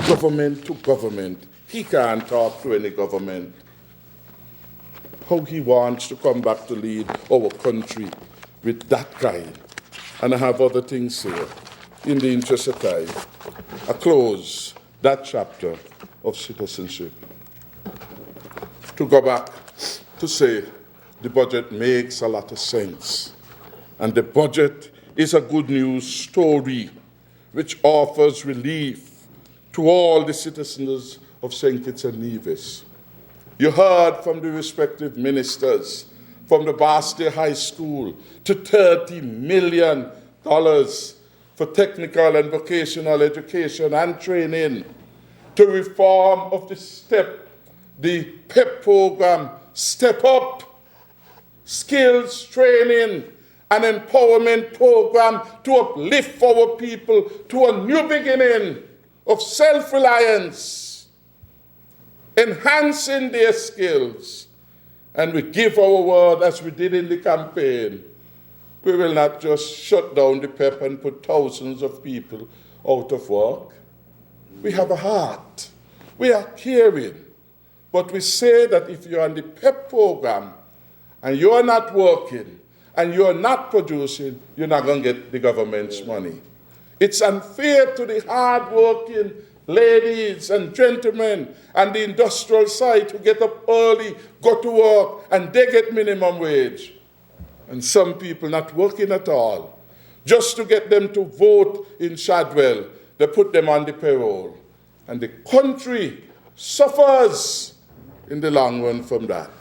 Government to government. He can't talk to any government. How he wants to come back to lead our country with that kind. And I have other things here. In the interest of time, I close that chapter of citizenship. To go back to say the budget makes a lot of sense. And the budget is a good news story which offers relief to all the citizens of St. Kitts and Nevis. You heard from the respective ministers, from the Bastia High School to $30 million for technical and vocational education and training, to reform of the PEP program, Step Up, skills training and empowerment program to uplift our people to a new beginning of self-reliance, enhancing their skills. And we give our word, as we did in the campaign, We will not just shut down the PEP and put thousands of people out of work. We have a heart. We are caring. But we say that if you're on the PEP program and you're not working and you're not producing, you're not going to get the government's money. It's unfair to the hard-working ladies and gentlemen and the industrial side who get up early, go to work, and they get minimum wage. And some people not working at all. Just to get them to vote in Shadwell, they put them on the payroll. And the country suffers in the long run from that.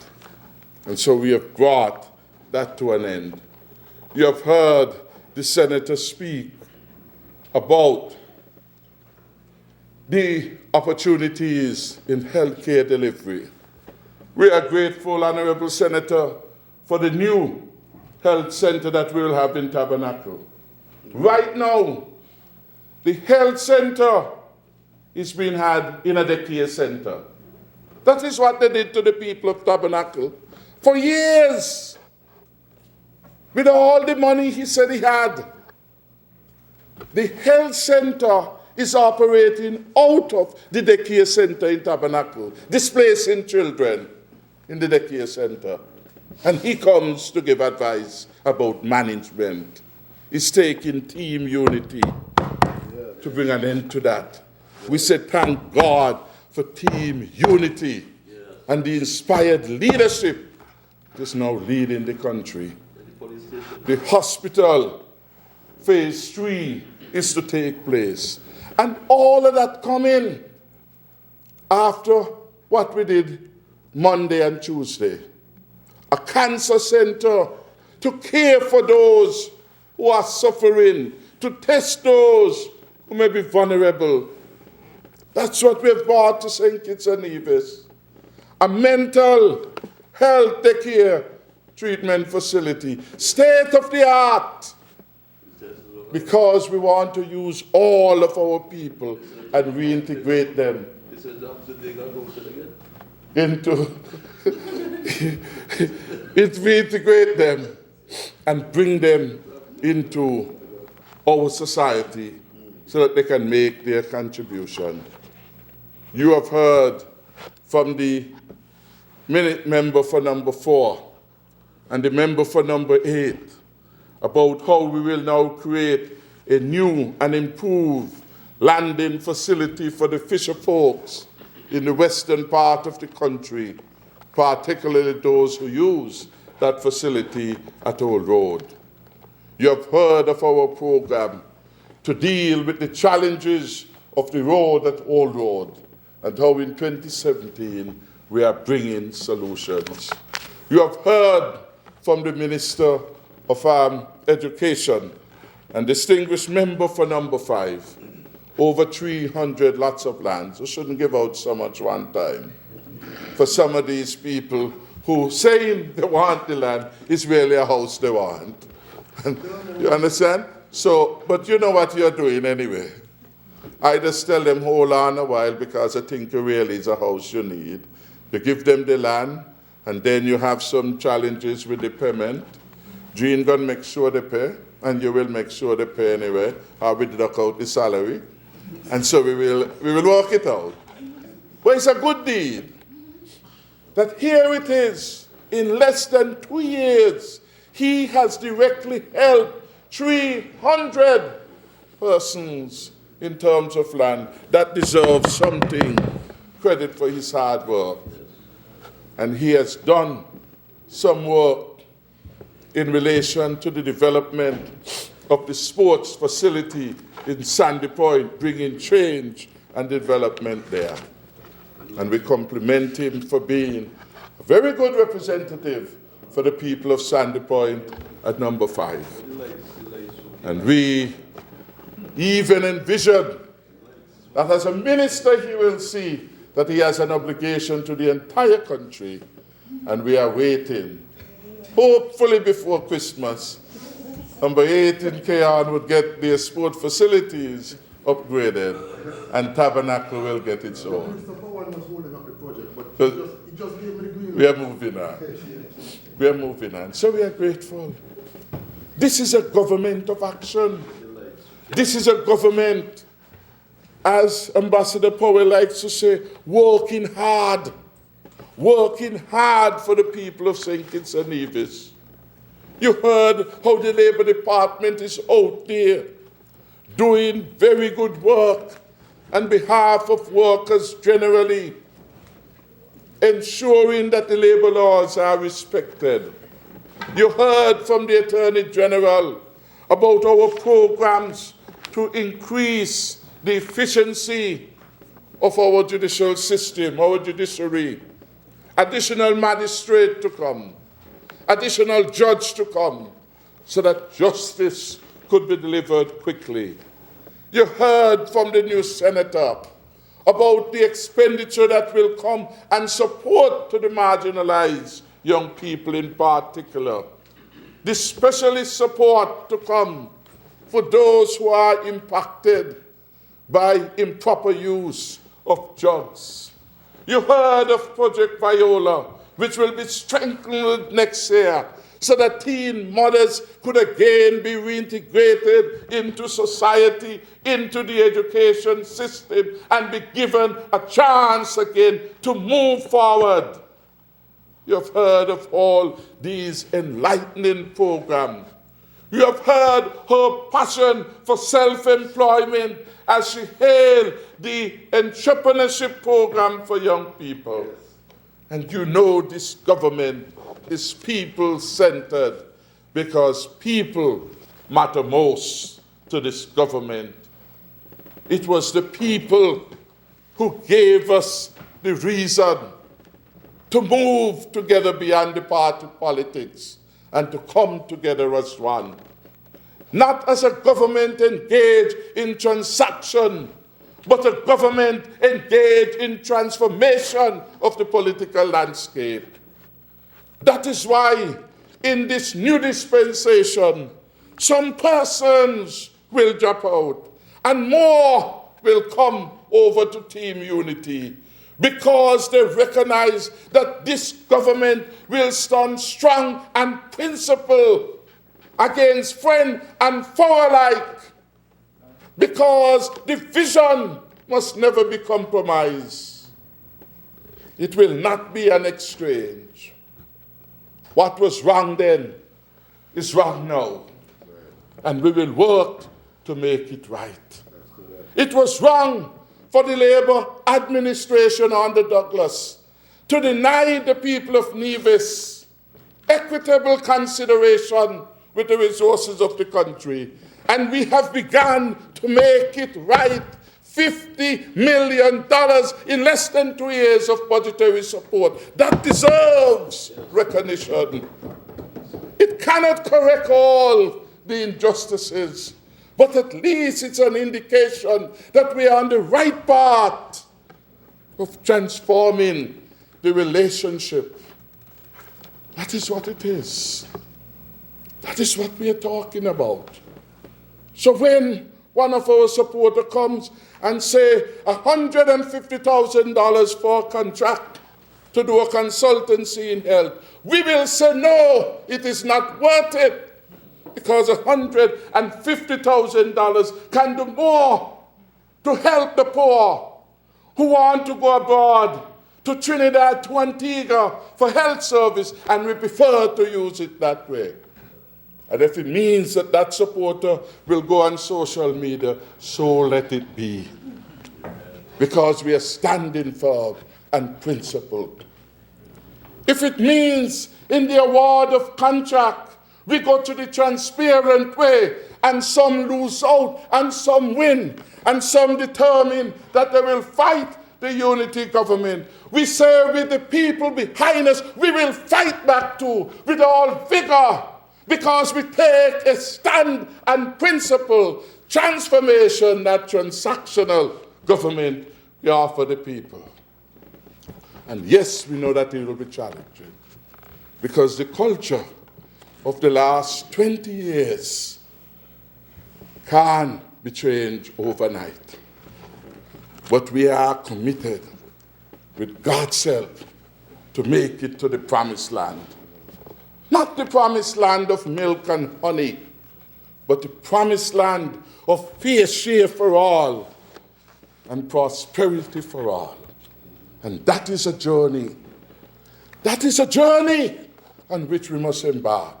And so we have brought that to an end. You have heard the senator speak about the opportunities in healthcare delivery. We are grateful, Honorable Senator, for the new health center that we'll have in Tabernacle. Right now, the health center is being had in a daycare center. That is what they did to the people of Tabernacle for years. With all the money he said he had, the health center is operating out of the daycare center in Tabernacle, displacing children in the daycare center. And he comes to give advice about management. He's taking team unity to bring an end to that. We say thank God for team unity and the inspired leadership that is now leading the country. The hospital, phase 3, is to take place. And all of that coming after what we did Monday and Tuesday. A cancer center to care for those who are suffering, to test those who may be vulnerable. That's what we've brought to St. Kitts and Nevis. A mental health care treatment facility, state of the art, because we want to use all of our people and reintegrate them into reintegrate them and bring them into our society so that they can make their contribution. You have heard from the minute member for number 4 and the member for number 8 about how we will now create a new and improved landing facility for the fisher folks in the western part of the country, particularly those who use that facility at Old Road. You have heard of our program to deal with the challenges of the road at Old Road and how in 2017 we are bringing solutions. You have heard from the Minister of Education and distinguished member for number 5, over 300 lots of lands. We shouldn't give out so much one time. For some of these people who saying they want the land is really a house they want. You understand? So, but you know what you're doing anyway. I just tell them, hold on a while because I think it really is a house you need. You give them the land, and then you have some challenges with the payment. Jean gonna make sure they pay, and you will make sure they pay anyway, or we deduct out the salary. And so we will work it out. But it's a good deed that here it is, in less than 2 years, he has directly helped 300 persons in terms of land that deserves something, credit for his hard work. And he has done some work in relation to the development of the sports facility in Sandy Point, bringing change and development there. And we compliment him for being a very good representative for the people of Sandy Point at number 5. And we even envision that as a minister he will see that he has an obligation to the entire country, and we are waiting. Hopefully before Christmas, number 8 in Keon would get their sport facilities upgraded, and Tabernacle will get its own. Mr. Powell was holding up the project, but he just gave me the green light. We are moving on. We are moving on. So we are grateful. This is a government of action. This is a government, as Ambassador Powell likes to say, working hard for the people of St. Kitts and Nevis. You heard how the Labour Department is out there doing very good work on behalf of workers generally, ensuring that the labour laws are respected. You heard from the Attorney General about our programs to increase the efficiency of our judicial system, our judiciary. Additional magistrate to come, additional judge to come, so that justice could be delivered quickly. You heard from the new senator about the expenditure that will come and support to the marginalized young people in particular. The specialist support to come for those who are impacted by improper use of drugs. You heard of Project Viola, which will be strengthened next year so that teen mothers could again be reintegrated into society, into the education system, and be given a chance again to move forward. You've heard of all these enlightening programs. You have heard her passion for self-employment as she hailed the entrepreneurship program for young people. And you know this government is people-centered because people matter most to this government. It was the people who gave us the reason to move together beyond the party politics and to come together as one. Not as a government engaged in transaction, but a government engaged in transformation of the political landscape. That is why in this new dispensation, some persons will drop out and more will come over to Team Unity, because they recognize that this government will stand strong and principled against friend and foe alike, because the vision must never be compromised. It will not be an exchange. What was wrong then is wrong now, and we will work to make it right. It was wrong for the Labour administration under Douglas to deny the people of Nevis equitable consideration with the resources of the country. And we have begun to make it right. $50 million in less than 2 years of budgetary support. That deserves recognition. It cannot correct all the injustices, but at least it's an indication that we are on the right path of transforming the relationship. That is what it is. That is what we are talking about. So when one of our supporters comes and say $150,000 for a contract to do a consultancy in health, we will say no, it is not worth it, because $150,000 can do more to help the poor who want to go abroad to Trinidad, to Antigua for health service, and we prefer to use it that way. And if it means that that supporter will go on social media, so let it be. Because we are standing firm and principled. If it means in the award of contract, we go to the transparent way, and some lose out, and some win, and some determine that they will fight the unity government. We say with the people behind us, we will fight back too, with all vigor, because we take a stand and principle, transformation, that transactional government we offer the people. And yes, we know that it will be challenging, because the culture of the last 20 years can't be changed overnight. But we are committed, with God's help, to make it to the promised land. Not the promised land of milk and honey, but the promised land of fair share for all and prosperity for all. And that is a journey. That is a journey on which we must embark.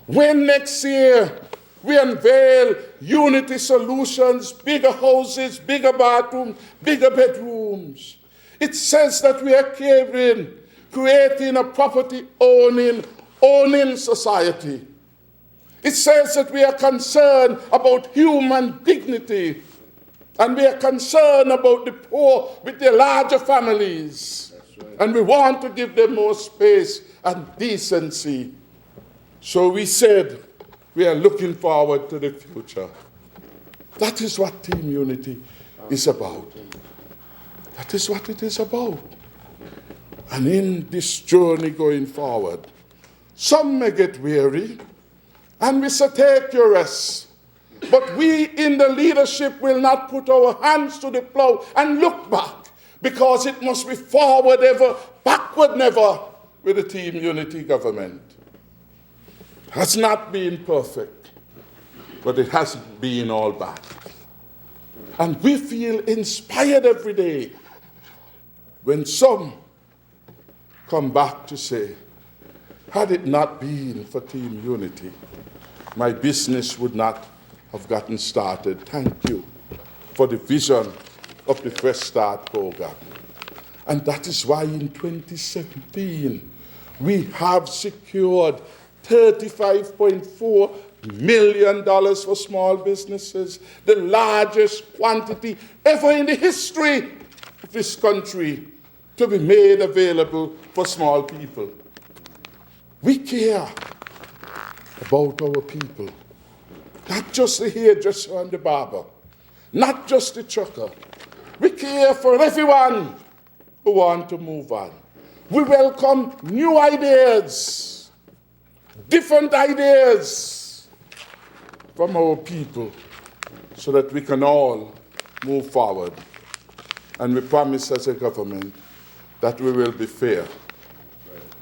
When next year we unveil unity solutions, bigger houses, bigger bathrooms, bigger bedrooms, it says that we are creating a property-owning society. It says that we are concerned about human dignity, and we are concerned about the poor with their larger families. Right. And we want to give them more space and decency. So we said we are looking forward to the future. That is what Team Unity is about. That is what it is about. And in this journey going forward, some may get weary, and we say, take your rest. But we in the leadership will not put our hands to the plow and look back, because it must be forward ever, backward never with the Team Unity government. It has not been perfect, but it hasn't been all bad. And we feel inspired every day when some come back to say, had it not been for Team Unity, my business would not have gotten started. Thank you for the vision of the Fresh Start program. And that is why in 2017, we have secured $35.4 million for small businesses, the largest quantity ever in the history of this country to be made available for small people. We care about our people, not just the hairdresser and the barber, not just the trucker. We care for everyone who wants to move on. We welcome new ideas, different ideas from our people so that we can all move forward. And we promise as a government that we will be fair,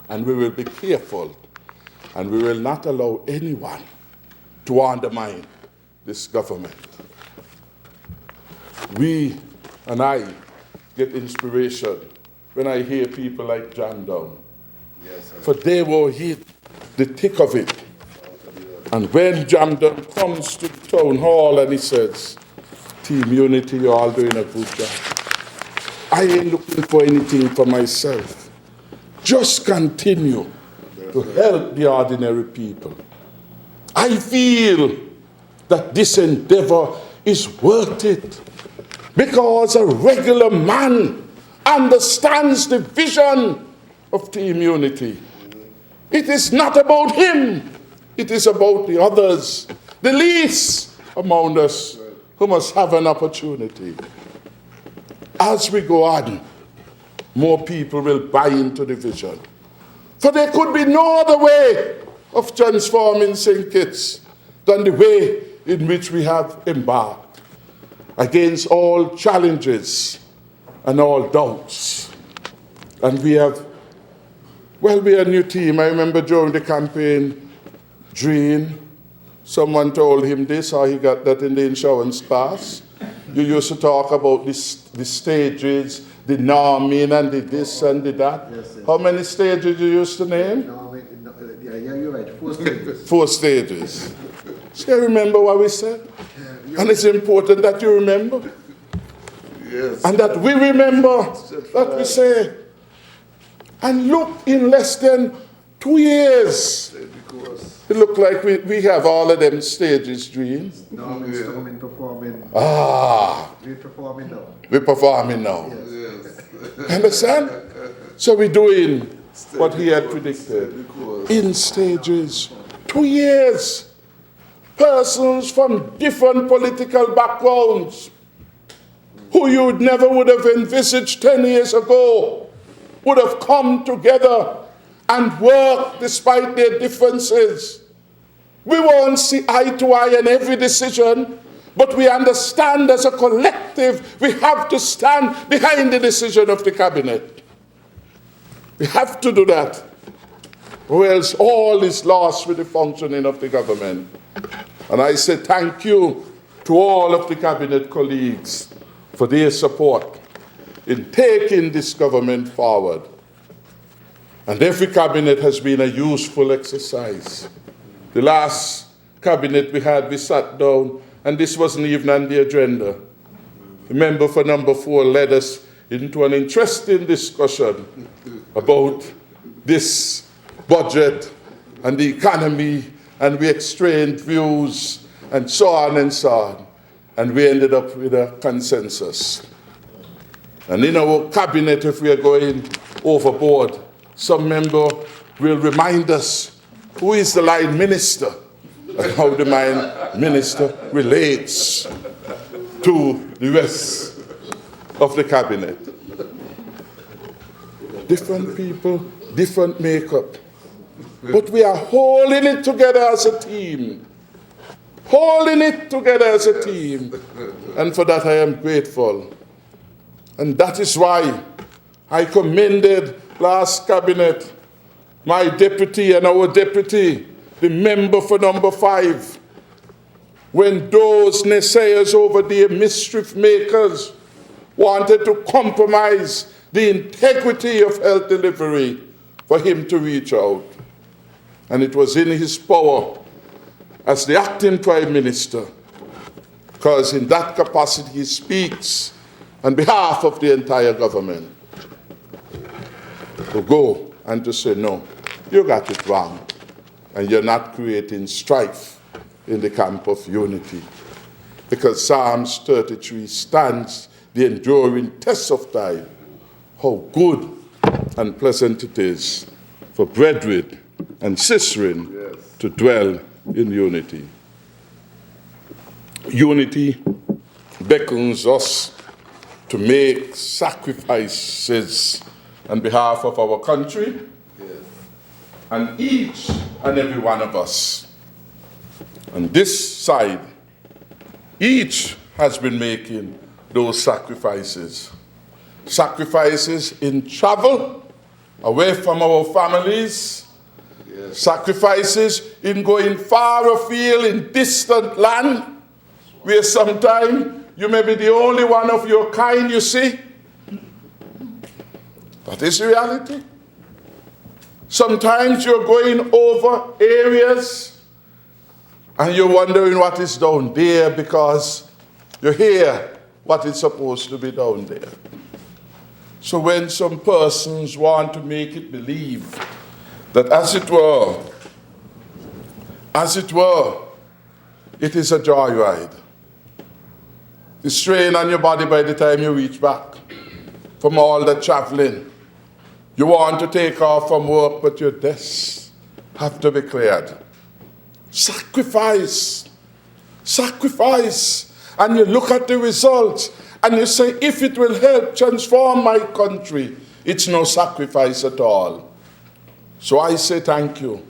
and we will be careful, and we will not allow anyone to undermine this government. We and I get inspiration when I hear people like John Down. Yes, for they will hit the thick of it. And when John Down comes to the town hall and he says, Team Unity, you're all doing a good job. I ain't looking for anything for myself. Just continue to help the ordinary people. I feel that this endeavor is worth it because a regular man understands the vision of Team Unity. It is not about him. It is about the others, the least among us, who must have an opportunity. As we go on, more people will buy into the vision. For there could be no other way of transforming St. Kitts than the way in which we have embarked against all challenges and all doubts. And we are a new team. I remember during the campaign, Dream, someone told him this, or he got that in the insurance class. You used to talk about the stages, the norming and the this and the that. Yes, yes. How many stages you used to name? Yeah, you're right. 4 stages. 4 stages. So you remember what we said? And it's important that you remember. Yes. And that we remember what we say. And look, in less than 2 years, it looked like we have all of them stages, Dreams. No, we're performing. We're performing now. We're performing now. Yes. Understand? So we're doing what he had predicted. In stages. 2 years. Persons from different political backgrounds who you never would have envisaged 10 years ago would have come together and worked despite their differences. We won't see eye to eye in every decision, but we understand as a collective we have to stand behind the decision of the cabinet. We have to do that, or else all is lost with the functioning of the government. And I say thank you to all of the cabinet colleagues for their support in taking this government forward. And every cabinet has been a useful exercise. The last cabinet we sat down, and this wasn't even on the agenda. The member for number 4 led us into an interesting discussion about this budget and the economy, and we exchanged views and so on and so on. And we ended up with a consensus. And in our cabinet, if we are going overboard, some member will remind us who is the line minister and how the line minister relates to the rest of the cabinet. Different people, different makeup. But we are holding it together as a team. Holding it together as a team. And for that I am grateful. And that is why I commended last cabinet my deputy and our deputy, the member for number 5, when those naysayers over there, mischief makers, wanted to compromise the integrity of health delivery, for him to reach out. And it was in his power as the acting Prime Minister, because in that capacity he speaks on behalf of the entire government, to go and to say, no, you got it wrong, and you're not creating strife in the camp of unity. Because Psalms 33 stands the enduring test of time, how good and pleasant it is for brethren and sistren to dwell in unity. Unity beckons us to make sacrifices on behalf of our country, and each and every one of us on this side, each has been making those sacrifices. Sacrifices in travel, away from our families, sacrifices in going far afield in distant land, where sometimes you may be the only one of your kind you see. That is reality. Sometimes you're going over areas and you're wondering what is down there, because you hear what is supposed to be down there. So when some persons want to make it believe that as it were, it is a joyride. The strain on your body by the time you reach back from all the traveling. You want to take off from work, but your desks have to be cleared. Sacrifice. Sacrifice. And you look at the results and you say, if it will help transform my country, it's no sacrifice at all. So I say thank you.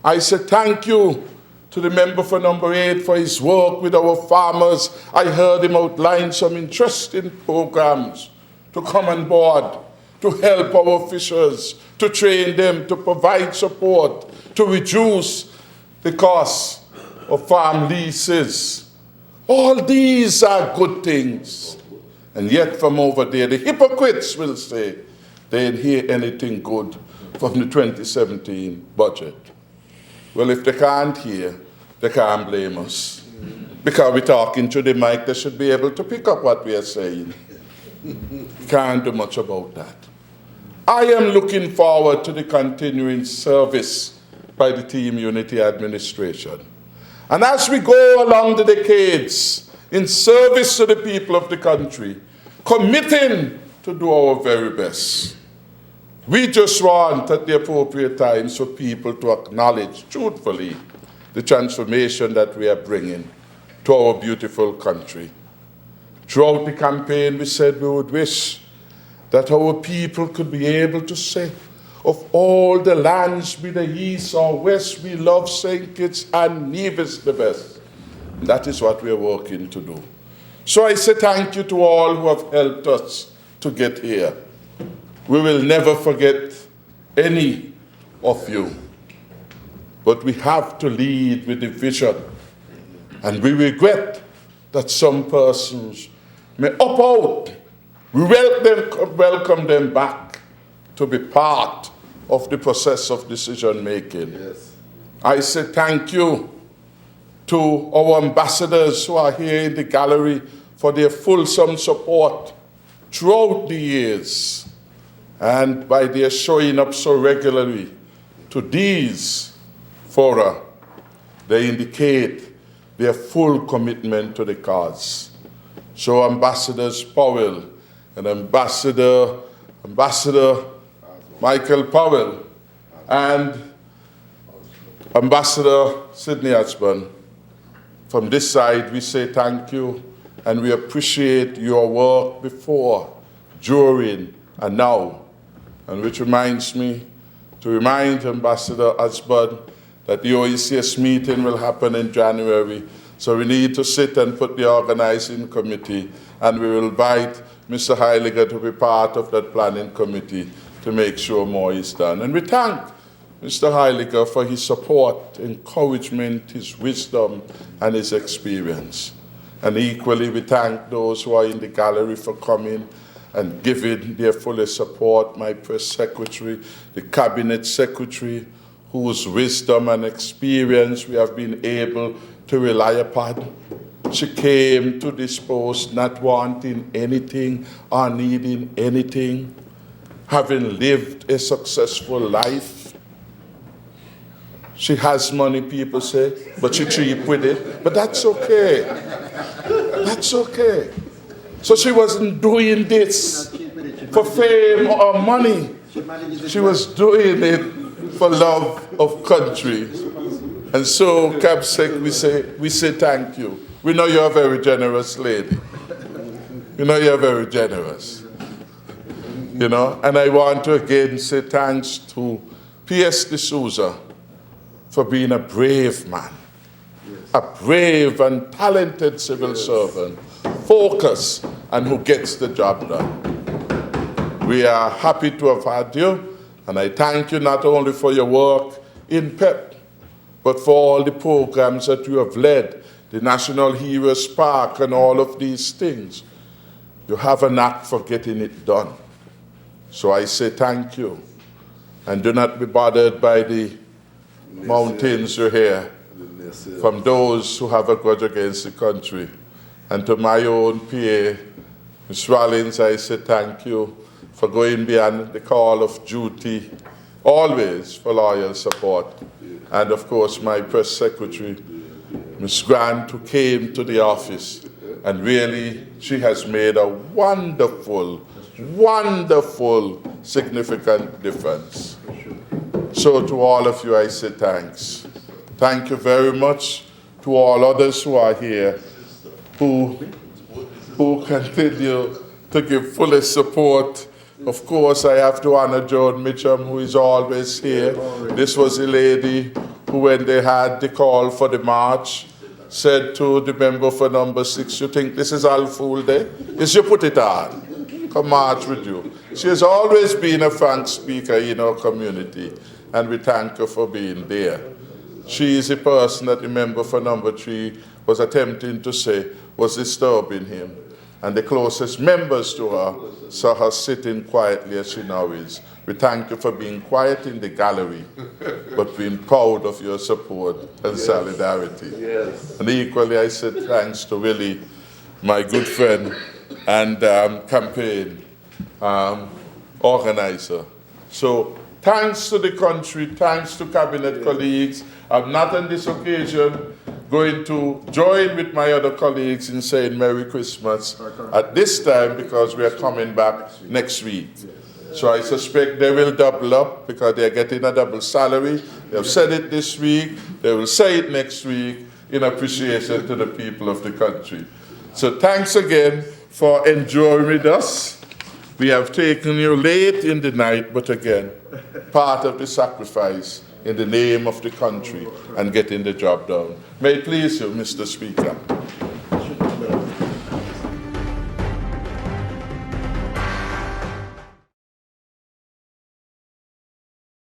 I say thank you to the member for number 8 for his work with our farmers. I heard him outline some interesting programs to come on board, to help our fishers, to train them, to provide support, to reduce the cost of farm leases. All these are good things. And yet from over there, the hypocrites will say they didn't hear anything good from the 2017 budget. Well, if they can't hear, they can't blame us. Because we're talking to the mic, they should be able to pick up what we are saying. Can't do much about that. I am looking forward to the continuing service by the Team Unity administration. And as we go along the decades in service to the people of the country, committing to do our very best, we just want at the appropriate times for people to acknowledge truthfully the transformation that we are bringing to our beautiful country. Throughout the campaign, we said we would wish that our people could be able to say, of all the lands, be they east or west, we love St. Kitts and Nevis the best. And that is what we are working to do. So I say thank you to all who have helped us to get here. We will never forget any of you. But we have to lead with the vision And we regret that some persons may opt out. We welcome them back to be part of the process of decision making. Yes. I say thank you to our ambassadors who are here in the gallery for their fulsome support throughout the years and by their showing up so regularly to these fora. They indicate their full commitment to the cause. So Ambassadors Powell and Ambassador Michael Powell and Ambassador Sidney Ashburn, from this side we say thank you and we appreciate your work before, during, and now. And which reminds me to remind Ambassador Ashburn that the OECS meeting will happen in January. So we need to sit and put the organizing committee, and we will invite Mr. Heiliger to be part of that planning committee to make sure more is done. And we thank Mr. Heiliger for his support, encouragement, his wisdom, and his experience. And equally, we thank those who are in the gallery for coming and giving their fullest support, my press secretary, the cabinet secretary, whose wisdom and experience we have been able to rely upon. She came to this post not wanting anything or needing anything, having lived a successful life. She has money, people say, but she's cheap with it. But that's okay. That's okay. So she wasn't doing this for fame or money. She was doing it for love of country. And so, CABSEC, we say thank you. We know you're a very generous lady. We know you're very generous. You know, and I want to again say thanks to P.S. D'Souza for being a brave man, a brave and talented civil servant, focused, and who gets the job done. We are happy to have had you, and I thank you not only for your work in PEP, but for all the programs that you have led, the National Heroes Park and all of these things. You have a knack for getting it done. So I say thank you. And do not be bothered by the mountains you hear from those who have a grudge against the country. And to my own PA, Ms. Rollins, I say thank you for going beyond the call of duty, always for loyal support. And of course, my press secretary, Ms. Grant, who came to the office, and really, she has made a wonderful, wonderful, significant difference. So to all of you, I say thanks. Thank you very much to all others who are here, who continue to give fullest support. Of course, I have to honor Joan Mitchum, who is always here. This was a lady who, when they had the call for the march, said to the member for number 6, you think this is All Fool Day? Yes, you put it on. Come march with you. She has always been a frank speaker in our community, and we thank her for being there. She is a person that the member for number 3 was attempting to say was disturbing him. And the closest members to her saw her sitting quietly as she now is. We thank you for being quiet in the gallery, but being proud of your support and solidarity. Yes. And equally, I said thanks to Willie, my good friend and campaign organizer. So thanks to the country, thanks to cabinet colleagues. I'm not on this occasion going to join with my other colleagues in saying Merry Christmas at this time because we are coming back next week. So I suspect they will double up because they're getting a double salary. They have said it this week, they will say it next week in appreciation to the people of the country. So thanks again for enduring with us. We have taken you late in the night, but again, part of the sacrifice in the name of the country and getting the job done. May it please you, Mr. Speaker.